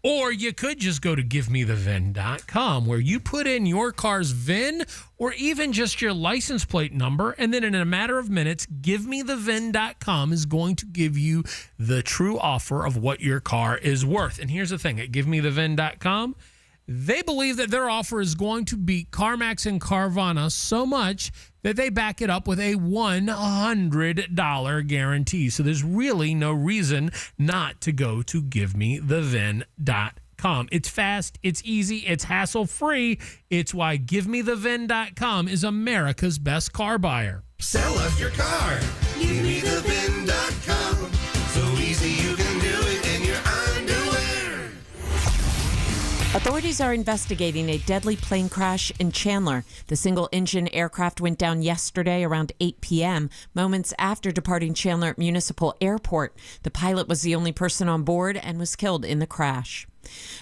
Or you could just go to GiveMeTheVIN.com, where you put in your car's VIN or even just your license plate number, and then in a matter of minutes, GiveMeTheVIN.com is going to give you the true offer of what your car is worth. And here's the thing, at GiveMeTheVIN.com, they believe that their offer is going to beat CarMax and Carvana so much that they back it up with a $100 guarantee. So there's really no reason not to go to GiveMeTheVIN.com. It's fast, it's easy, it's hassle-free. It's why GiveMeTheVIN.com is America's best car buyer. Sell us your car. GiveMeTheVIN.com. So easy you can do it in your underwear. Authorities are investigating a deadly plane crash in Chandler. The single-engine aircraft went down yesterday around 8 p.m., moments after departing Chandler Municipal Airport. The pilot was the only person on board and was killed in the crash.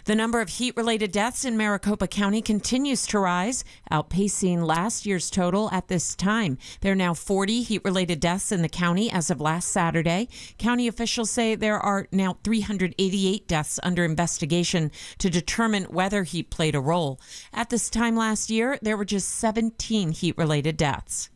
The number of heat-related deaths in Maricopa County continues to rise, outpacing last year's total at this time. There are now 40 heat-related deaths in the county as of last Saturday. County officials say there are now 388 deaths under investigation to determine whether heat played a role. At this time last year, there were just 17 heat-related deaths.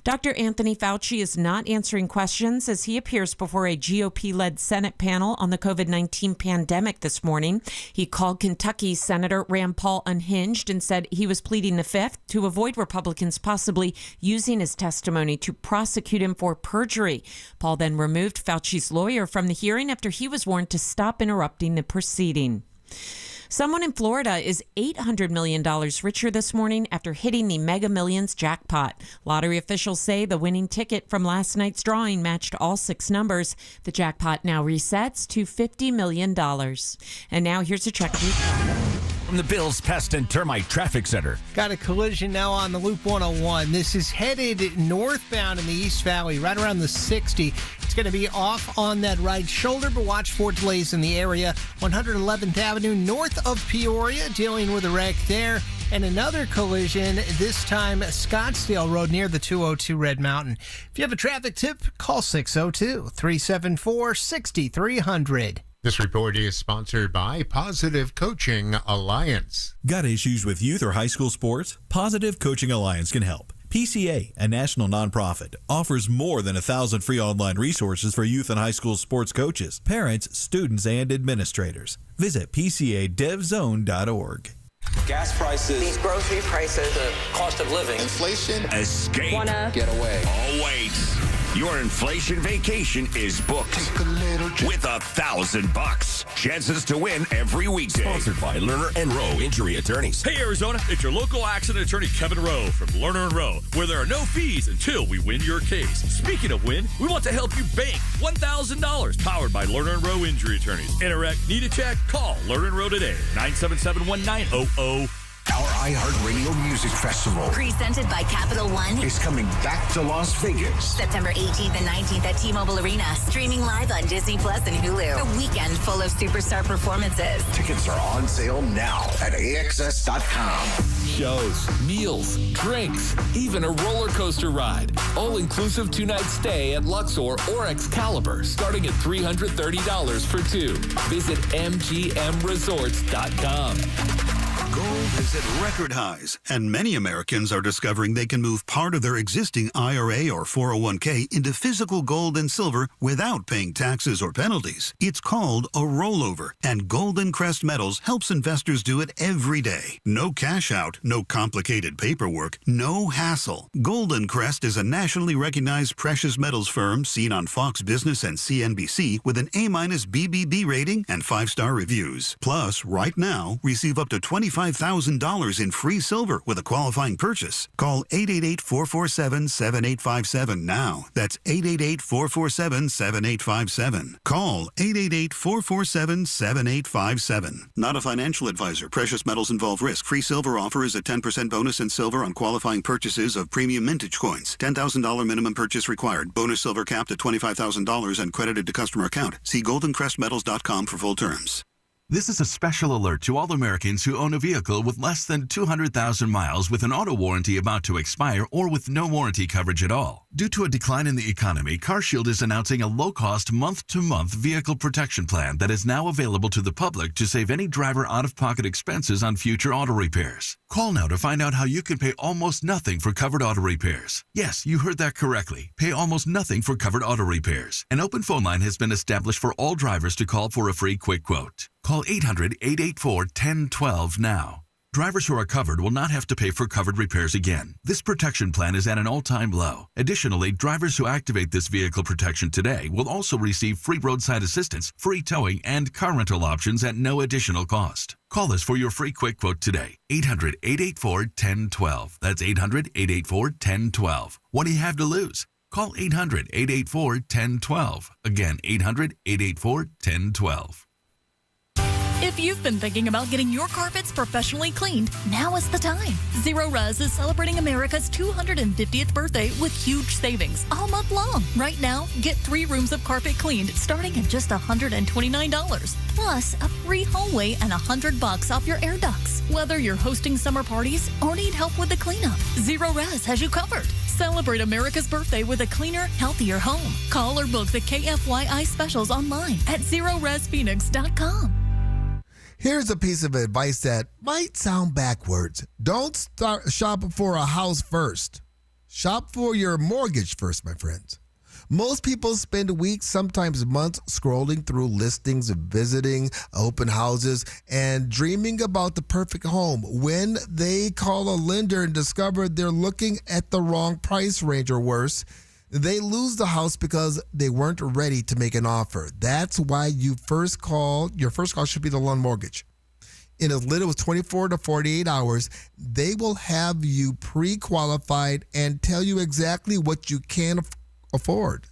Dr. Anthony Fauci is not answering questions as he appears before a GOP-led Senate panel on the COVID-19 pandemic this morning. He called Kentucky Senator Rand Paul unhinged and said he was pleading the fifth to avoid Republicans possibly using his testimony to prosecute him for perjury. Paul then removed Fauci's lawyer from the hearing after he was warned to stop interrupting the proceeding. Someone in Florida is $800 million richer this morning after hitting the Mega Millions jackpot. Lottery officials say the winning ticket from last night's drawing matched all 6 numbers. The jackpot now resets to $50 million. And now here's a check of your from the Bills Pest and Termite Traffic Center. Got a collision now on the Loop 101. This is headed northbound in the East Valley, right around the 60. It's going to be off on that right shoulder, but watch for delays in the area. 111th Avenue north of Peoria, dealing with a wreck there. And another collision, this time Scottsdale Road near the 202 Red Mountain. If you have a traffic tip, call 602-374-6300. This report is sponsored by Positive Coaching Alliance. Got issues with youth or high school sports? Positive Coaching Alliance can help. PCA, a national nonprofit, offers more than 1,000 free online resources for youth and high school sports coaches, parents, students, and administrators. Visit PCADevZone.org. Gas prices, these grocery prices, the cost of living, inflation, escape, get away. Oh, wait. Your inflation vacation is booked with $1,000. Chances to win every weekday. Sponsored by Lerner and Rowe Injury Attorneys. Hey, Arizona, it's your local accident attorney, Kevin Rowe from Lerner and Rowe, where there are no fees until we win your case. Speaking of win, we want to help you bank $1,000, powered by Lerner and Rowe Injury Attorneys. Interact, need a check? Call Lerner and Rowe today, 977-1900. Our iHeartRadio Music Festival, presented by Capital One, is coming back to Las Vegas. September 18th and 19th at T-Mobile Arena. Streaming live on Disney Plus and Hulu. A weekend full of superstar performances. Tickets are on sale now at AXS.com. Shows, meals, drinks, even a roller coaster ride. All-inclusive two-night stay at Luxor or Excalibur, starting at $330 for two. Visit MGMResorts.com. Gold is at record highs, and many Americans are discovering they can move part of their existing IRA or 401k into physical gold and silver without paying taxes or penalties. It's called a rollover, and Golden Crest Metals helps investors do it every day. No cash out, no complicated paperwork, no hassle. Golden Crest is a nationally recognized precious metals firm seen on Fox Business and CNBC with an A- BBB rating and 5-star reviews. Plus, right now, receive up to $25,000 in free silver with a qualifying purchase. Call 888-447-7857 now. That's 888-447-7857. Call 888-447-7857. Not a financial advisor. Precious metals involve risk. Free silver offer is a 10% bonus in silver on qualifying purchases of premium mintage coins. $10,000 minimum purchase required. Bonus silver capped at $25,000 and credited to customer account. See goldencrestmetals.com for full terms. This is a special alert to all Americans who own a vehicle with less than 200,000 miles with an auto warranty about to expire or with no warranty coverage at all. Due to a decline in the economy, CarShield is announcing a low-cost month-to-month vehicle protection plan that is now available to the public to save any driver out-of-pocket expenses on future auto repairs. Call now to find out how you can pay almost nothing for covered auto repairs. Yes, you heard that correctly. Pay almost nothing for covered auto repairs. An open phone line has been established for all drivers to call for a free quick quote. Call 800-884-1012 now. Drivers who are covered will not have to pay for covered repairs again. This protection plan is at an all-time low. Additionally, drivers who activate this vehicle protection today will also receive free roadside assistance, free towing, and car rental options at no additional cost. Call us for your free quick quote today. 800-884-1012. That's 800-884-1012. What do you have to lose? Call 800-884-1012. Again, 800-884-1012. If you've been thinking about getting your carpets professionally cleaned, now is the time. Zero Res is celebrating America's 250th birthday with huge savings all month long. Right now, get 3 rooms of carpet cleaned starting at just $129. Plus, a free hallway and $100 off your air ducts. Whether you're hosting summer parties or need help with the cleanup, Zero Res has you covered. Celebrate America's birthday with a cleaner, healthier home. Call or book the KFYI specials online at ZeroResPhoenix.com. Here's a piece of advice that might sound backwards. Don't start shopping for a house first. Shop for your mortgage first, my friends. Most people spend weeks, sometimes months, scrolling through listings, visiting open houses, and dreaming about the perfect home. When they call a lender and discover they're looking at the wrong price range or worse, they lose the house because they weren't ready to make an offer. That's why your first call should be the loan mortgage. In as little as 24 to 48 hours, they will have you pre-qualified and tell you exactly what you can afford.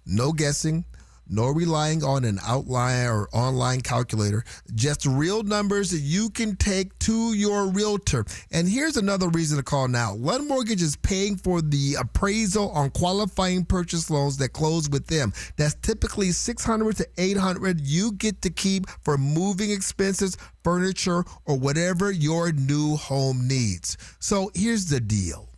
No guessing, No relying on an outline or online calculator. Just real numbers that you can take to your realtor. And here's another reason to call now. Lund Mortgage is paying for the appraisal on qualifying purchase loans that close with them. That's typically $600 to $800 you get to keep for moving expenses, furniture, or whatever your new home needs. So here's the deal.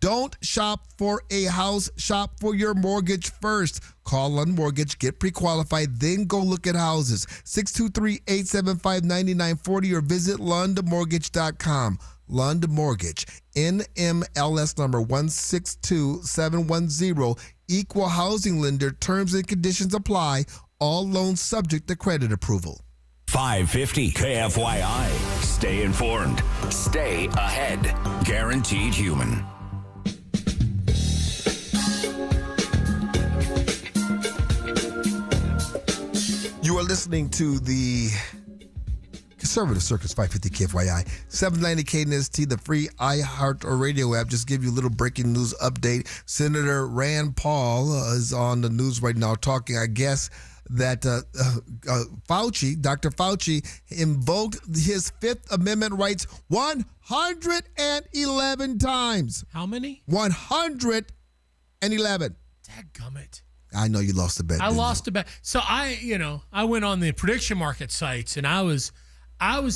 Don't shop for a house, shop for your mortgage first. Call Lund Mortgage, get pre-qualified, then go look at houses. 623-875-9940 or visit lundmortgage.com. Lund Mortgage, NMLS number 162710, equal housing lender, terms and conditions apply, all loans subject to credit approval. 550 KFYI. Stay informed. Stay ahead. Guaranteed human. You are listening to the Conservative Circus 550 KFYI, 790 KNST, the free iHeart radio app. Just give you a little breaking news update. Senator Rand Paul is on the news right now talking, I guess, that Fauci, Dr. Fauci, invoked his Fifth Amendment rights 111 times. How many? 111. Dadgummit. I know you lost a bet. I lost a bet. So I went on the prediction market sites and I was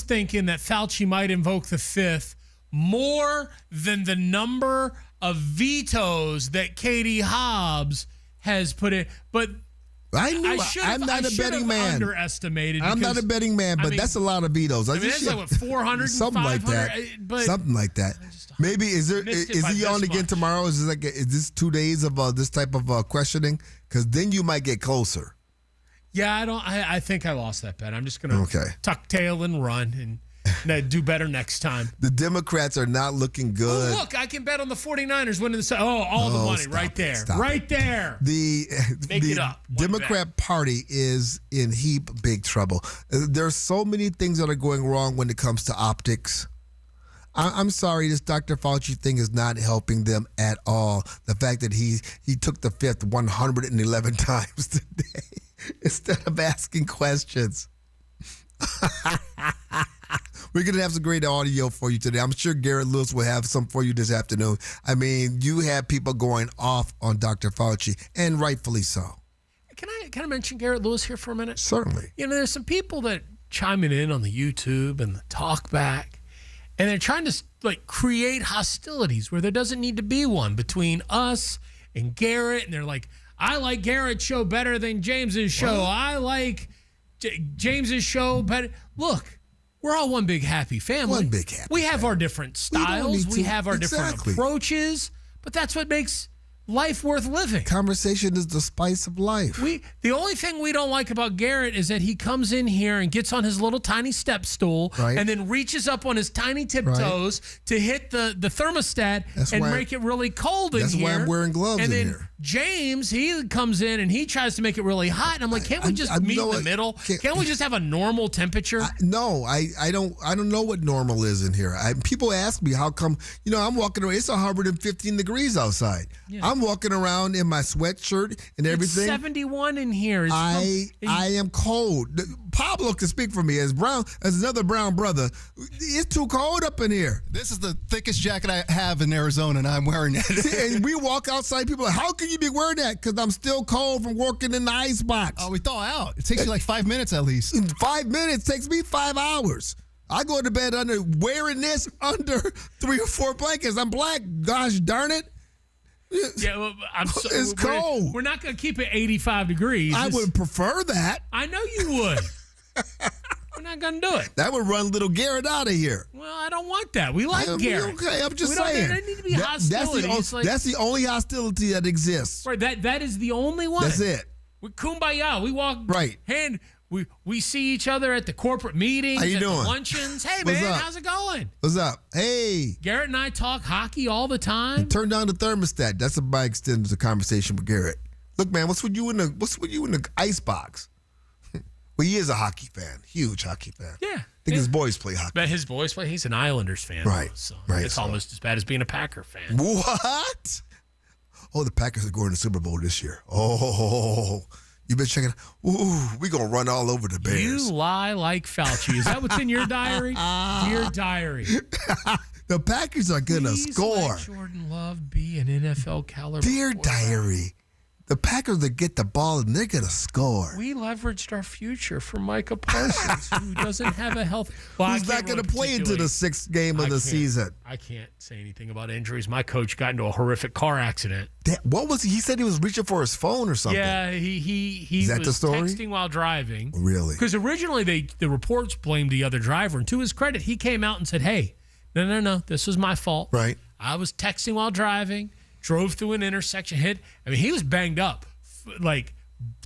thinking that Fauci might invoke the fifth more than the number of vetoes that Katie Hobbs has put in. But I'm not a betting man. Underestimated. I'm not a betting man, but that's a lot of vetoes. That's like what, 400, something like that. Something like that. Maybe is he on again tomorrow? Is this 2 days of this type of questioning? Because then you might get closer. Yeah, I think I lost that bet. I'm just gonna tuck tail and run and do better next time. The Democrats are not looking good. Oh, look, I can bet on the 49ers winning the all the money right there. Make it up. Democrat Party is in big trouble. There's so many things that are going wrong when it comes to optics. I'm sorry, this Dr. Fauci thing is not helping them at all. The fact that he took the fifth 111 times today instead of asking questions. We're going to have some great audio for you today. I'm sure Garrett Lewis will have some for you this afternoon. I mean, you have people going off on Dr. Fauci, and rightfully so. Can I mention Garrett Lewis here for a minute? Certainly. There's some people that chiming in on the YouTube and the talkback, and they're trying to create hostilities where there doesn't need to be one between us and Garrett. And they're like, I like Garrett's show better than James's show. What? I like James's show better. Look, we're all one big happy family. One big happy We have our different styles. We have our different approaches. But that's what makes life worth living. Conversation is the spice of life. The only thing we don't like about Garrett is that he comes in here and gets on his little tiny step stool and then reaches up on his tiny tiptoes to hit the thermostat make it really cold in here. That's why I'm wearing gloves and in then here. James, he comes in and he tries to make it really hot. And I'm like, can't we just meet in the middle? Can't we just have a normal temperature? I don't know what normal is in here. People ask me how come, I'm walking around. It's 115 degrees outside. Yeah. I'm walking around in my sweatshirt and everything. It's 71 in here. I am cold. Pablo can speak for me as another brown brother. It's too cold up in here. This is the thickest jacket I have in Arizona, and I'm wearing it. And we walk outside. People are like, how can you be wearing that? Because I'm still cold from working in the ice box. Oh, we thaw out. It takes you like 5 minutes at least. 5 minutes takes me 5 hours. I go to bed wearing this under 3 or 4 blankets. I'm black. Gosh darn it. Yeah, well, it's cold. We're not going to keep it 85 degrees. I would prefer that. I know you would. We're not going to do it. That would run little Garrett out of here. Well, I don't want that. We like Garrett. Okay, I'm just saying. There need to be hostility. That's the only hostility that exists. Right. That is the only one. That's it. We kumbaya. We walk hand. We see each other at the corporate meetings. How you doing? The luncheons. Hey, man, how's it going? What's up? Hey. Garrett and I talk hockey all the time. And turn down the thermostat. That's by extending the conversation with Garrett. Look, man, what's with you in the ice box? Well, he is a hockey fan, huge hockey fan. Yeah, I think his boys play hockey. Bet his boys play. He's an Islanders fan, right? So it's almost as bad as being a Packer fan. What? Oh, the Packers are going to the Super Bowl this year. Oh. You've been checking. Ooh, we gonna run all over the Bears. You lie like Fauci. Is that what's in your diary? Dear diary. The Packers are gonna score. Let Jordan Love be an NFL caliber. Dear diary. The Packers that get the ball and they're going to score. We leveraged our future for Micah Parsons, who doesn't have a health. Well, who's not going to play into the 6th game of the season. I can't say anything about injuries. My coach got into a horrific car accident. What was he said he was reaching for his phone or something? Yeah, he Is that was the story? texting while driving. Really? Because originally the reports blamed the other driver, and to his credit, he came out and said, "Hey, no, this was my fault. Right. I was texting while driving." Drove through an intersection, hit. I mean, he was banged up. Like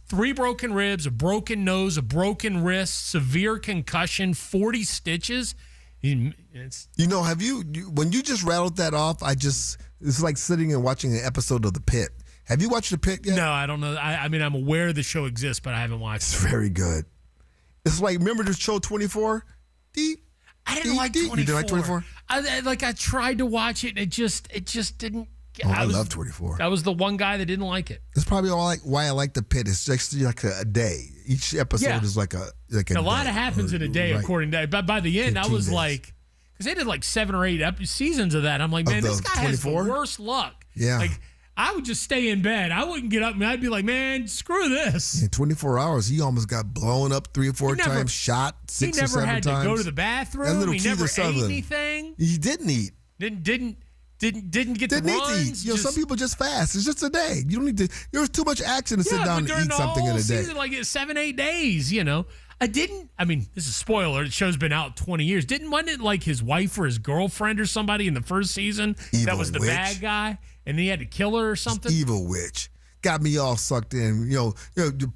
3 broken ribs, a broken nose, a broken wrist, severe concussion, 40 stitches. Have you when you just rattled that off, it's like sitting and watching an episode of The Pit. Have you watched The Pit yet? No, I don't know. I mean, I'm aware the show exists, but I haven't watched it. It's very good. It's like, remember the show 24? I didn't like 24. You didn't like 24? I tried to watch it, and it just didn't. I love 24. I was the one guy that didn't like it. That's probably why I like The Pit. It's just like a day. Each episode is like a lot happens in a day, right. According to. But by the end, I was like, because they did like 7 or 8 seasons of that. I'm like, man, this guy 24? Has the worst luck. Yeah. Like, I would just stay in bed. I wouldn't get up, and I'd be like, man, screw this. In 24 hours, he almost got blown up 3 or 4 times, shot 6 or 7 times. He never had to go to the bathroom. He never ate anything. He didn't eat. Didn't get the runs. To eat. Some people just fast. It's just a day. You don't need to. There's too much action to sit down and eat something in a day. Season, like 7-8 days. I mean, this is a spoiler. The show's been out 20 years. Wasn't it like his wife or his girlfriend or somebody in the first season that was the bad guy, and he had to kill her or something? Evil witch. Got me all sucked in,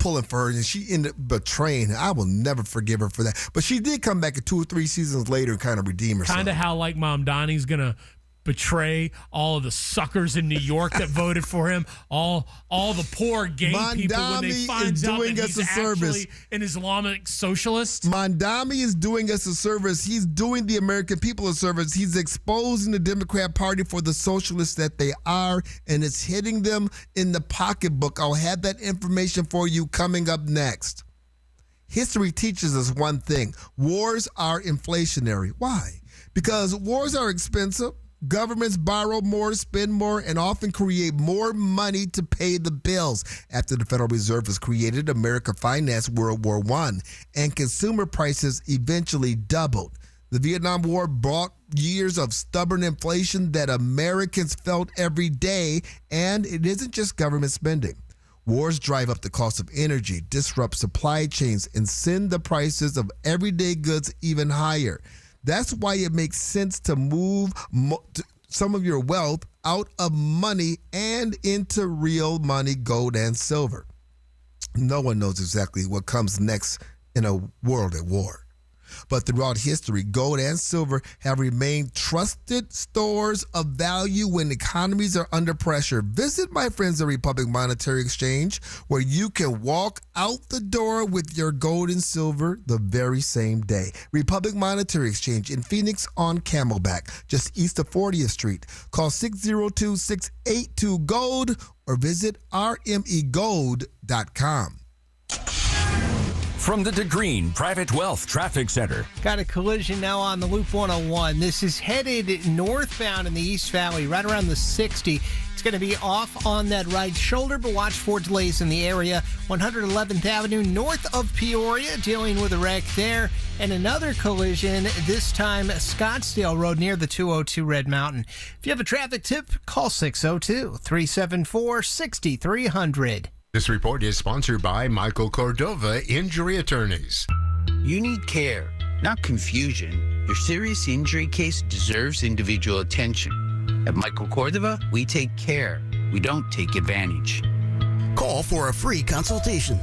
pulling for her, and she ended up betraying her. I will never forgive her for that. But she did come back 2 or 3 seasons later and kind of redeem herself. Kind of how like Mom Donnie's gonna betray all of the suckers in New York that voted for him, all the poor gay people when they find out that he's actually an Islamic socialist. Mondami is doing us a service. He's doing the American people a service. He's exposing the Democrat Party for the socialists that they are, and it's hitting them in the pocketbook. I'll have that information for you coming up next. History teaches us one thing. Wars are inflationary. Why? Because wars are expensive. Governments borrow more, spend more, and often create more money to pay the bills. After the Federal Reserve was created, America financed World War I, and consumer prices eventually doubled. The Vietnam War brought years of stubborn inflation that Americans felt every day, and it isn't just government spending. Wars drive up the cost of energy, disrupt supply chains, and send the prices of everyday goods even higher. That's why it makes sense to move some of your wealth out of money and into real money, gold and silver. No one knows exactly what comes next in a world at war. But throughout history, gold and silver have remained trusted stores of value when economies are under pressure. Visit my friends at Republic Monetary Exchange, where you can walk out the door with your gold and silver the very same day. Republic Monetary Exchange in Phoenix on Camelback, just east of 40th Street. Call 602-682-GOLD or visit rmegold.com. From the DeGreen Private Wealth Traffic Center. Got a collision now on the Loop 101. This is headed northbound in the East Valley, right around the 60. It's going to be off on that right shoulder, but watch for delays in the area. 111th Avenue north of Peoria, dealing with a wreck there. And another collision, this time Scottsdale Road near the 202 Red Mountain. If you have a traffic tip, call 602-374-6300. This report is sponsored by Michael Cordova Injury Attorneys. You need care, not confusion. Your serious injury case deserves individual attention. At Michael Cordova, we take care. We don't take advantage. Call for a free consultation.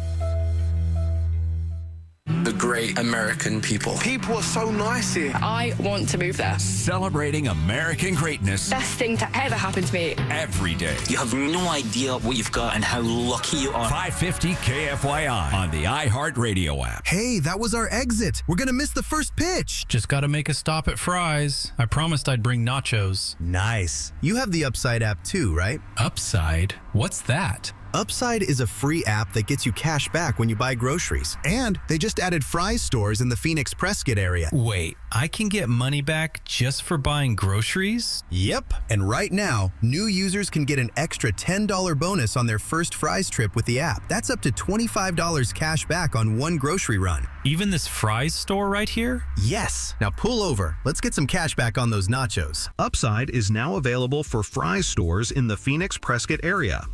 The great American people. People are so nice here. I want to move there. Celebrating American greatness. Best thing to ever happen to me. Every day. You have no idea what you've got and how lucky you are. 550 KFYI on the iHeartRadio app. Hey, that was our exit. We're going to miss the first pitch. Just got to make a stop at Fry's. I promised I'd bring nachos. Nice. You have the Upside app too, right? Upside? What's that? Upside is a free app that gets you cash back when you buy groceries. And they just added Fry's stores in the Phoenix Prescott area. Wait, I can get money back just for buying groceries? Yep. And right now, new users can get an extra $10 bonus on their first Fry's trip with the app. That's up to $25 cash back on one grocery run. Even this Fry's store right here? Yes. Now pull over. Let's get some cash back on those nachos. Upside is now available for Fry's stores in the Phoenix Prescott area.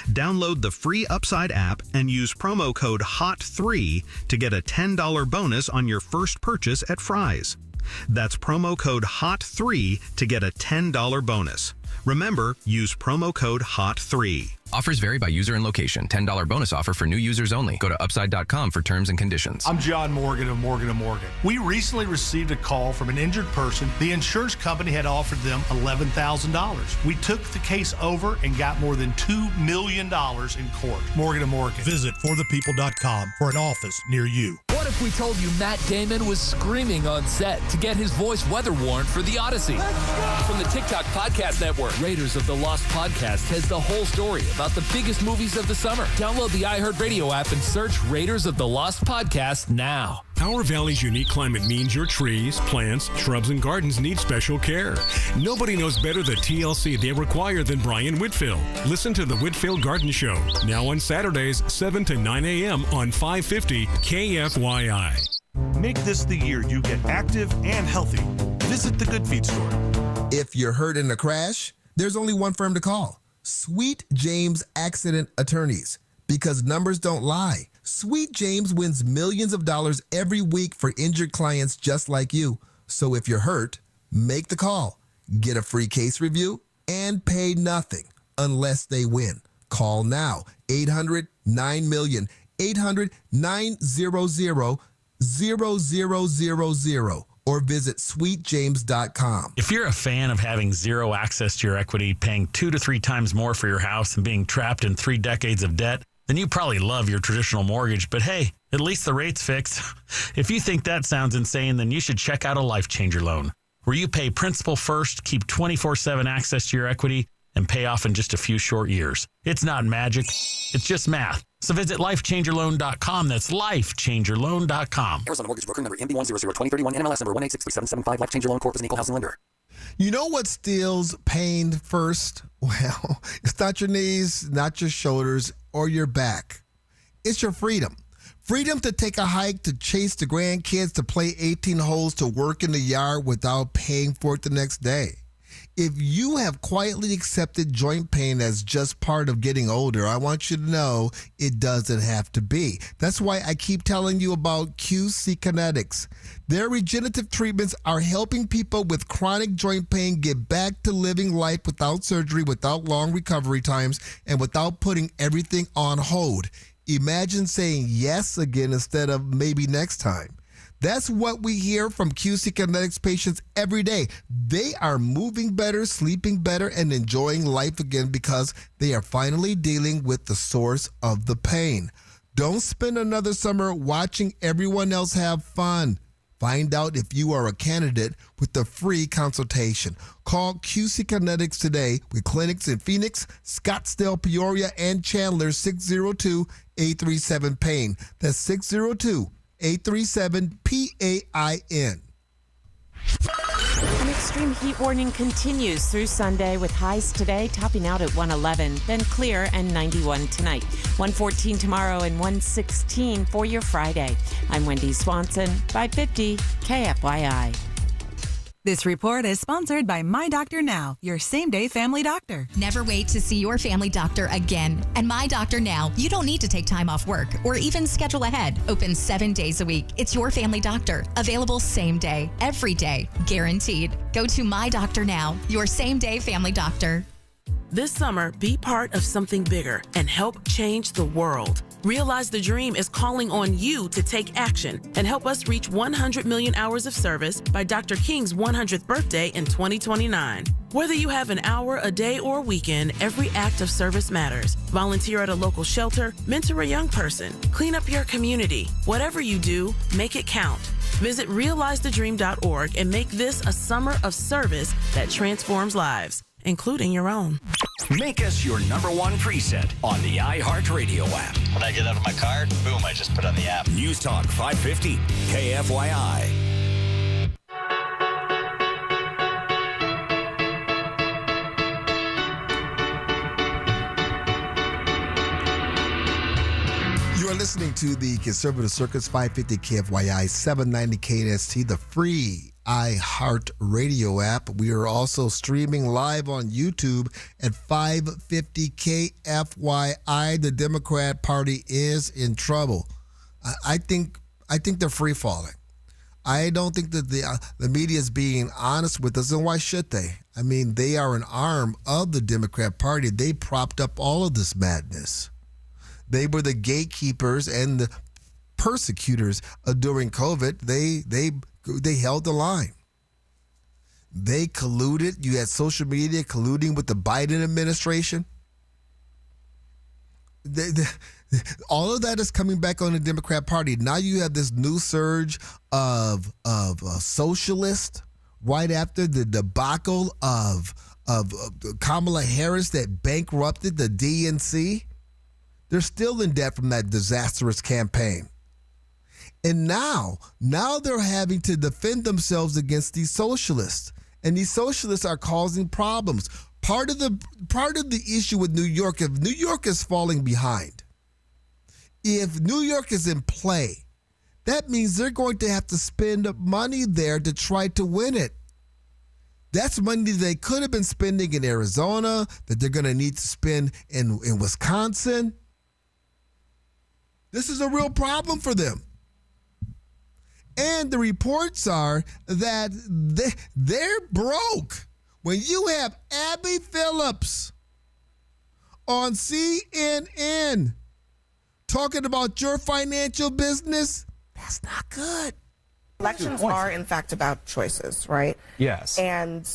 Download the free Upside app and use promo code HOT3 to get a $10 bonus on your first purchase at Fry's. That's promo code HOT3 to get a $10 bonus. Remember, use promo code HOT3. Offers vary by user and location. $10 bonus offer for new users only. Go to upside.com for terms and conditions. I'm John Morgan of Morgan & Morgan. We recently received a call from an injured person. The insurance company had offered them $11,000. We took the case over and got more than $2 million in court. Morgan & Morgan. Visit forthepeople.com for an office near you. What if we told you Matt Damon was screaming on set to get his voice weather warned for The Odyssey? From the TikTok Podcast Network, Raiders of the Lost Podcast has the whole story about the biggest movies of the summer. Download the iHeartRadio app and search Raiders of the Lost Podcast now. Our valley's unique climate means your trees, plants, shrubs, and gardens need special care. Nobody knows better the TLC they require than Brian Whitfield. Listen to the Whitfield Garden Show, now on Saturdays, 7 to 9 a.m. on 550 KFYI. Make this the year you get active and healthy. Visit the Good Feet store. If you're hurt in a crash, there's only one firm to call. Sweet James Accident Attorneys. Because numbers don't lie. Sweet James wins millions of dollars every week for injured clients just like you. So if you're hurt, make the call. Get a free case review and pay nothing unless they win. Call now. 800-9-MILLION. 800-900-0000. Or visit sweetjames.com. If you're a fan of having zero access to your equity, paying 2 to 3 times more for your house, and being trapped in 3 decades of debt, then you probably love your traditional mortgage. But hey, at least the rate's fixed. If you think that sounds insane, then you should check out a Life Changer loan, where you pay principal first, keep 24/7 access to your equity, and pay off in just a few short years. It's not magic. It's just math. So visit lifechangerloan.com. That's lifechangerloan.com. Arizona Mortgage Broker number MB1002031, NMLS number 1863775. Life Changer Loan Corp is an equal housing lender. You know what steals pain first? Well, it's not your knees, not your shoulders, or your back. It's your freedom. Freedom to take a hike, to chase the grandkids, to play 18 holes, to work in the yard without paying for it the next day. If you have quietly accepted joint pain as just part of getting older, I want you to know it doesn't have to be. That's why I keep telling you about QC Kinetics. Their regenerative treatments are helping people with chronic joint pain get back to living life without surgery, without long recovery times, and without putting everything on hold. Imagine saying yes again instead of maybe next time. That's what we hear from QC Kinetics patients every day. They are moving better, sleeping better, and enjoying life again because they are finally dealing with the source of the pain. Don't spend another summer watching everyone else have fun. Find out if you are a candidate with a free consultation. Call QC Kinetics today with clinics in Phoenix, Scottsdale, Peoria, and Chandler. 602-837-PAIN. That's 602-837-PAIN. An extreme heat warning continues through Sunday with highs today topping out at 111, then clear and 91 tonight. 114 tomorrow and 116 for your Friday. I'm Wendy Swanson, 550 KFYI. This report is sponsored by My Doctor Now, your same-day family doctor. Never wait to see your family doctor again. And My Doctor Now, you don't need to take time off work or even schedule ahead. Open 7 days a week. It's your family doctor. Available same day, every day, guaranteed. Go to My Doctor Now, your same-day family doctor. This summer, be part of something bigger and help change the world. Realize the Dream is calling on you to take action and help us reach 100 million hours of service by Dr. King's 100th birthday in 2029. Whether you have an hour, a day, or a weekend, every act of service matters. Volunteer at a local shelter, mentor a young person, clean up your community. Whatever you do, make it count. Visit realizethedream.org and make this a summer of service that transforms lives, including your own. Make us your number one preset on the iHeartRadio app. When I get out of my car, boom, I just put on the app. News Talk 550, KFYI. You are listening to the Conservative Circus 550 KFYI 790 KNST, the free iHeart Radio app. We are also streaming live on YouTube at 550 KFYI. The Democrat Party is in trouble. I think they're free falling. I don't think that the media is being honest with us, and why should they? I mean, they are an arm of the Democrat Party. They propped up all of this madness. They were the gatekeepers and the persecutors during COVID. They held the line. They colluded. You had social media colluding with the Biden administration. All of that is coming back on the Democrat Party. Now you have this new surge of socialists right after the debacle of Kamala Harris that bankrupted the DNC. They're still in debt from that disastrous campaign. And now they're having to defend themselves against these socialists. And these socialists are causing problems. Part of the issue with New York, if New York is falling behind, if New York is in play, that means they're going to have to spend money there to try to win it. That's money they could have been spending in Arizona, that they're going to need to spend in Wisconsin. This is a real problem for them. And the reports are that they're broke. When you have Abby Phillips on CNN talking about your financial business, that's not good. Elections are, in fact, about choices, right? Yes. And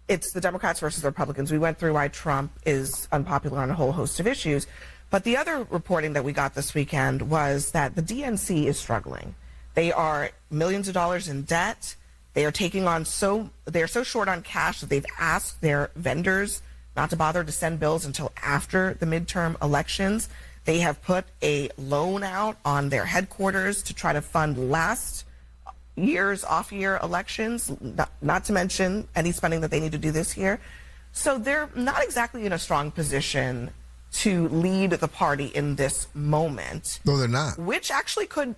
it's the Democrats versus the Republicans. We went through why Trump is unpopular on a whole host of issues. But the other reporting that we got this weekend was that the DNC is struggling. They are millions of dollars in debt. They are they're so short on cash that they've asked their vendors not to bother to send bills until after the midterm elections. They have put a loan out on their headquarters to try to fund last year's off-year elections, not to mention any spending that they need to do this year. So they're not exactly in a strong position to lead the party in this moment. No, they're not. Which actually could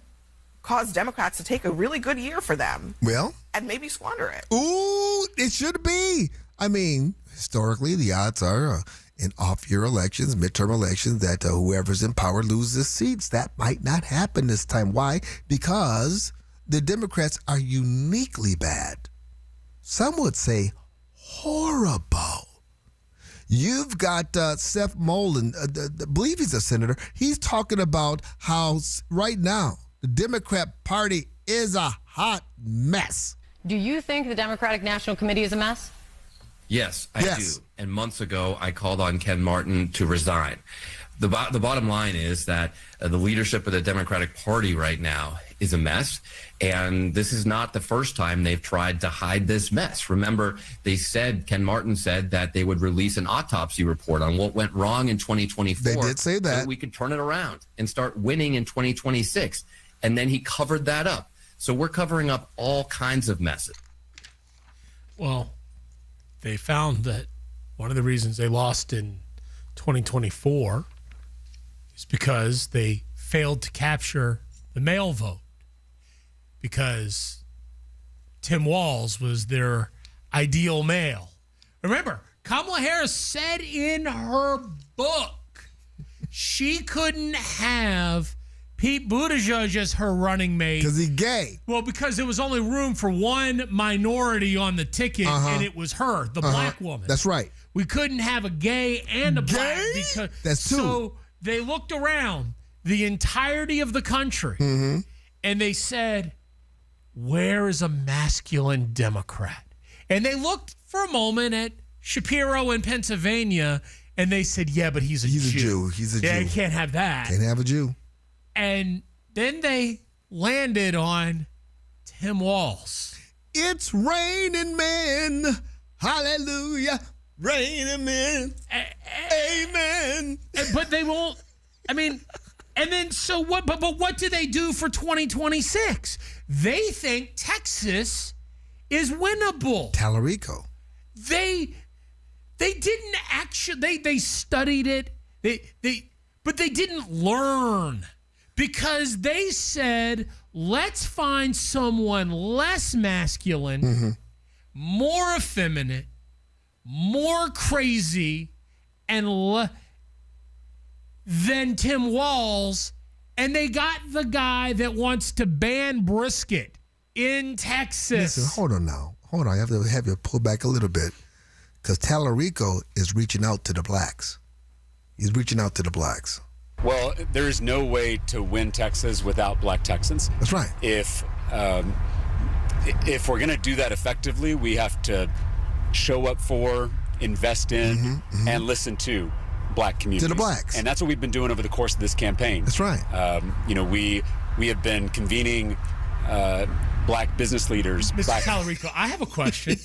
cause Democrats to take a really good year for them. Well, and maybe squander it. Ooh, it should be. I mean, historically, the odds are in off-year elections, midterm elections, that whoever's in power loses seats. That might not happen this time. Why? Because the Democrats are uniquely bad. Some would say horrible. You've got Seth Moulton, I believe he's a senator. He's talking about how right now the Democrat Party is a hot mess. Do you think the Democratic National Committee is a mess? Yes, I do. And months ago, I called on Ken Martin to resign. The bottom line is that the leadership of the Democratic Party right now is a mess. And this is not the first time they've tried to hide this mess. Remember, Ken Martin said that they would release an autopsy report on what went wrong in 2024. They did say that. So we could turn it around and start winning in 2026. And then he covered that up. So we're covering up all kinds of messes. Well, they found that one of the reasons they lost in 2024 is because they failed to capture the mail vote, because Tim Walz was their ideal male. Remember, Kamala Harris said in her book she couldn't have Pete Buttigieg as her running mate. Because he's gay. Well, because there was only room for one minority on the ticket, and it was her, the black woman. That's right. We couldn't have a gay and a black. Because, that's two. So they looked around the entirety of the country, and they said, where is a masculine Democrat? And they looked for a moment at Shapiro in Pennsylvania, and they said, yeah, but he's a Jew. He's a Jew. Yeah, you can't have that. Can't have a Jew. And then they landed on Tim Walz. It's raining men. Hallelujah. Raining men. Amen. But they won't. I mean, and then so what? But what do they do for 2026? They think Texas is winnable. Tallarico. They didn't actually. They studied it. But they didn't learn because they said, let's find someone less masculine, more effeminate, more crazy, and than Tim Walz, and they got the guy that wants to ban brisket in Texas. Listen, hold on now. Hold on. I have to have you pull back a little bit because Tallarico is reaching out to the blacks. He's reaching out to the blacks. Well, there is no way to win Texas without black Texans. That's right. If we're going to do that effectively, we have to show up for, invest in, and listen to black communities. To the blacks. And that's what we've been doing over the course of this campaign. That's right. We have been convening black business leaders. Mr. Tallarico, I have a question.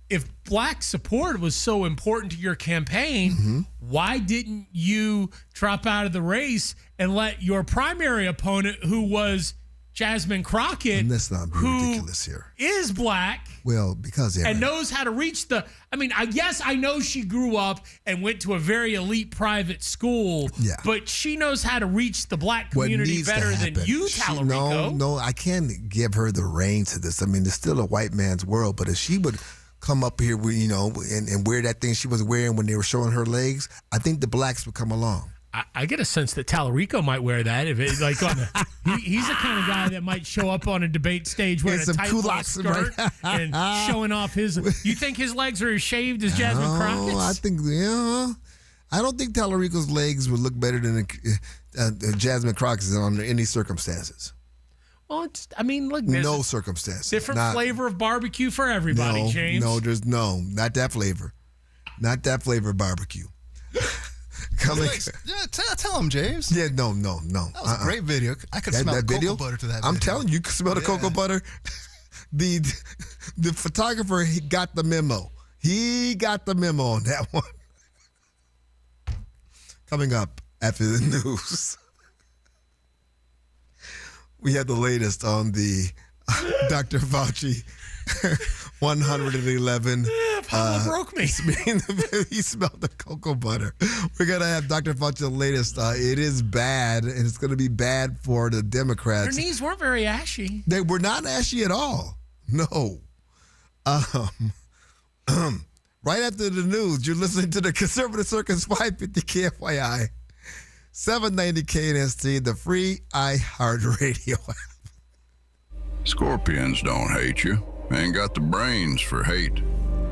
If black support was so important to your campaign, why didn't you drop out of the race and let your primary opponent, who was Jasmine Crockett, and let's not be ridiculous here, is black? Well, because and knows how to reach the. I mean, I know she grew up and went to a very elite private school, but she knows how to reach the black community better than you, Tallarico. No, I can't give her the reins to this. I mean, it's still a white man's world, but if she would come up here, and wear that thing she was wearing when they were showing her legs, I think the blacks would come along. I get a sense that Tallarico might wear that if it he's the kind of guy that might show up on a debate stage wearing a tight skirt and showing off his. You think his legs are as shaved as Jasmine Crockett's? I think I don't think Tallarico's legs would look better than Jasmine Crockett's under any circumstances. Well, look, no circumstances. Different flavor of barbecue for everybody, James. No, not that flavor. Not that flavor of barbecue. Tell him, James. Yeah, no. That was a great video. I could smell the cocoa butter to that video. I'm telling you, could smell the cocoa butter. The photographer, he got the memo. He got the memo on that one. Coming up after the news, we have the latest on the Dr. Fauci 111. Pablo broke me. He smelled the cocoa butter. We're going to have Dr. Fauci the latest. It is bad, and it's going to be bad for the Democrats. Their knees weren't very ashy. They were not ashy at all. No. Right after the news, you're listening to the Conservative Circus 550 KFYI, 790 KNST, the free iHeartRadio app. Scorpions don't hate you. Ain't got the brains for hate.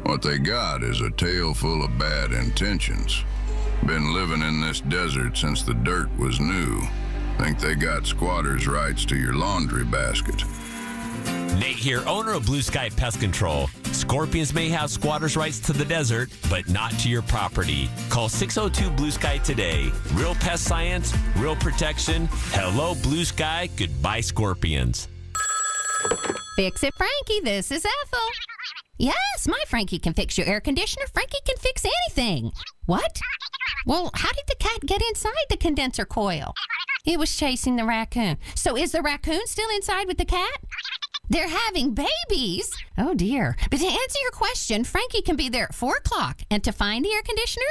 What they got is a tail full of bad intentions. Been living in this desert since the dirt was new. Think they got squatters' rights to your laundry basket. Nate here, owner of Blue Sky Pest Control. Scorpions may have squatters' rights to the desert, but not to your property. Call 602 Blue Sky today. Real pest science, real protection. Hello, Blue Sky. Goodbye, Scorpions. Fix it, Frankie. This is Ethel. Yes, my Frankie can fix your air conditioner. Frankie can fix anything. What? Well, how did the cat get inside the condenser coil? It was chasing the raccoon. So is the raccoon still inside with the cat? They're having babies. Oh, dear. But to answer your question, Frankie can be there at 4 o'clock. And to find the air conditioner,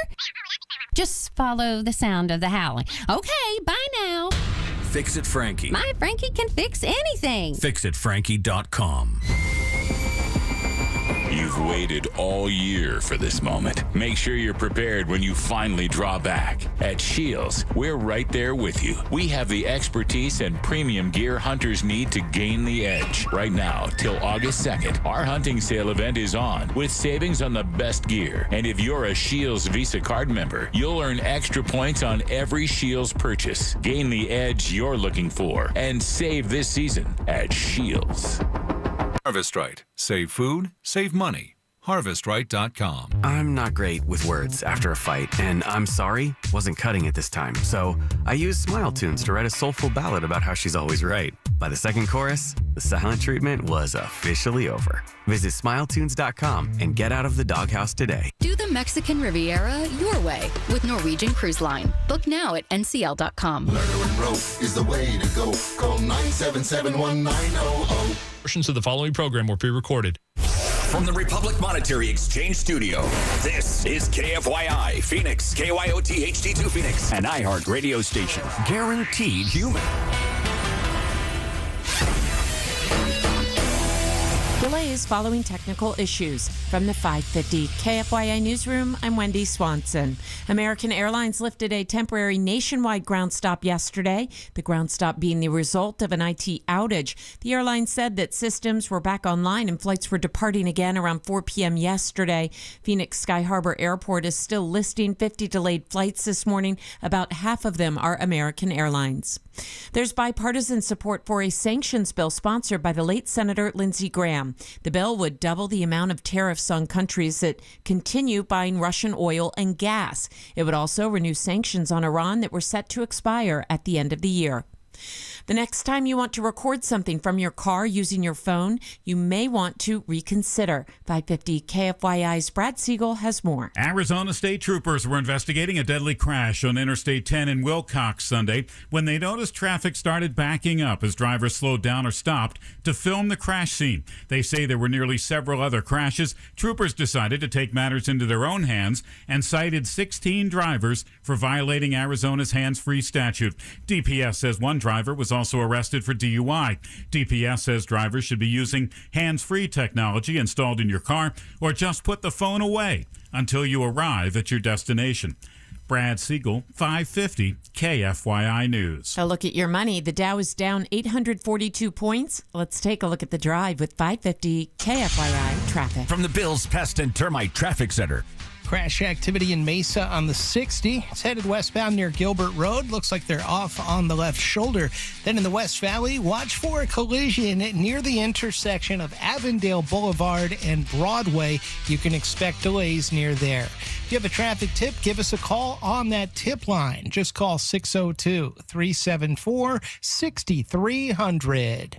just follow the sound of the howling. Okay, bye now. Fix It Frankie. My Frankie can fix anything. FixItFrankie.com. You've waited all year for this moment. Make sure you're prepared when you finally draw back. At Shields, we're right there with you. We have the expertise and premium gear hunters need to gain the edge. Right now, till August 2nd, our hunting sale event is on with savings on the best gear. And if you're a Shields Visa card member, you'll earn extra points on every Shields purchase. Gain the edge you're looking for and save this season at Shields. Harvest Right. Save food, save money. HarvestRight.com. I'm not great with words after a fight, and I'm sorry, wasn't cutting it this time. So I used Smile Tunes to write a soulful ballad about how she's always right. By the second chorus, the silent treatment was officially over. Visit SmileTunes.com and get out of the doghouse today. Do the Mexican Riviera your way with Norwegian Cruise Line. Book now at ncl.com. Murder and rope is the way to go. Call 977-1900. Portions of the following program were pre-recorded. From the Republic Monetary Exchange Studio, this is KFYI Phoenix, KYOT HD2 Phoenix, an iHeart radio station. Guaranteed human. Delays following technical issues. From the 550 KFYI Newsroom, I'm Wendy Swanson. American Airlines lifted a temporary nationwide ground stop yesterday, the ground stop being the result of an IT outage. The airline said that systems were back online and flights were departing again around 4 p.m. yesterday. Phoenix Sky Harbor Airport is still listing 50 delayed flights this morning. About half of them are American Airlines. There's bipartisan support for a sanctions bill sponsored by the late Senator Lindsey Graham. The bill would double the amount of tariffs on countries that continue buying Russian oil and gas. It would also renew sanctions on Iran that were set to expire at the end of the year. The next time you want to record something from your car using your phone, you may want to reconsider. 550 KFYI's Brad Siegel has more. Arizona state troopers were investigating a deadly crash on Interstate 10 in Wilcox Sunday when they noticed traffic started backing up as drivers slowed down or stopped to film the crash scene. They say there were nearly several other crashes. Troopers decided to take matters into their own hands and cited 16 drivers for violating Arizona's hands-free statute. DPS says one driver was also arrested for DUI. DPS says drivers should be using hands-free technology installed in your car or just put the phone away until you arrive at your destination. Brad Siegel, 550 KFYI News. A look at your money. The Dow is down 842 points. Let's take a look at the drive with 550 KFYI traffic. From the Bills Pest and Termite Traffic Center. Crash activity in Mesa on the 60. It's headed westbound near Gilbert Road. Looks like they're off on the left shoulder. Then in the West Valley, watch for a collision near the intersection of Avondale Boulevard and Broadway. You can expect delays near there. If you have a traffic tip, give us a call on that tip line. Just call 602-374-6300.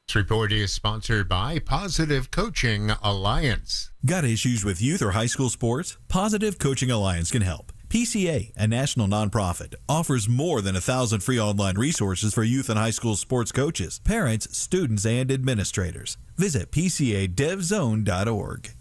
This report is sponsored by Positive Coaching Alliance. Got issues with youth or high school sports? Positive Coaching Alliance can help. PCA, a national nonprofit, offers more than 1,000 free online resources for youth and high school sports coaches, parents, students, and administrators. Visit PCADevZone.org.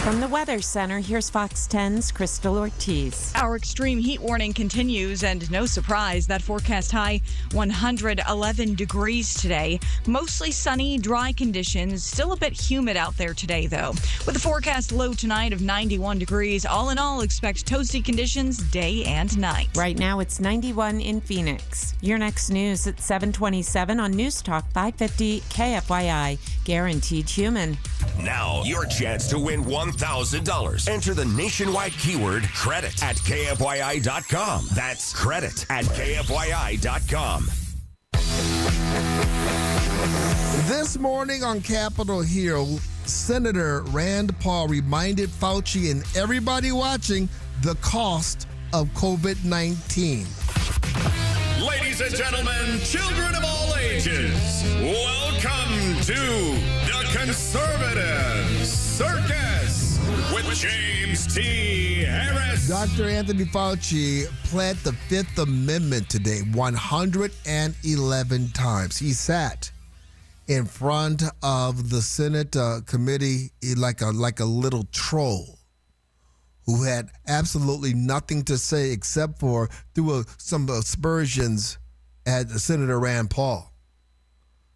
From the Weather Center, here's Fox 10's Crystal Ortiz. Our extreme heat warning continues, and no surprise, that forecast high 111 degrees today. Mostly sunny, dry conditions. Still a bit humid out there today, though. With a forecast low tonight of 91 degrees, all in all, expect toasty conditions day and night. Right now, it's 91 in Phoenix. Your next news at 7:27 on News Talk 550 KFYI. Guaranteed human. Now, your chance to win $1,000. Enter the nationwide keyword credit at KFYI.com. That's credit at KFYI.com. This morning on Capitol Hill, Senator Rand Paul reminded Fauci and everybody watching the cost of COVID-19. Ladies and gentlemen, children of all ages, welcome to the Conservative Circus with James T. Harris. Dr. Anthony Fauci pled the Fifth Amendment today 111 times. He sat in front of the Senate committee like a little troll who had absolutely nothing to say except for through some aspersions at Senator Rand Paul.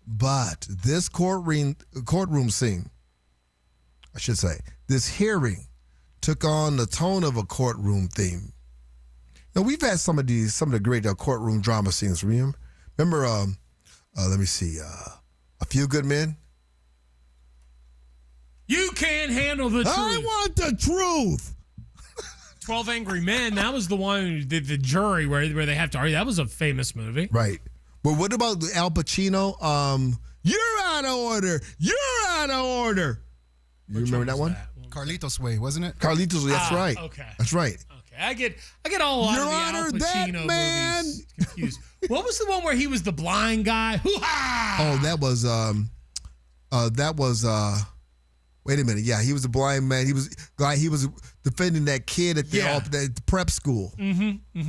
But this courtroom scene, I should say, this hearing took on the tone of a courtroom theme. Now, we've had some of the great courtroom drama scenes. Remember, let me see, A Few Good Men? You can't handle the truth. I want the truth. 12 Angry Men, that was the one who did the jury where they have to argue. That was a famous movie. Right. But what about Al Pacino? You're out of order. You're out of order. You remember that one? Carlitos Way, wasn't it? Carlitos Way, that's right. Okay. That's right. Okay. I get all Your of the Honor, Al Pacino that movies confused. What was the one where he was the blind guy? Hoo-ha! Oh, that was wait a minute. Yeah, he was a blind man. He was defending that kid at the prep school.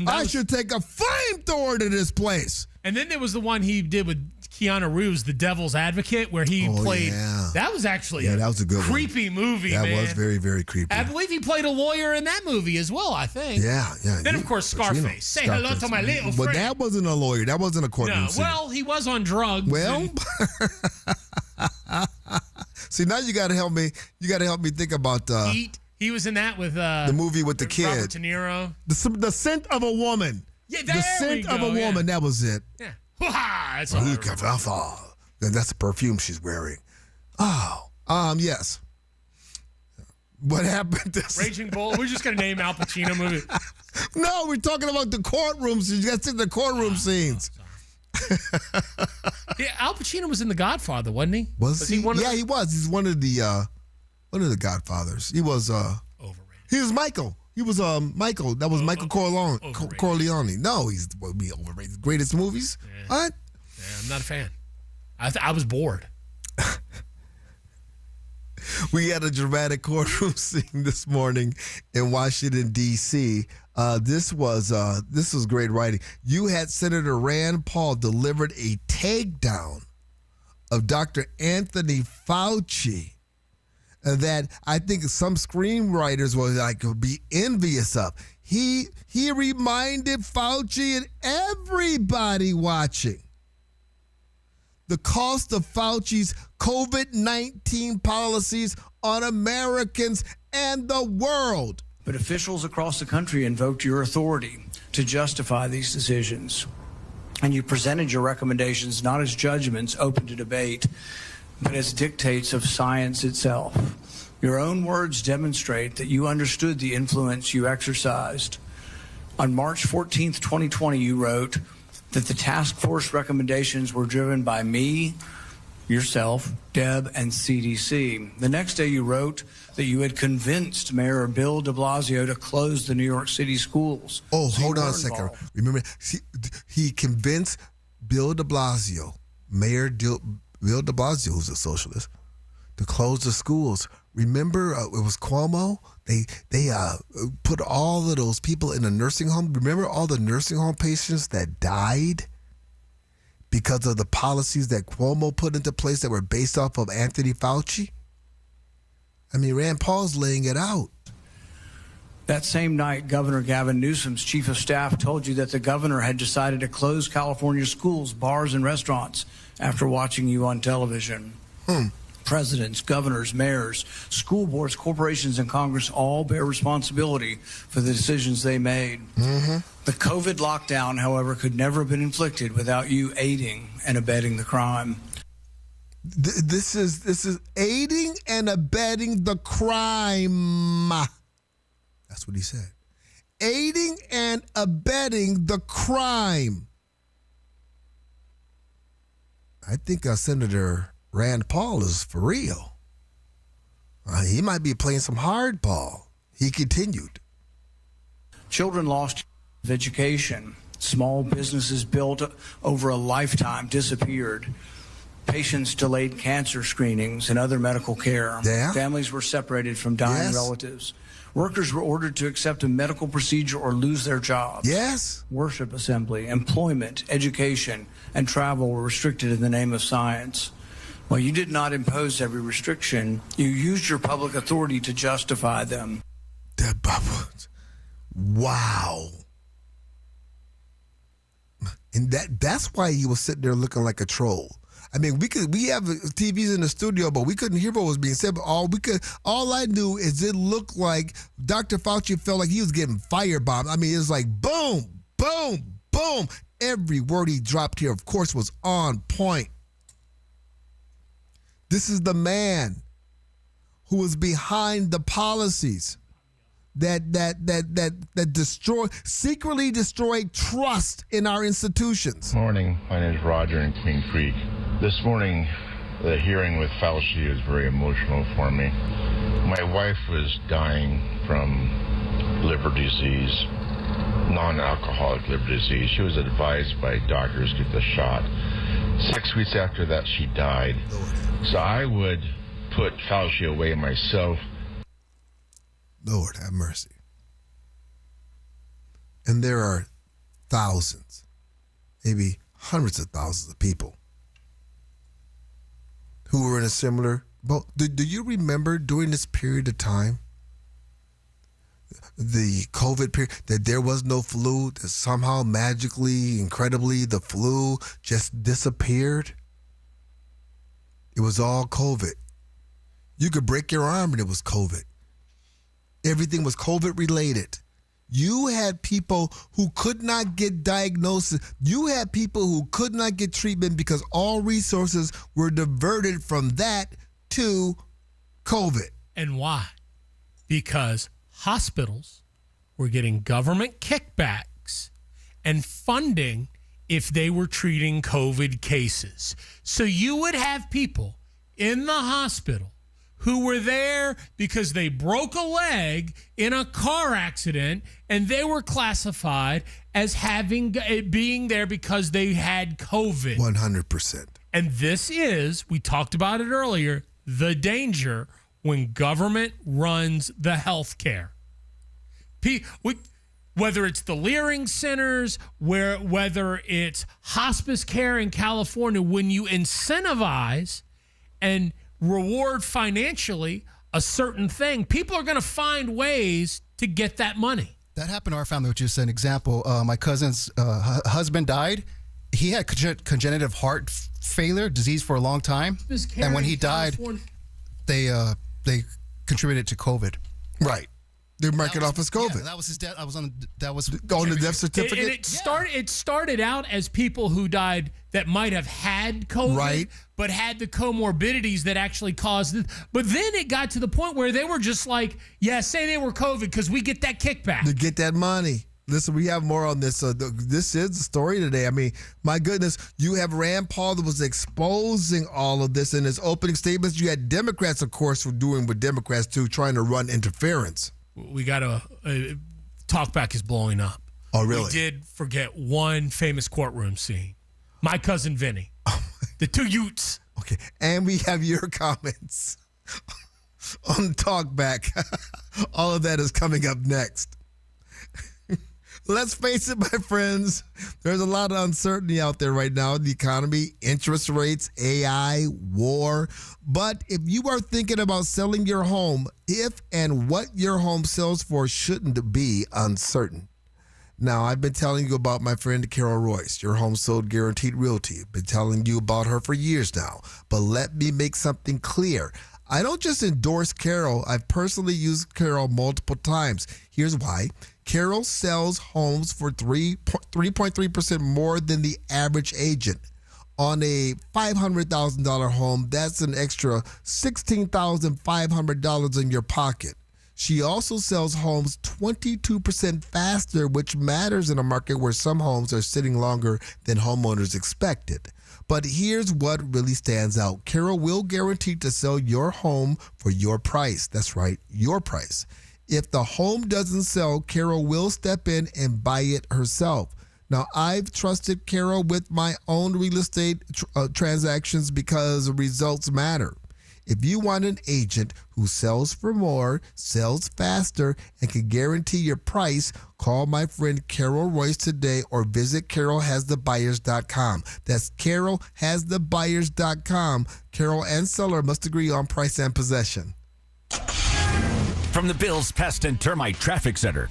I should take a flamethrower to this place. And then there was the one he did with Keanu Reeves, The Devil's Advocate, where he played. Yeah. That was actually that was a good creepy movie, that man. was very, very creepy. I believe he played a lawyer in that movie as well, I think. Yeah. Then, of course, Scarface. Say hello to my little friend. But that wasn't a lawyer. That wasn't a courtroom scene. Well, he was on drugs. Well, see, now you got to help me. You got to help me think about Heat. He was in that with the movie with the kid. Robert De Niro. The Scent of a Woman. Yeah, The Scent of a Woman. That was it. Yeah. That's the perfume she's wearing. Oh, yes. What happened? Raging Bull. We're just gonna name Al Pacino movie. No, we're talking about the courtroom scenes. You got to see the courtroom scenes. Yeah, Al Pacino was in The Godfather, wasn't he? Was he? He was. He's one of the Godfathers. He was overrated. He was Michael. He was Michael. That was Michael Corleone. No, he's overrated. Greatest movies? Yeah. What? Yeah, I'm not a fan. I was bored. We had a dramatic courtroom scene this morning in Washington, D.C. This was great writing. You had Senator Rand Paul delivered a takedown of Dr. Anthony Fauci that I think some screenwriters would be envious of. He reminded Fauci and everybody watching the cost of Fauci's COVID-19 policies on Americans and the world. But officials across the country invoked your authority to justify these decisions. And you presented your recommendations not as judgments open to debate, but as dictates of science itself. Your own words demonstrate that you understood the influence you exercised. On March 14th, 2020, you wrote that the task force recommendations were driven by me, yourself, Deb, and CDC. The next day you wrote that you had convinced Mayor Bill de Blasio to close the New York City schools. Oh, hold on a second. Remember, he convinced Bill de Blasio, Mayor Bill de Blasio, who's a socialist, to close the schools. Remember, it was Cuomo? They put all of those people in a nursing home. Remember all the nursing home patients that died because of the policies that Cuomo put into place that were based off of Anthony Fauci? I mean, Rand Paul's laying it out. That same night, Governor Gavin Newsom's chief of staff told you that the governor had decided to close California schools, bars, and restaurants after watching you on television. Presidents, governors, mayors, school boards, corporations, and Congress all bear responsibility for the decisions they made. The COVID lockdown, however, could never have been inflicted without you aiding and abetting the crime. This is aiding and abetting the crime. That's what he said. Aiding and abetting the crime. I think Senator Rand Paul is for real. He might be playing some hardball. He continued. Children lost education. Small businesses built over a lifetime disappeared. Patients delayed cancer screenings and other medical care. Yeah. Families were separated from dying relatives. Workers were ordered to accept a medical procedure or lose their jobs. Yes. Worship assembly, employment, education, and travel were restricted in the name of science. Well, you did not impose every restriction. You used your public authority to justify them. Wow. And that's why he was sitting there looking like a troll. I mean, we have TVs in the studio, but we couldn't hear what was being said. But all I knew is it looked like Dr. Fauci felt like he was getting firebombed. I mean, it was like boom, boom, boom. Every word he dropped here, of course, was on point. This is the man who was behind the policies that secretly destroyed trust in our institutions. Morning. My name is Roger in King Creek. This morning, the hearing with Fauci is very emotional for me. My wife was dying from liver disease, non-alcoholic liver disease. She was advised by doctors to get the shot. 6 weeks after that, she died. So I would put Fauci away myself. Lord have mercy. And there are thousands, maybe hundreds of thousands of people who were in a similar boat. Do you remember during this period of time, the COVID period, that there was no flu, that somehow magically, incredibly, the flu just disappeared? It was all COVID. You could break your arm and it was COVID. Everything was COVID related. You had people who could not get diagnosis. You had people who could not get treatment because all resources were diverted from that to COVID. And why? Because hospitals were getting government kickbacks and funding if they were treating COVID cases. So you would have people in the hospital who were there because they broke a leg in a car accident, and they were classified as being there because they had COVID. 100%. And this is, we talked about it earlier, the danger when government runs the health care. Whether it's the Leering centers, whether it's hospice care in California, when you incentivize and reward financially a certain thing, people are going to find ways to get that money. That happened to our family, which is an example. My cousin's husband died. He had congenital heart failure disease for a long time, and when he died, they contributed to COVID. Right. They mark it off as COVID. Yeah, that was his death. On the death certificate. And it started out as people who died that might have had COVID, right, but had the comorbidities that actually caused it. But then it got to the point where they were just like, yeah, say they were COVID because we get that kickback. To get that money. Listen, we have more on this. This is the story today. I mean, my goodness, you have Rand Paul that was exposing all of this in his opening statements. You had Democrats, of course, were doing with Democrats too, trying to run interference. We got talkback is blowing up. Oh, really? We did forget one famous courtroom scene. My cousin Vinny. The two Utes. Okay. And we have your comments on talkback. All of that is coming up next. Let's face it, my friends, there's a lot of uncertainty out there right now in the economy, interest rates, AI, war. But if you are thinking about selling your home, if and what your home sells for shouldn't be uncertain. Now, I've been telling you about my friend Carol Royce, your home sold guaranteed realty. I've been telling you about her for years now. But let me make something clear. I don't just endorse Carol. I've personally used Carol multiple times. Here's why. Carol sells homes for 3.3% more than the average agent. On a $500,000 home, that's an extra $16,500 in your pocket. She also sells homes 22% faster, which matters in a market where some homes are sitting longer than homeowners expected. But here's what really stands out. Carol will guarantee to sell your home for your price. That's right, your price. If the home doesn't sell, Carol will step in and buy it herself. Now, I've trusted Carol with my own real estate transactions because results matter. If you want an agent who sells for more, sells faster, and can guarantee your price, call my friend Carol Royce today or visit carolhasthebuyers.com. That's carolhasthebuyers.com. Carol and seller must agree on price and possession. From the Bills Pest and Termite Traffic Center.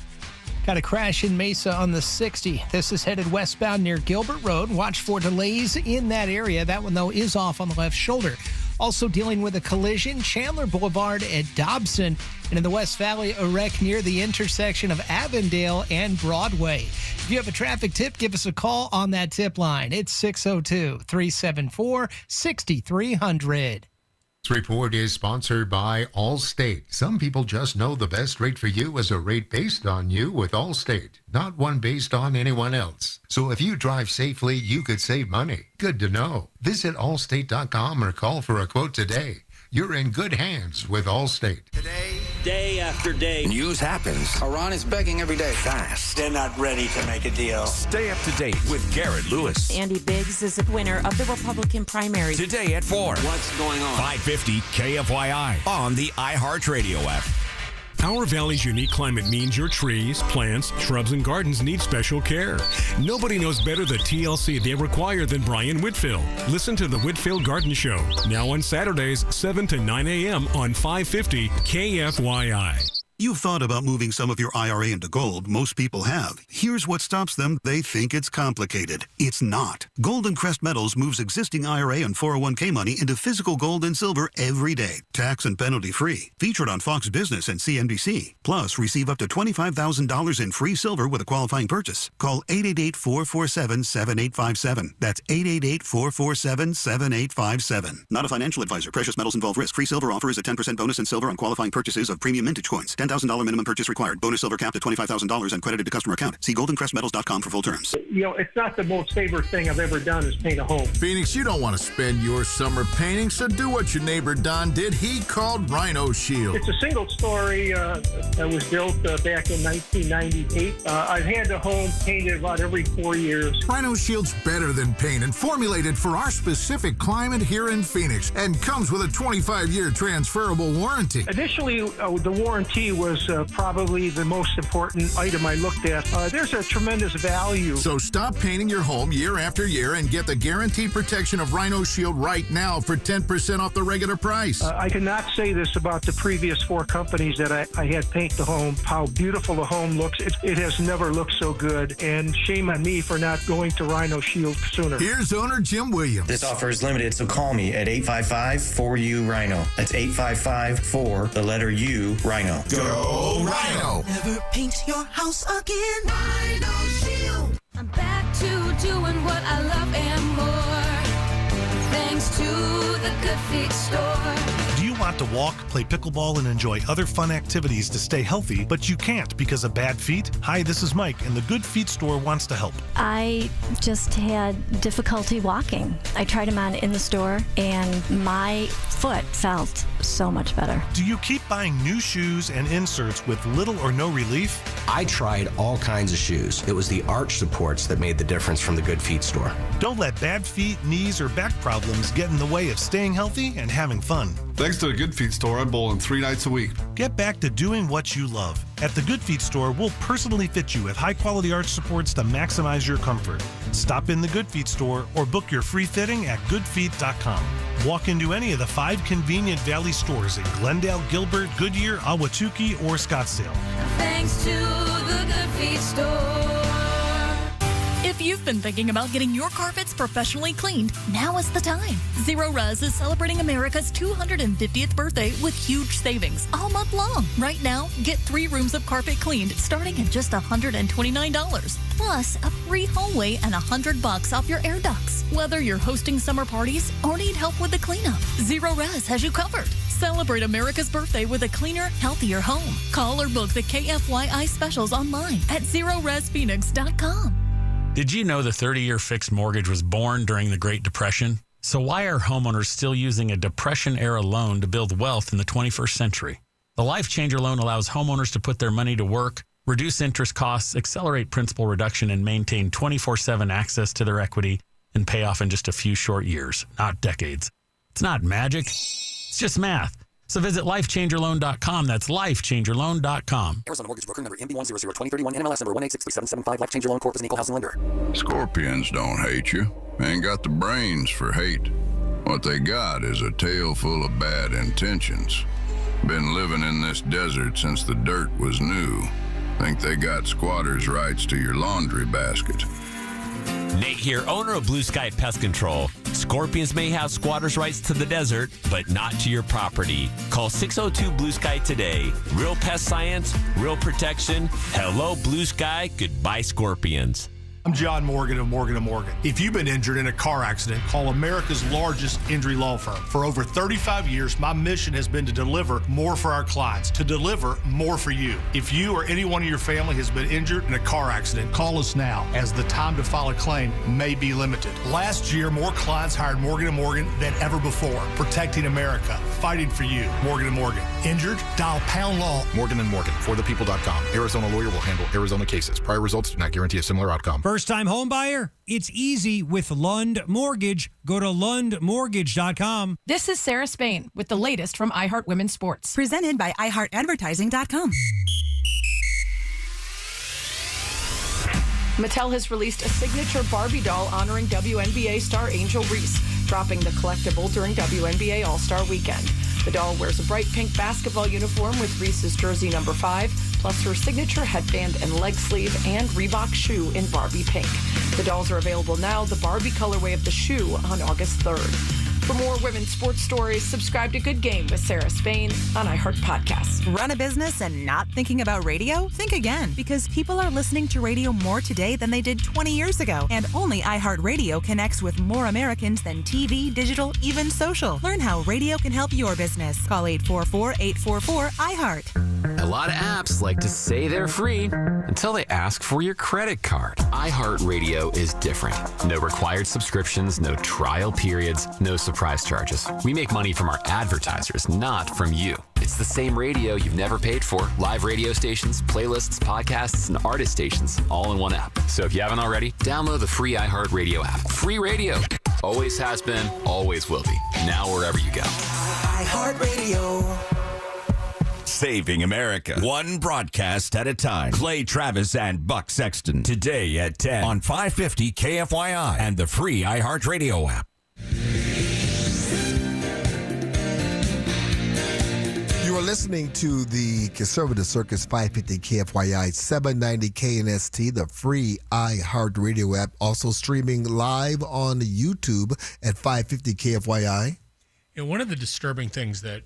Got a crash in Mesa on the 60. This is headed westbound near Gilbert Road. Watch for delays in that area. That one, though, is off on the left shoulder. Also dealing with a collision, Chandler Boulevard at Dobson. And in the West Valley, a wreck near the intersection of Avondale and Broadway. If you have a traffic tip, give us a call on that tip line. It's 602-374-6300. This report is sponsored by Allstate. Some people just know the best rate for you is a rate based on you with Allstate, not one based on anyone else. So if you drive safely, you could save money. Good to know. Visit allstate.com or call for a quote today. You're in good hands with Allstate. Today day after day. News happens. Iran is begging every day. Fast. They're not ready to make a deal. Stay up to date with Garrett Lewis. Andy Biggs is the winner of the Republican primary. Today at 4. What's going on? 550 KFYI on the iHeartRadio app. Our Valley's unique climate means your trees, plants, shrubs, and gardens need special care. Nobody knows better the TLC they require than Brian Whitfield. Listen to the Whitfield Garden Show, now on Saturdays, 7 to 9 a.m. on 550 KFYI. You've thought about moving some of your IRA into gold. Most people have. Here's what stops them. They think it's complicated. It's not. Golden Crest Metals moves existing IRA and 401k money into physical gold and silver every day. Tax and penalty free. Featured on Fox Business and CNBC. Plus, receive up to $25,000 in free silver with a qualifying purchase. Call 888-447-7857. That's 888-447-7857. Not a financial advisor. Precious metals involve risk. Free silver offer is a 10% bonus in silver on qualifying purchases of premium mintage coins. $10,000 minimum purchase required. Bonus silver capped at $25,000 and credited to customer account. See goldencrestmetals.com for full terms. You know, it's not the most favorite thing I've ever done is paint a home. Phoenix, you don't want to spend your summer painting, so do what your neighbor Don did. He called Rhino Shield. It's a single story that was built back in 1998. I've had the home painted about every 4 years. Rhino Shield's better than paint and formulated for our specific climate here in Phoenix and comes with a 25-year transferable warranty. Initially, the warranty was probably the most important item I looked at. There's a tremendous value. So stop painting your home year after year and get the guaranteed protection of Rhino Shield right now for 10% off the regular price. I cannot say this about the previous 4 companies that I had paint the home, how beautiful the home looks. It has never looked so good, and shame on me for not going to Rhino Shield sooner. Here's owner Jim Williams. This offer is limited, so call me at 855-4U-RHINO. That's 855-4-U-RHINO. Go Rhino! Never paint your house again. Rhino Shield. I'm back to doing what I love and more. Thanks to the Good Feet store. Do you want to walk, play pickleball, and enjoy other fun activities to stay healthy, but you can't because of bad feet? Hi, this is Mike, and the Good Feet store wants to help. I just had difficulty walking. I tried them on in the store, and my foot felt so much better. Do you keep buying new shoes and inserts with little or no relief? I tried all kinds of shoes. It was the arch supports that made the difference from the Good Feet store. Don't let bad feet, knees, or back problems get in the way of staying healthy and having fun. Thanks to the Good Feet store, I'm bowling 3 nights a week. Get back to doing what you love. At the Good Feet store, we'll personally fit you with high-quality arch supports to maximize your comfort. Stop in the Good Feet store or book your free fitting at goodfeet.com. Walk into any of the 5 convenient Valley stores in Glendale, Gilbert, Goodyear, Ahwatukee, or Scottsdale. Thanks to the Good Feet store. If you've been thinking about getting your carpets professionally cleaned, now is the time. Zero Res is celebrating America's 250th birthday with huge savings all month long. Right now, get 3 rooms of carpet cleaned starting at just $129. Plus, a free hallway and $100 off your air ducts. Whether you're hosting summer parties or need help with the cleanup, Zero Res has you covered. Celebrate America's birthday with a cleaner, healthier home. Call or book the KFYI specials online at ZeroResPhoenix.com. Did you know the 30-year fixed mortgage was born during the Great Depression? So why are homeowners still using a Depression-era loan to build wealth in the 21st century? The Life Changer loan allows homeowners to put their money to work, reduce interest costs, accelerate principal reduction, and maintain 24/7 access to their equity and pay off in just a few short years, not decades. It's not magic. It's just math. So visit lifechangerloan.com. That's lifechangerloan.com. Arizona Mortgage Broker number MB1002031 NMLS number 1863775. Life Changer Loan Corp is an equal housing lender. Scorpions don't hate you. Ain't got the brains for hate. What they got is a tail full of bad intentions. Been living in this desert since the dirt was new. Think they got squatters' rights to your laundry basket. Nate here, owner of Blue Sky Pest Control. Scorpions may have squatters' rights to the desert, but not to your property. Call 602 Blue Sky today. Real pest science, real protection. Hello, Blue Sky. Goodbye, Scorpions. I'm John Morgan of Morgan & Morgan. If you've been injured in a car accident, call America's largest injury law firm. For over 35 years, my mission has been to deliver more for our clients, to deliver more for you. If you or anyone in your family has been injured in a car accident, call us now, as the time to file a claim may be limited. Last year, more clients hired Morgan & Morgan than ever before, protecting America, fighting for you. Morgan & Morgan. Injured? Dial pound law. Morgan & Morgan, forthepeople.com. Arizona lawyer will handle Arizona cases. Prior results do not guarantee a similar outcome. First-time home buyer? It's easy with Lund Mortgage. Go to lundmortgage.com. This is Sarah Spain with the latest from iHeart Women's Sports. Presented by iHeartAdvertising.com. Mattel has released a signature Barbie doll honoring WNBA star Angel Reese, dropping the collectible during WNBA All-Star Weekend. The doll wears a bright pink basketball uniform with Reese's jersey number 5, plus her signature headband and leg sleeve and Reebok shoe in Barbie pink. The dolls are available now, the Barbie colorway of the shoe, on August 3rd. For more women's sports stories, subscribe to Good Game with Sarah Spain on iHeart Podcasts. Run a business and not thinking about radio? Think again, because people are listening to radio more today than they did 20 years ago. And only iHeartRadio connects with more Americans than TV, digital, even social. Learn how radio can help your business. Call 844-844-iHeart. A lot of apps like to say they're free until they ask for your credit card. iHeartRadio is different. No required subscriptions, no trial periods, no surprise charges. We make money from our advertisers, not from you. It's the same radio you've never paid for. Live radio stations, playlists, podcasts, and artist stations, all in one app. So if you haven't already, download the free iHeartRadio app. Free radio. Always has been, always will be. Now wherever you go. iHeartRadio. Saving America, one broadcast at a time. Clay Travis and Buck Sexton today at 10 on 550 KFYI and the free iHeartRadio app. You are listening to the Conservative Circus 550 KFYI 790 KNST, the free iHeartRadio app, also streaming live on YouTube at 550 KFYI. And one of the disturbing things that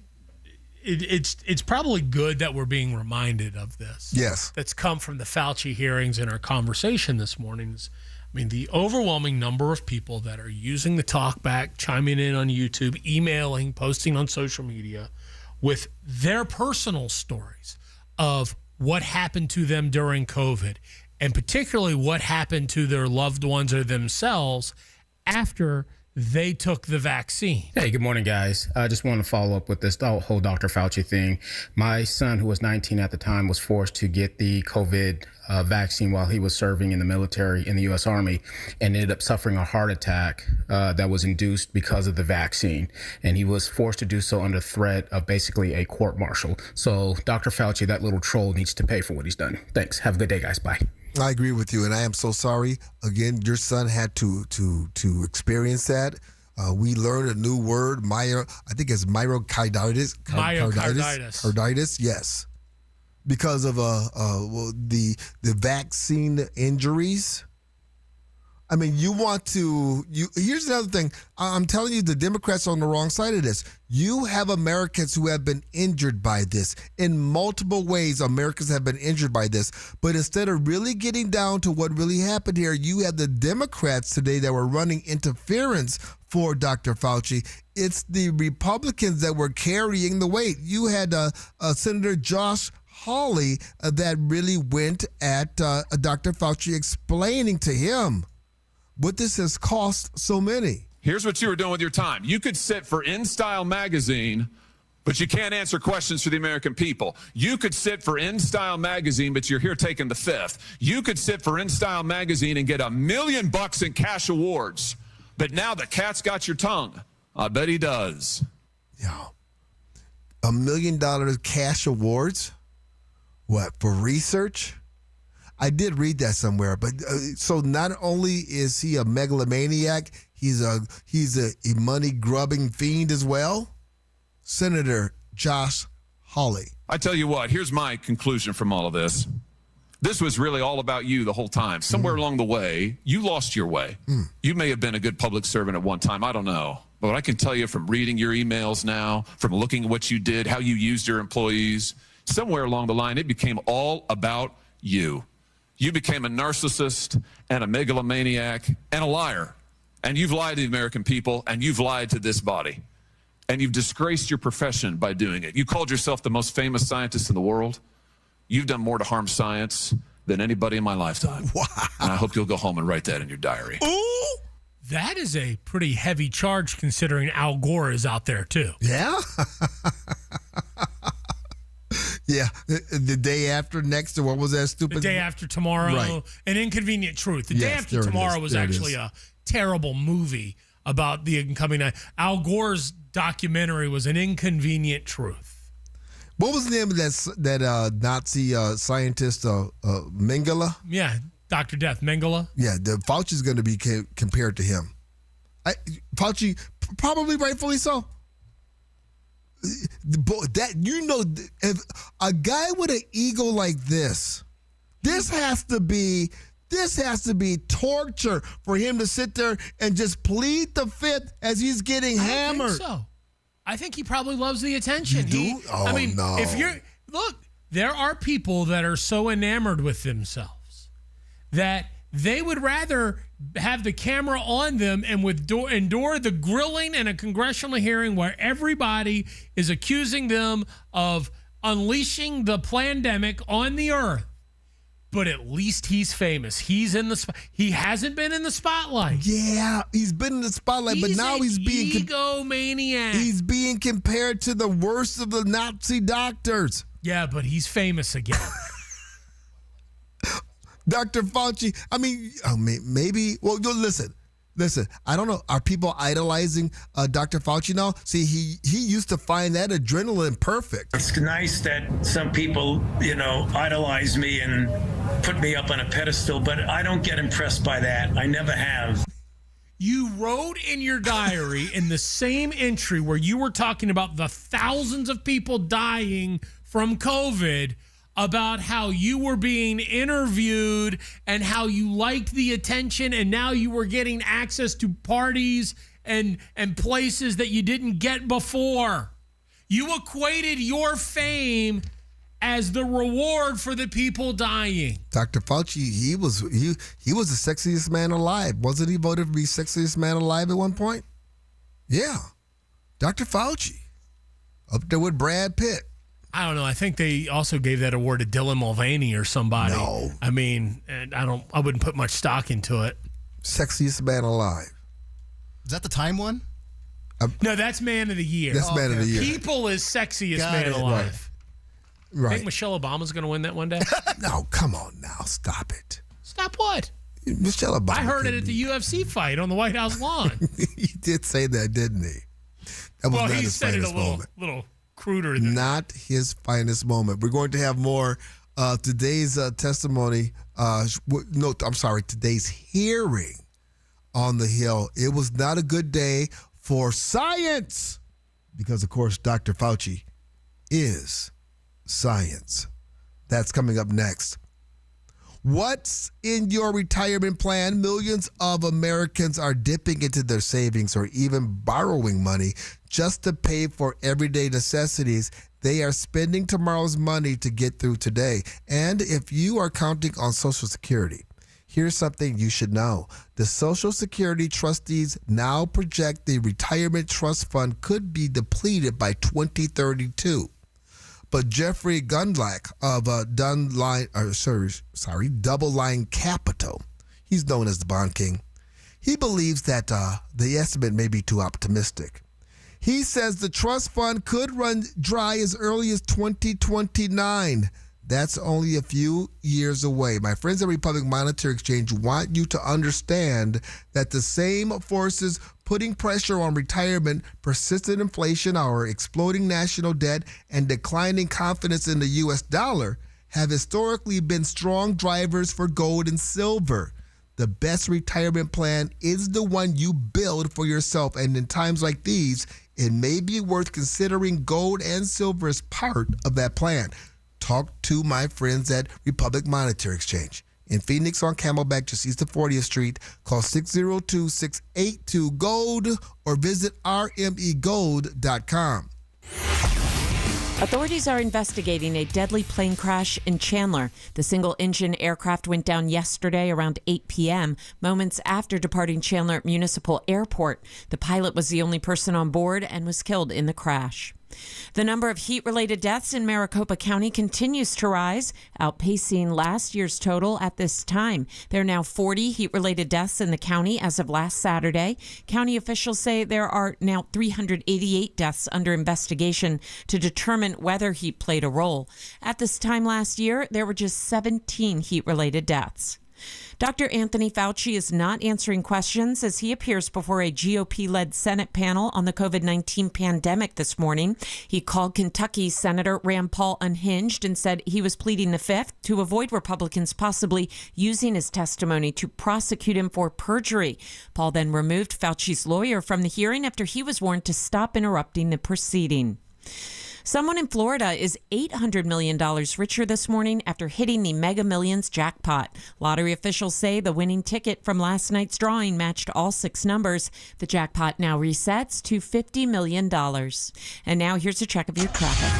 it's probably good that we're being reminded of this. Yes. That's come from the Fauci hearings in our conversation this morning. I mean, the overwhelming number of people that are using the talkback, chiming in on YouTube, emailing, posting on social media with their personal stories of what happened to them during COVID, and particularly what happened to their loved ones or themselves after they took the vaccine. Hey, good morning, guys. I just want to follow up with this whole Dr. Fauci thing. My son, who was 19 at the time, was forced to get the COVID vaccine while he was serving in the military in the U.S. Army, and ended up suffering a heart attack that was induced because of the vaccine. And he was forced to do so under threat of basically a court-martial. So Dr. Fauci, that little troll, needs to pay for what he's done. Thanks. Have a good day, guys. Bye. I agree with you, and I am so sorry. Again, your son had to experience that. We learned a new word, I think it's myocarditis. Carditis, yes. Because of the vaccine injuries. I mean, here's another thing. I'm telling you, the Democrats are on the wrong side of this. You have Americans who have been injured by this. In multiple ways, Americans have been injured by this. But instead of really getting down to what really happened here, you have the Democrats today that were running interference for Dr. Fauci. It's the Republicans that were carrying the weight. You had Senator Josh Hawley that really went at Dr. Fauci, explaining to him what this has cost so many. Here's what you were doing with your time. You could sit for InStyle magazine, but you can't answer questions for the American people. You could sit for InStyle magazine, but you're here taking the fifth. You could sit for InStyle magazine and get $1 million in cash awards, but now the cat's got your tongue. I bet he does. Yeah. $1 million cash awards? What, for research? I did read that somewhere, but so not only is he a megalomaniac, he's a money-grubbing fiend as well. Senator Josh Hawley. I tell you what, here's my conclusion from all of this. This was really all about you the whole time. Somewhere along the way, you lost your way. You may have been a good public servant at one time. I don't know. But what I can tell you from reading your emails now, from looking at what you did, how you used your employees, somewhere along the line, it became all about you. You became a narcissist and a megalomaniac and a liar. And you've lied to the American people, and you've lied to this body. And you've disgraced your profession by doing it. You called yourself the most famous scientist in the world. You've done more to harm science than anybody in my lifetime. Wow. And I hope you'll go home and write that in your diary. Ooh, that is a pretty heavy charge considering Al Gore is out there too. Yeah. Yeah. The day after next, or what was that stupid? The day after tomorrow, Right. An Inconvenient Truth. The day Yes, after there it tomorrow is. was There it actually is. a terrible movie about the incoming night. Al Gore's documentary was An Inconvenient Truth. What was the name of that Nazi scientist, Mengele? Yeah, Dr. Death Mengele. Yeah, Fauci's going to be compared to him. Fauci, probably rightfully so. If a guy with an ego like this has to be torture for him to sit there and just plead the fifth as he's getting hammered. I think so. I think he probably loves the attention. You do? No. If you're look, there are people that are so enamored with themselves that they would rather have the camera on them and endure the grilling in a congressional hearing where everybody is accusing them of unleashing the pandemic on the earth. But at least he's famous. He hasn't been in the spotlight. Yeah, he's been in the spotlight, but now he's being egomaniac. He's being compared to the worst of the Nazi doctors. Yeah, but he's famous again. Dr. Fauci, I mean, maybe. Well, listen. I don't know. Are people idolizing Dr. Fauci now? See, he used to find that adrenaline perfect. It's nice that some people, idolize me and put me up on a pedestal, but I don't get impressed by that. I never have. You wrote in your diary in the same entry where you were talking about the thousands of people dying from COVID about how you were being interviewed and how you liked the attention and now you were getting access to parties and places that you didn't get before. You equated your fame as the reward for the people dying. Dr. Fauci, he was the sexiest man alive. Wasn't he voted to be sexiest man alive at one point? Yeah. Dr. Fauci. Up there with Brad Pitt. I don't know. I think they also gave that award to Dylan Mulvaney or somebody. No. I mean, I wouldn't put much stock into it. Sexiest man alive. Is that the Time one? No, that's Man of the Year. That's Man of the Year. People is sexiest man alive. Right. I think Michelle Obama's going to win that one day. No, come on now. Stop it. Stop what? Michelle Obama. I heard it at the UFC fight on the White House lawn. He did say that, didn't he? That was not he his said it a finest little cruder than not his finest moment. We're going to have more today's testimony. Today's hearing on the Hill. It was not a good day for science because, of course, Dr. Fauci is science. That's coming up next. What's in your retirement plan? Millions of Americans are dipping into their savings or even borrowing money just to pay for everyday necessities. They are spending tomorrow's money to get through today. And if you are counting on Social Security, here's something you should know. The Social Security trustees now project the retirement trust fund could be depleted by 2032. But Jeffrey Gundlach of Double Line Capital, he's known as the Bond King, he believes that the estimate may be too optimistic. He says the trust fund could run dry as early as 2029. That's only a few years away. My friends at Republic Monetary Exchange want you to understand that the same forces putting pressure on retirement, persistent inflation, our exploding national debt, and declining confidence in the U.S. dollar have historically been strong drivers for gold and silver. The best retirement plan is the one you build for yourself, and in times like these, it may be worth considering gold and silver as part of that plan. Talk to my friends at Republic Monetary Exchange. In Phoenix on Camelback, just east of 40th Street. Call 602-682-GOLD or visit rmegold.com. Authorities are investigating a deadly plane crash in Chandler. The single-engine aircraft went down yesterday around 8 p.m., moments after departing Chandler Municipal Airport. The pilot was the only person on board and was killed in the crash. The number of heat-related deaths in Maricopa County continues to rise, outpacing last year's total at this time. There are now 40 heat-related deaths in the county as of last Saturday. County officials say there are now 388 deaths under investigation to determine whether heat played a role. At this time last year, there were just 17 heat-related deaths. Dr. Anthony Fauci is not answering questions as he appears before a GOP-led Senate panel on the COVID-19 pandemic this morning. He called Kentucky Senator Rand Paul unhinged and said he was pleading the fifth to avoid Republicans possibly using his testimony to prosecute him for perjury. Paul then removed Fauci's lawyer from the hearing after he was warned to stop interrupting the proceeding. Someone in Florida is $800 million richer this morning after hitting the Mega Millions jackpot. Lottery officials say the winning ticket from last night's drawing matched all 6 numbers. The jackpot now resets to $50 million. And now here's a check of your traffic.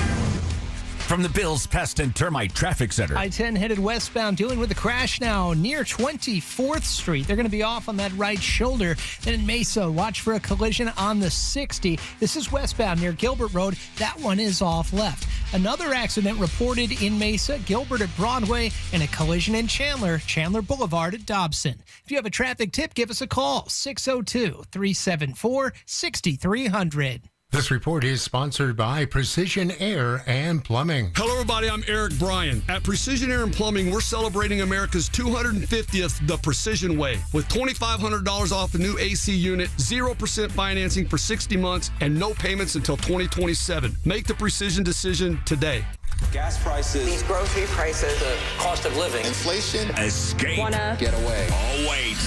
From the Bills Pest and Termite Traffic Center. I-10 headed westbound, dealing with a crash now near 24th Street. They're going to be off on that right shoulder. Then in Mesa, watch for a collision on the 60. This is westbound near Gilbert Road. That one is off left. Another accident reported in Mesa, Gilbert at Broadway, and a collision in Chandler, Chandler Boulevard at Dobson. If you have a traffic tip, give us a call, 602-374-6300. This report is sponsored by Precision Air and Plumbing. Hello, everybody. I'm Eric Bryan. At Precision Air and Plumbing, we're celebrating America's 250th the Precision Way with $2,500 off the new AC unit, 0% financing for 60 months, and no payments until 2027. Make the Precision decision today. Gas prices, these grocery prices, the cost of living, inflation, escape, get away. Oh, wait.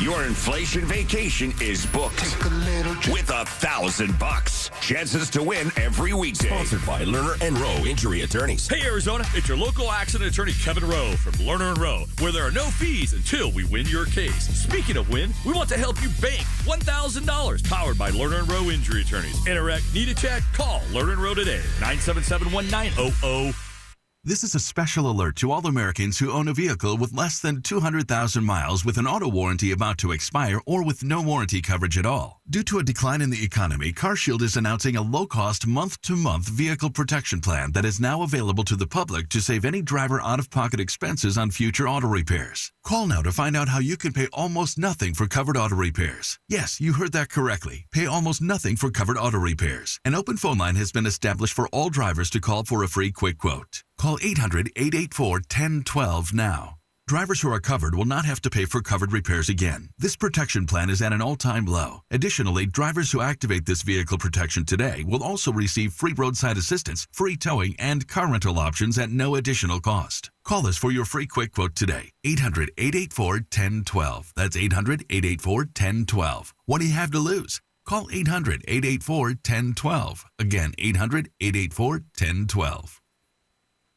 Your inflation vacation is booked with $1,000. Chances to win every weekday. Sponsored by Lerner and Rowe Injury Attorneys. Hey, Arizona, it's your local accident attorney, Kevin Rowe from Lerner and Rowe, where there are no fees until we win your case. Speaking of win, we want to help you bank $1,000, powered by Lerner and Rowe Injury Attorneys. Interact, need a check? Call Lerner and Rowe today, 977-1900. This is a special alert to all Americans who own a vehicle with less than 200,000 miles with an auto warranty about to expire or with no warranty coverage at all. Due to a decline in the economy, CarShield is announcing a low-cost month-to-month vehicle protection plan that is now available to the public to save any driver out-of-pocket expenses on future auto repairs. Call now to find out how you can pay almost nothing for covered auto repairs. Yes, you heard that correctly. Pay almost nothing for covered auto repairs. An open phone line has been established for all drivers to call for a free quick quote. Call 800-884-1012 now. Drivers who are covered will not have to pay for covered repairs again. This protection plan is at an all-time low. Additionally, drivers who activate this vehicle protection today will also receive free roadside assistance, free towing, and car rental options at no additional cost. Call us for your free quick quote today. 800-884-1012. That's 800-884-1012. What do you have to lose? Call 800-884-1012. Again, 800-884-1012.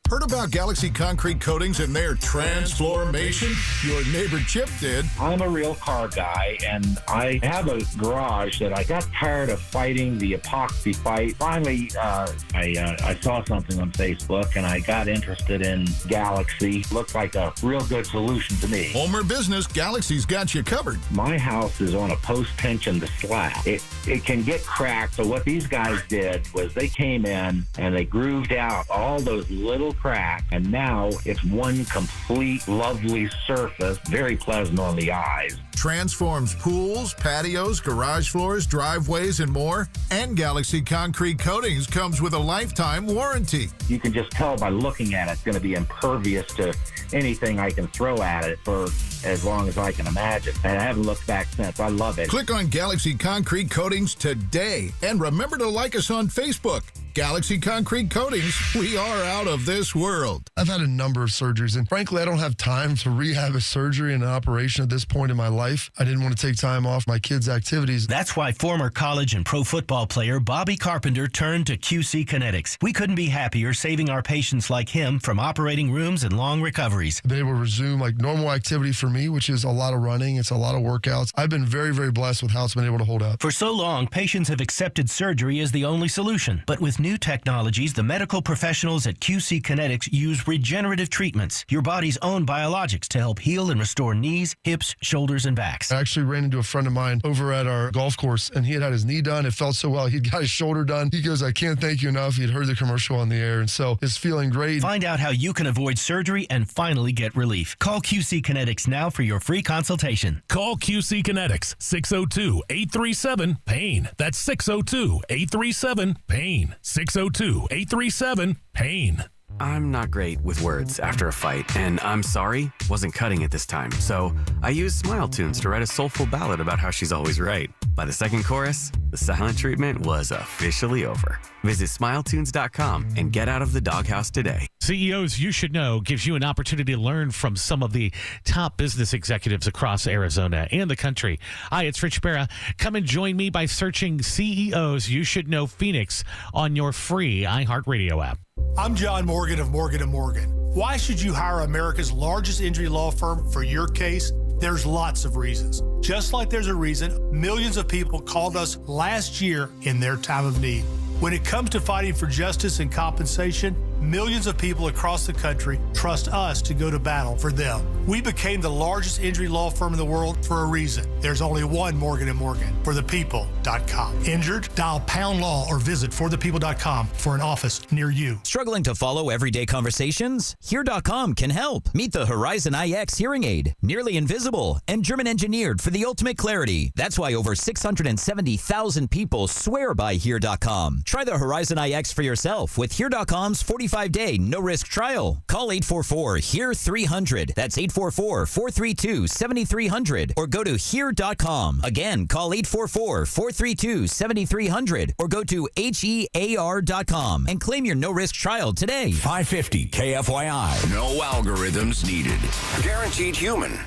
Heard about Galaxy Concrete Coatings and their transformation? Your neighbor Chip did. I'm a real car guy, and I have a garage that I got tired of fighting the epoxy fight. Finally, I saw something on Facebook, and I got interested in Galaxy. Looked like a real good solution to me. Home or business, Galaxy's got you covered. My house is on a post tension the slab. It can get cracked, so what these guys did was they came in and they grooved out all those little crack, and now it's one complete lovely surface, very pleasant on the eyes. Transforms pools, patios, garage floors, driveways, and more. And Galaxy Concrete Coatings comes with a lifetime warranty. You can just tell by looking at it, it's going to be impervious to anything I can throw at it for as long as I can imagine. And I haven't looked back since. I love it. Click on Galaxy Concrete Coatings today. And remember to like us on Facebook. Galaxy Concrete Coatings, we are out of this world. I've had a number of surgeries, and frankly, I don't have time to rehab a surgery and an operation at this point in my life. I didn't want to take time off my kids' activities. That's why former college and pro football player Bobby Carpenter turned to QC Kinetics. We couldn't be happier saving our patients like him from operating rooms and long recoveries. I've been able to resume like normal activity for me, which is a lot of running. It's a lot of workouts. I've been very, very blessed with how it's been able to hold up. For so long, patients have accepted surgery as the only solution. But with new new technologies, the medical professionals at QC Kinetics use regenerative treatments, your body's own biologics, to help heal and restore knees, hips, shoulders, and backs. I actually ran into a friend of mine over at our golf course, and he had his knee done. It felt so well. He'd got his shoulder done. He goes, I can't thank you enough. He'd heard the commercial on the air, and so it's feeling great. Find out how you can avoid surgery and finally get relief. Call QC Kinetics now for your free consultation. Call QC Kinetics, 602-837-PAIN. That's 602-837-PAIN. 602-837-PAIN. I'm not great with words after a fight, and I'm sorry wasn't cutting it this time. So I used Smile Tunes to write a soulful ballad about how she's always right. By the second chorus, the silent treatment was officially over. Visit smiletunes.com and get out of the doghouse today. CEOs You Should Know gives you an opportunity to learn from some of the top business executives across Arizona and the country. Hi, it's Rich Barra. Come and join me by searching CEOs You Should Know Phoenix on your free iHeartRadio app. I'm John Morgan of Morgan & Morgan. Why should you hire America's largest injury law firm for your case? There's lots of reasons. Just like there's a reason millions of people called us last year in their time of need. When it comes to fighting for justice and compensation, millions of people across the country trust us to go to battle for them. We became the largest injury law firm in the world for a reason. There's only one Morgan & Morgan, forthepeople.com. Injured? Dial #law or visit forthepeople.com for an office near you. Struggling to follow everyday conversations? Here.com can help. Meet the Horizon IX hearing aid. Nearly invisible and German engineered for the ultimate clarity. That's why over 670,000 people swear by Here.com. Try the Horizon IX for yourself with Here.com's 45-day no-risk trial. Call 844-HERE-300. That's 844-432-7300. Or go to Here.com. Again, call 844-432-7300. Or go to HEAR.com and claim your no-risk trial today. 550 KFYI. No algorithms needed. Guaranteed human.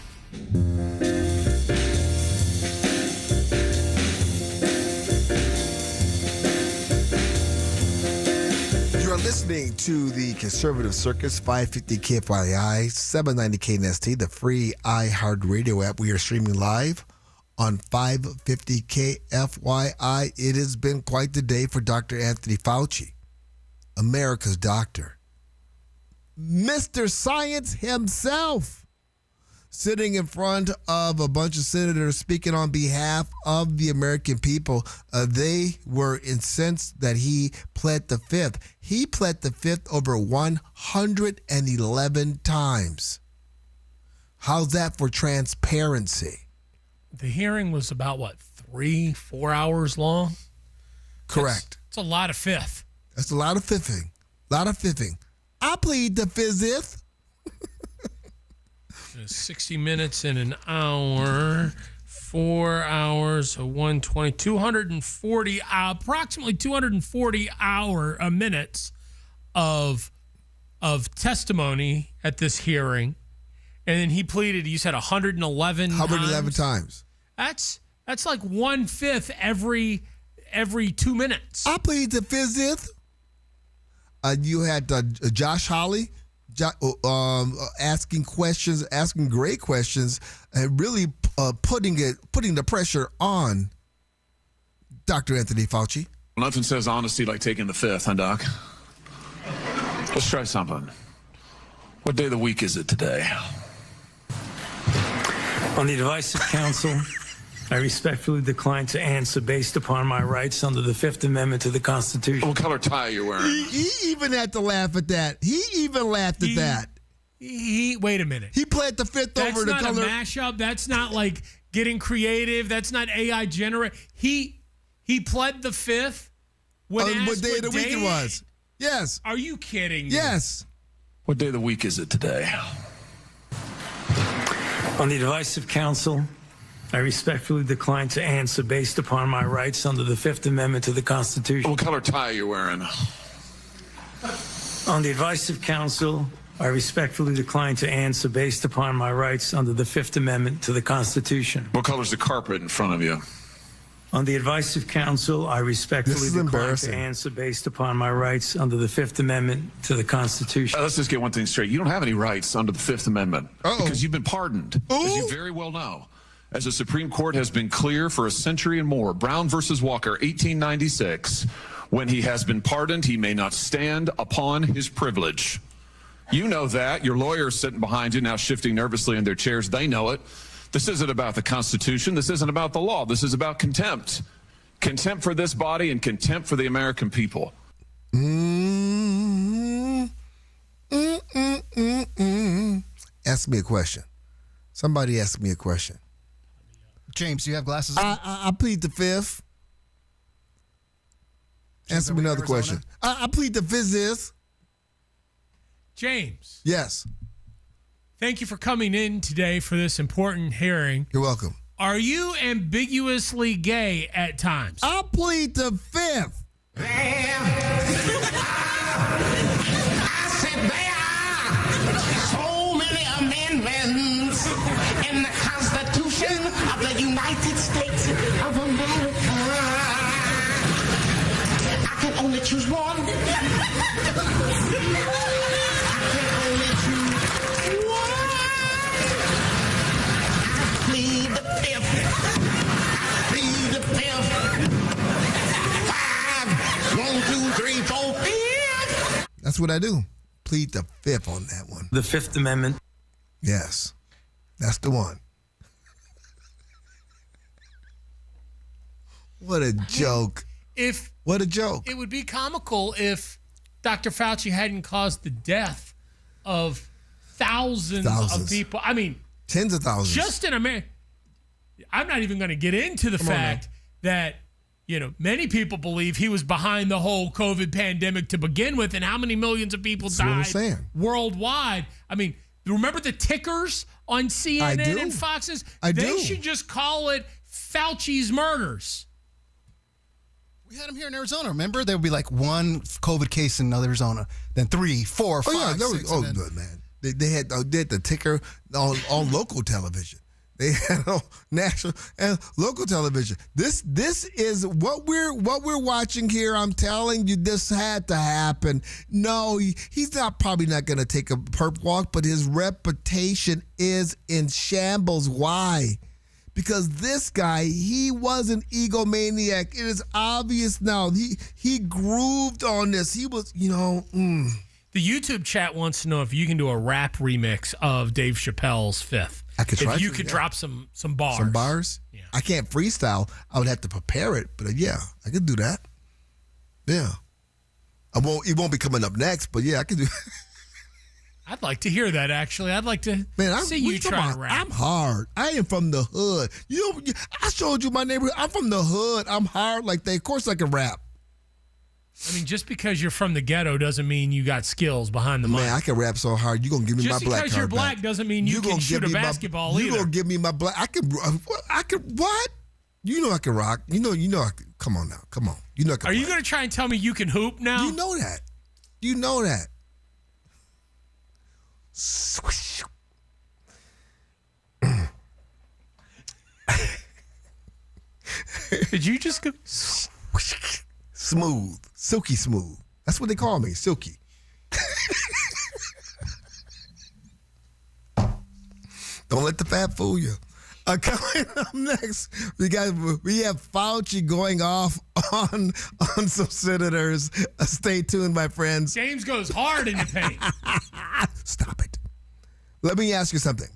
You are listening to the Conservative Circus, 550 KFYI, 790 KNST, the free iHeartRadio app. We are streaming live on 550 KFYI. It has been quite the day for Dr. Anthony Fauci, America's doctor. Mr. Science himself, sitting in front of a bunch of senators speaking on behalf of the American people. They were incensed that he pled the fifth. He pled the fifth over 111 times. How's that for transparency? The hearing was about, 3-4 hours long? Correct. It's a lot of fifth. That's a lot of fifthing. I plead the fifth. 60 minutes in an hour, 4 hours, so 120, 240, approximately 240 minutes of testimony at this hearing. And then he pleaded, you said 111 times. That's like 1/5 every 2 minutes. I plead the fifth. You had Josh Hawley asking great questions, and really putting the pressure on Dr. Anthony Fauci. Nothing says honesty like taking the fifth, huh, Doc? Let's try something. What day of the week is it today? On the advice of counsel, I respectfully decline to answer based upon my rights under the Fifth Amendment to the Constitution. What color tie are you wearing? He even had to laugh at that. He laughed at that. Wait a minute. He pled the fifth over the color. That's not a mashup. That's not like getting creative. That's not AI generate. He pled the fifth when asked what day of the week it was. Yes. Are you kidding me? Yes. What day of the week is it today? On the advice of counsel, I respectfully decline to answer based upon my rights under the Fifth Amendment to the Constitution. What color tie are you wearing? On the advice of counsel, I respectfully decline to answer based upon my rights under the Fifth Amendment to the Constitution. What color's the carpet in front of you? On the advice of counsel, I respectfully decline to answer based upon my rights under the Fifth Amendment to the Constitution. Let's just get one thing straight. You don't have any rights under the Fifth Amendment because you've been pardoned, as you very well know. As the Supreme Court has been clear for a century and more. Brown versus Walker, 1896. When he has been pardoned, he may not stand upon his privilege. You know that. Your lawyers sitting behind you now shifting nervously in their chairs. They know it. This isn't about the Constitution. This isn't about the law. This is about contempt. Contempt for this body and contempt for the American people. Ask me a question. Somebody ask me a question. James, do you have glasses? I plead the fifth. Answer me another question. I plead the fifth. James. Yes. Thank you for coming in today for this important hearing. You're welcome. Are you ambiguously gay at times? I plead the fifth. I said there are so many amendments in the Constitution of the United States of America. I can only choose one. I can only choose one. I plead the fifth. I plead the fifth. 1, 2, 3, 4, 5. That's what I do. Plead the fifth on that one. The Fifth Amendment. Yes. That's the one. What a joke. What a joke. It would be comical if Dr. Fauci hadn't caused the death of thousands of people. I mean, tens of thousands. Just in America. I'm not even going to get into the fact that, many people believe he was behind the whole COVID pandemic to begin with, and how many millions of people died worldwide. I mean, remember the tickers on CNN and Fox's? They should just call it Fauci's murders. We had them here in Arizona. Remember, there would be like one COVID case in Arizona, then 3, 4, 5, 6. Good, man. They had the ticker on local television. They had on national and local television. This is what we're watching here. I'm telling you, this had to happen. No, he's probably not going to take a perp walk, but his reputation is in shambles. Why? Because this guy, he was an egomaniac. It is obvious now. He grooved on this. He was, The YouTube chat wants to know if you can do a rap remix of Dave Chappelle's Fifth. I could try. If you could drop some bars. Some bars? Yeah. I can't freestyle. I would have to prepare it, but yeah, I could do that. Yeah. It won't be coming up next, but yeah, I could do. I'd like to hear that, actually. I'd like to see you try to rap. I'm hard. I am from the hood. I showed you my neighborhood. I'm from the hood. I'm hard like that. Of course I can rap. I mean, just because you're from the ghetto doesn't mean you got skills behind the mic. Man, I can rap so hard. You're going to give me my black card. Just because you're black doesn't mean you can shoot a basketball either. You're going to give me my black. I can what? You know I can rock. You know I can. Come on now. Come on. You know I can. Are you going to try and tell me you can hoop now? You know that. You know that. Swish. Did you just go? Smooth. Silky smooth. That's what they call me, silky. Don't let the fat fool you. Coming up next, we have Fauci going off on some senators. Stay tuned, my friends. James goes hard in the paint. Stop it. Let me ask you something.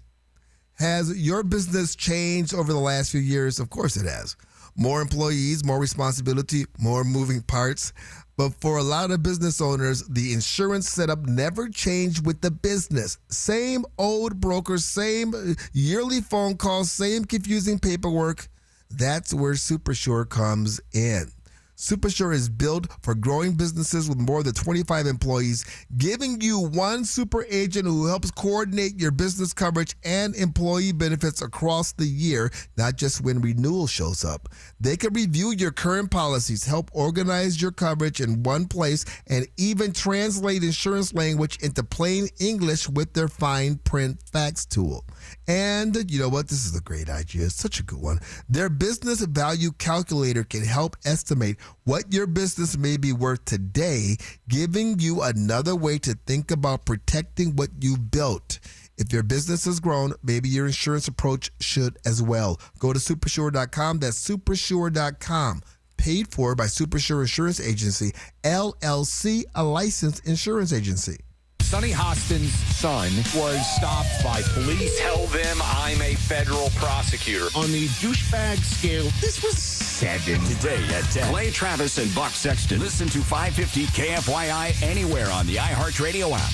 Has your business changed over the last few years? Of course it has. More employees, more responsibility, more moving parts. But for a lot of business owners, the insurance setup never changed with the business. Same old brokers, same yearly phone calls, same confusing paperwork. That's where SuperSure comes in. SuperSure is built for growing businesses with more than 25 employees, giving you one super agent who helps coordinate your business coverage and employee benefits across the year, not just when renewal shows up. They can review your current policies, help organize your coverage in one place, and even translate insurance language into plain English with their fine print fax tool. And you know what? This is a great idea. It's such a good one. Their business value calculator can help estimate what your business may be worth today, giving you another way to think about protecting what you built. If your business has grown, maybe your insurance approach should as well. Go to supersure.com. That's supersure.com. paid for by Supersure Insurance Agency, LLC, a licensed insurance agency. Sonny Hostin's son was stopped by police. Tell them I'm a federal prosecutor. On the douchebag scale, this was 7. Today at 10. Clay Travis and Buck Sexton. Listen to 550 KFYI anywhere on the iHeartRadio app.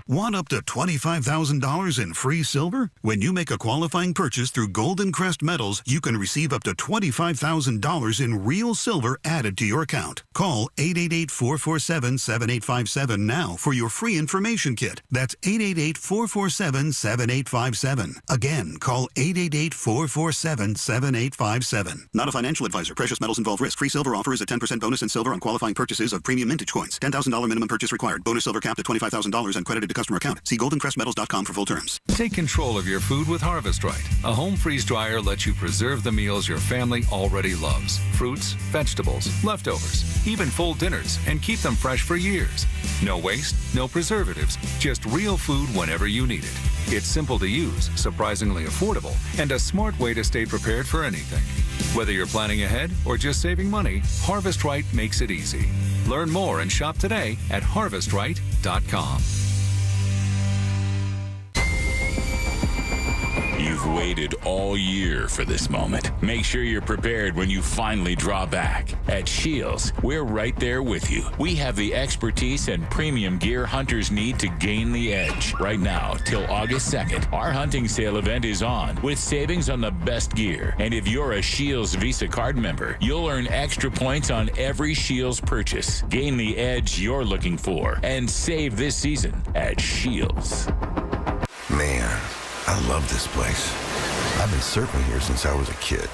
Want up to $25,000 in free silver? When you make a qualifying purchase through Golden Crest Metals, you can receive up to $25,000 in real silver added to your account. Call 888-447-7857 now for your free information kit. That's 888-447-7857. Again, call 888-447-7857. Not a financial advisor. Precious metals involve risk. Free silver offer is a 10% bonus in silver on qualifying purchases of premium mintage coins. $10,000 minimum purchase required. Bonus silver capped at $25,000 and credited to customer account. See goldencrestmetals.com for full terms. Take control of your food with Harvest Right. A home freeze dryer lets you preserve the meals your family already loves. Fruits, vegetables, leftovers, even full dinners, and keep them fresh for years. No waste, no preservatives, just real food whenever you need it. It's simple to use, surprisingly affordable, and a smart way to stay prepared for anything. Whether you're planning ahead or just saving money, Harvest Right makes it easy. Learn more and shop today at harvestright.com. You've waited all year for this moment. Make sure you're prepared when you finally draw back. At Shields, we're right there with you. We have the expertise and premium gear hunters need to gain the edge. Right now, till August 2nd, our hunting sale event is on with savings on the best gear. And if you're a Shields Visa card member, you'll earn extra points on every Shields purchase. Gain the edge you're looking for and save this season at Shields. Man, I love this place. I've been surfing here since I was a kid.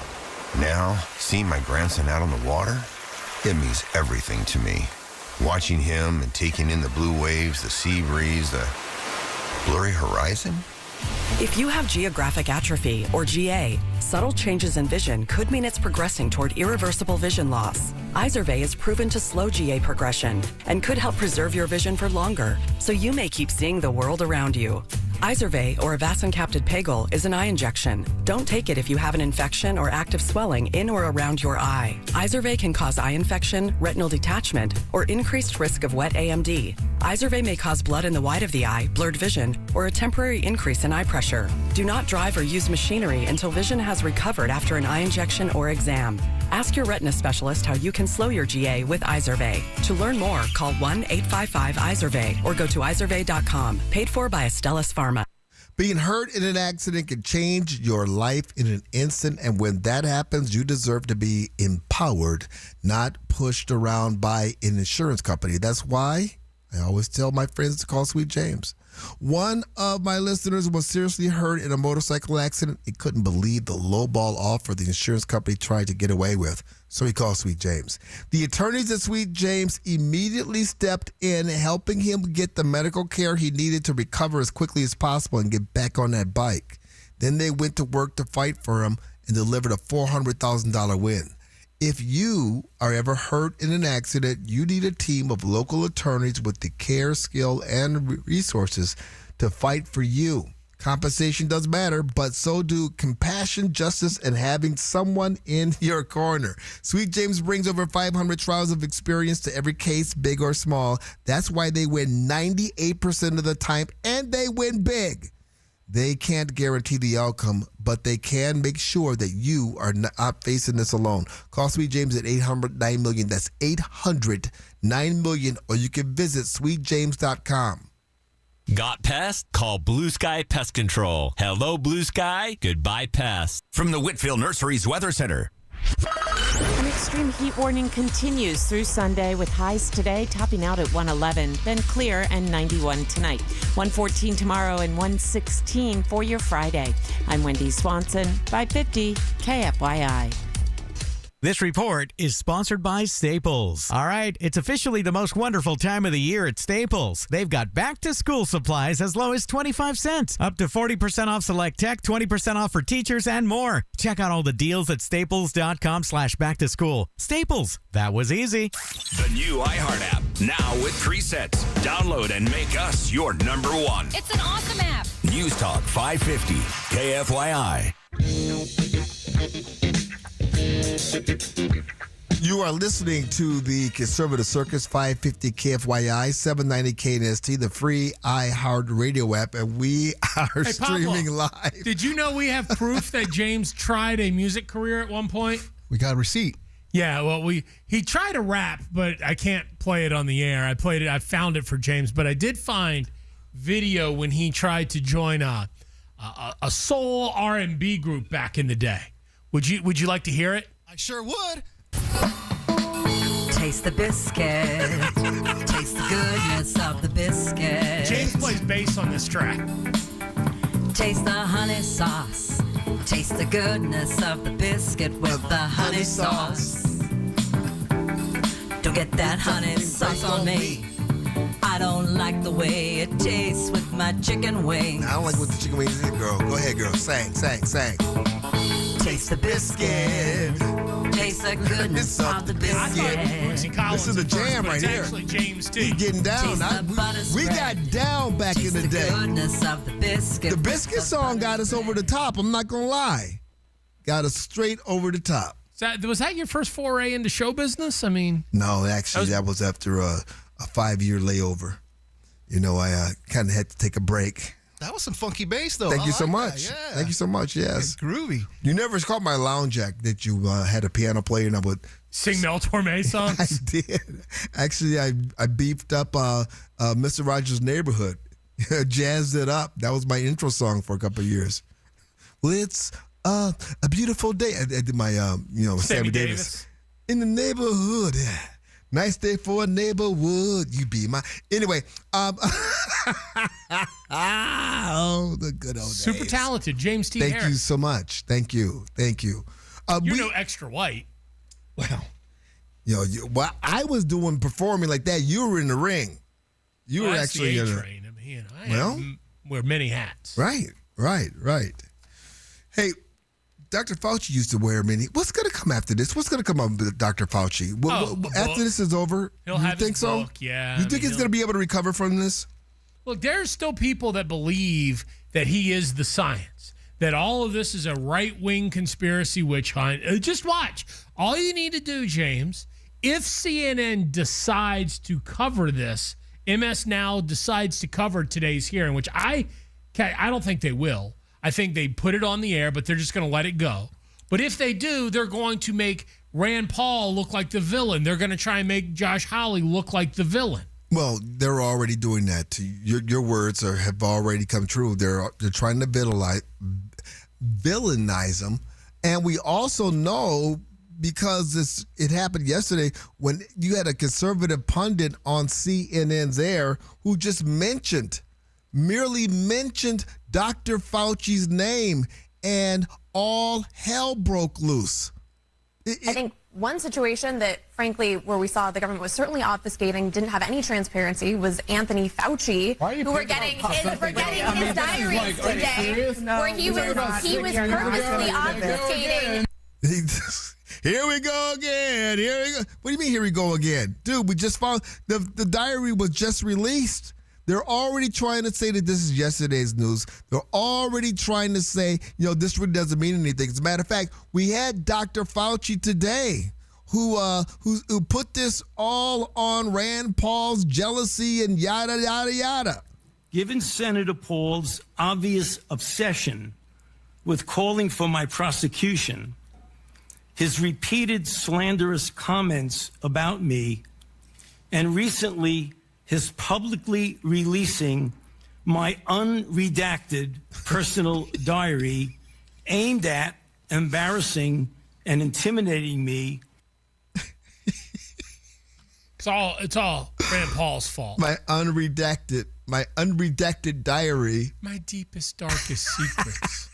Now, seeing my grandson out on the water, it means everything to me. Watching him and taking in the blue waves, the sea breeze, the blurry horizon. If you have geographic atrophy, or GA, subtle changes in vision could mean it's progressing toward irreversible vision loss. Izervay is proven to slow GA progression and could help preserve your vision for longer, so you may keep seeing the world around you. Izervay, or avacincaptad pegol, is an eye injection. Don't take it if you have an infection or active swelling in or around your eye. Izervay can cause eye infection, retinal detachment, or increased risk of wet AMD. Izervay may cause blood in the white of the eye, blurred vision, or a temporary increase in eye pressure. Do not drive or use machinery until vision has recovered after an eye injection or exam. Ask your retina specialist how you can slow your GA with Izervay. To learn more, call 1-855-IZERVAY or go to izervay.com. Paid for by Astellas Pharma. Being hurt in an accident can change your life in an instant, and when that happens, you deserve to be empowered, not pushed around by an insurance company. That's why I always tell my friends to call Sweet James. One of my listeners was seriously hurt in a motorcycle accident. He couldn't believe the lowball offer the insurance company tried to get away with, so he called Sweet James. The attorneys at Sweet James immediately stepped in, helping him get the medical care he needed to recover as quickly as possible and get back on that bike. Then they went to work to fight for him and delivered a $400,000 win. If you are ever hurt in an accident, you need a team of local attorneys with the care, skill, and resources to fight for you. Compensation does matter, but so do compassion, justice, and having someone in your corner. Sweet James brings over 500 trials of experience to every case, big or small. That's why they win 98% of the time, and they win big. They can't guarantee the outcome, but they can make sure that you are not facing this alone. Call Sweet James at 800-9-MILLION. That's 800-9-MILLION, or you can visit sweetjames.com. Got pest? Call Blue Sky Pest Control. Hello, Blue Sky. Goodbye, pest. From the Whitfield Nurseries Weather Center. An extreme heat warning continues through Sunday with highs today topping out at 111, then clear and 91 tonight. 114 tomorrow and 116 for your Friday. I'm Wendy Swanson, 550 KFYI. This report is sponsored by Staples. All right, it's officially the most wonderful time of the year at Staples. They've got back-to-school supplies as low as 25 cents, up to 40% off select tech, 20% off for teachers, and more. Check out all the deals at staples.com/back-to-school. Staples, that was easy. The new iHeart app, now with presets. Download and make us your number one. It's an awesome app. News Talk 550, KFYI. You are listening to the Conservative Circus, 550 KFYI, 790 KNST, the free iHeart Radio app, and we are streaming live. Did you know we have proof that James tried a music career at one point? We got a receipt. Yeah, well, he tried to rap, but I can't play it on the air. I found it for James, but I did find video when he tried to join a soul R&B group back in the day. Would you like to hear it? I sure would. Taste the biscuit. Taste the goodness of the biscuit. James plays bass on this track. Taste the honey sauce. Taste the goodness of the biscuit with the honey sauce. Don't get that honey sauce on me. I don't like the way it tastes with my chicken wings. I don't like what the chicken wings is, girl. Go ahead, girl. Sang. Taste the biscuit. Taste the goodness of the biscuit. This is the jam right here. Actually, James too. He's getting down. We got down back in the day. Goodness of the biscuit. The biscuit song got us over the top. I'm not gonna lie, got us straight over the top. Was that your first foray into show business? I mean, no, actually, that was after a 5-year layover. You know, I kind of had to take a break. That was some funky bass, though. Thank you so like much. That, yeah. Thank you so much. Yes, it's groovy. You never caught my lounge act that you had a piano player and I would sing Mel Torme songs. I did. Actually, I beefed up Mr. Rogers' Neighborhood, jazzed it up. That was my intro song for a couple of years. Well, it's a beautiful day. I did my Sammy Davis in the neighborhood. Nice day for a neighborhood. You be my anyway. Oh, the good old days. Super talented, James T. Thank Harris. you so much. Thank you. You're no extra white. Well, while I was performing like that, you were in the ring. You were actually in the A-train. I mean, I wear many hats. Right. Hey, Dr. Fauci used to wear many. What's going to come after this? What's going to come up with Dr. Fauci? After this is over, he'll have think his so? book, yeah. You think he's going to be able to recover from this? Look, there's still people that believe that he is the science, that all of this is a right-wing conspiracy witch hunt. Just watch. All you need to do, James, if CNN decides to cover this, MS Now decides to cover today's hearing, which I don't think they will. I think they put it on the air, but they're just going to let it go. But if they do, they're going to make Rand Paul look like the villain. They're going to try and make Josh Hawley look like the villain. Well, they're already doing that. Your words have already come true. They're trying to villainize them. And we also know, because it happened yesterday, when you had a conservative pundit on CNN's air who just merely mentioned Dr. Fauci's name, and all hell broke loose. I think one situation that, frankly, where we saw the government was certainly obfuscating, didn't have any transparency, was Anthony Fauci, who we're getting his diaries today, where he was purposely obfuscating. Here we go again. What do you mean, here we go again? Dude, we just found the diary was just released. They're already trying to say that this is yesterday's news. They're already trying to say, this really doesn't mean anything. As a matter of fact, we had Dr. Fauci today who put this all on Rand Paul's jealousy and yada, yada, yada. Given Senator Paul's obvious obsession with calling for my prosecution, his repeated slanderous comments about me, and recently his publicly releasing my unredacted personal diary aimed at embarrassing and intimidating me. It's all Rand Paul's fault. My unredacted diary. My deepest, darkest secrets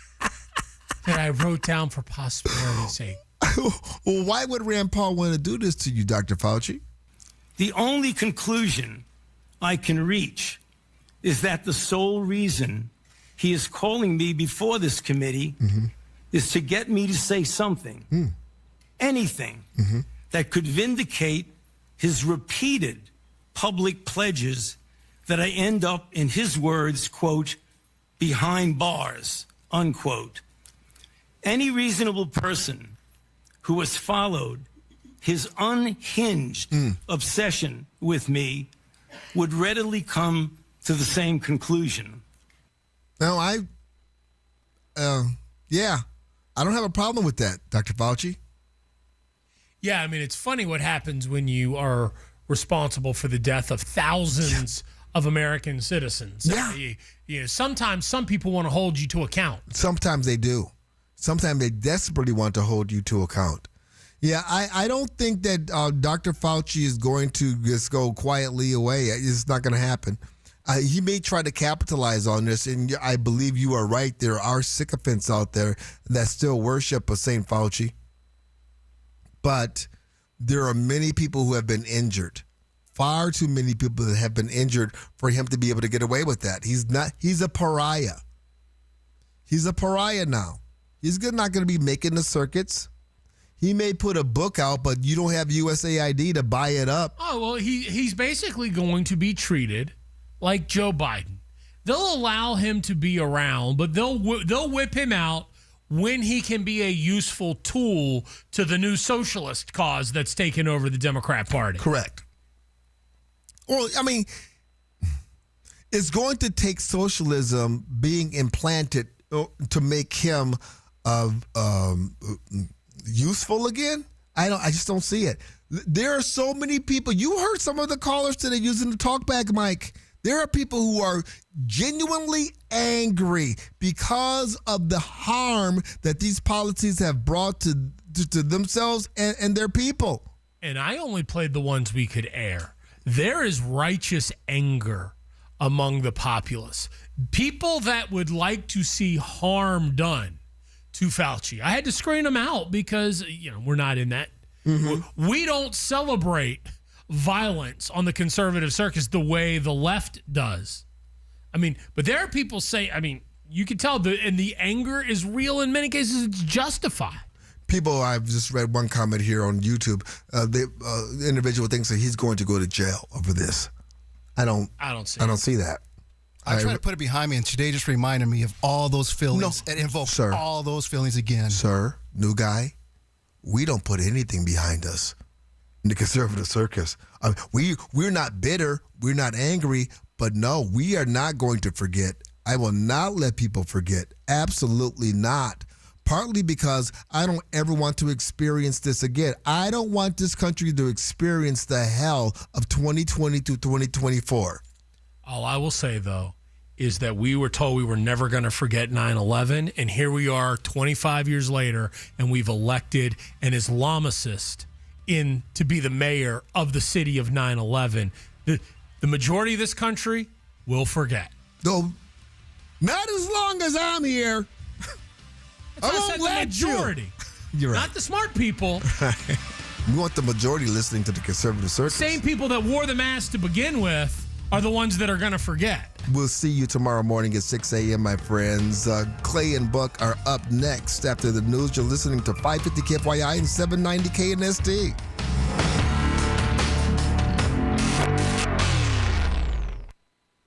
that I wrote down for posterity's sake. Well, why would Rand Paul want to do this to you, Dr. Fauci? The only conclusion I can reach is that the sole reason he is calling me before this committee is to get me to say something, anything, that could vindicate his repeated public pledges that I end up, in his words, quote, behind bars, unquote. Any reasonable person who has followed his unhinged obsession with me would readily come to the same conclusion. No, I don't have a problem with that, Dr. Fauci. Yeah, I mean, it's funny what happens when you are responsible for the death of thousands of American citizens. Yeah. Sometimes some people want to hold you to account. Sometimes they do. Sometimes they desperately want to hold you to account. Yeah, I don't think that Dr. Fauci is going to just go quietly away. It's not going to happen. He may try to capitalize on this, and I believe you are right. There are sycophants out there that still worship a St. Fauci. But there are many people who have been injured. Far too many people that have been injured for him to be able to get away with that. He's a pariah. He's a pariah now. He's not going to be making the circuits. He may put a book out, but you don't have USAID to buy it up. Oh, well, he's basically going to be treated like Joe Biden. They'll allow him to be around, but they'll whip him out when he can be a useful tool to the new socialist cause that's taken over the Democrat Party. Correct. Well, I mean, it's going to take socialism being implanted to make him useful again. I just don't see it. There are so many people. You heard some of the callers today using the talkback mic. There are people who are genuinely angry because of the harm that these policies have brought to themselves and their people. And I only played the ones we could air. There is righteous anger among the populace. People that would like to see harm done to Fauci. I had to screen them out because, we're not in that. Mm-hmm. We don't celebrate violence on the conservative circus the way the left does. I mean, but there are people you can tell the anger is real. In many cases, it's justified. People, I've just read one comment here on YouTube. The individual thinks that he's going to go to jail over this. I don't see that. I'm trying to put it behind me, and today just reminded me of all those feelings. It invoked all those feelings again. Sir, new guy, we don't put anything behind us in the conservative circus. We're not bitter. We're not angry. But no, we are not going to forget. I will not let people forget. Absolutely not. Partly because I don't ever want to experience this again. I don't want this country to experience the hell of 2020 to 2024. All I will say, though, is that we were told we were never going to forget 9/11, and here we are 25 years later, and we've elected an Islamicist to be the mayor of the city of 9/11. The majority of this country will forget. No, not as long as I'm here. I said the majority. You're right. Not the smart people. We want the majority listening to the conservative circus. Same people that wore the mask to begin with are the ones that are going to forget. We'll see you tomorrow morning at 6 a.m., my friends. Clay and Buck are up next after the news. You're listening to 550 KFYI and 790 KNST.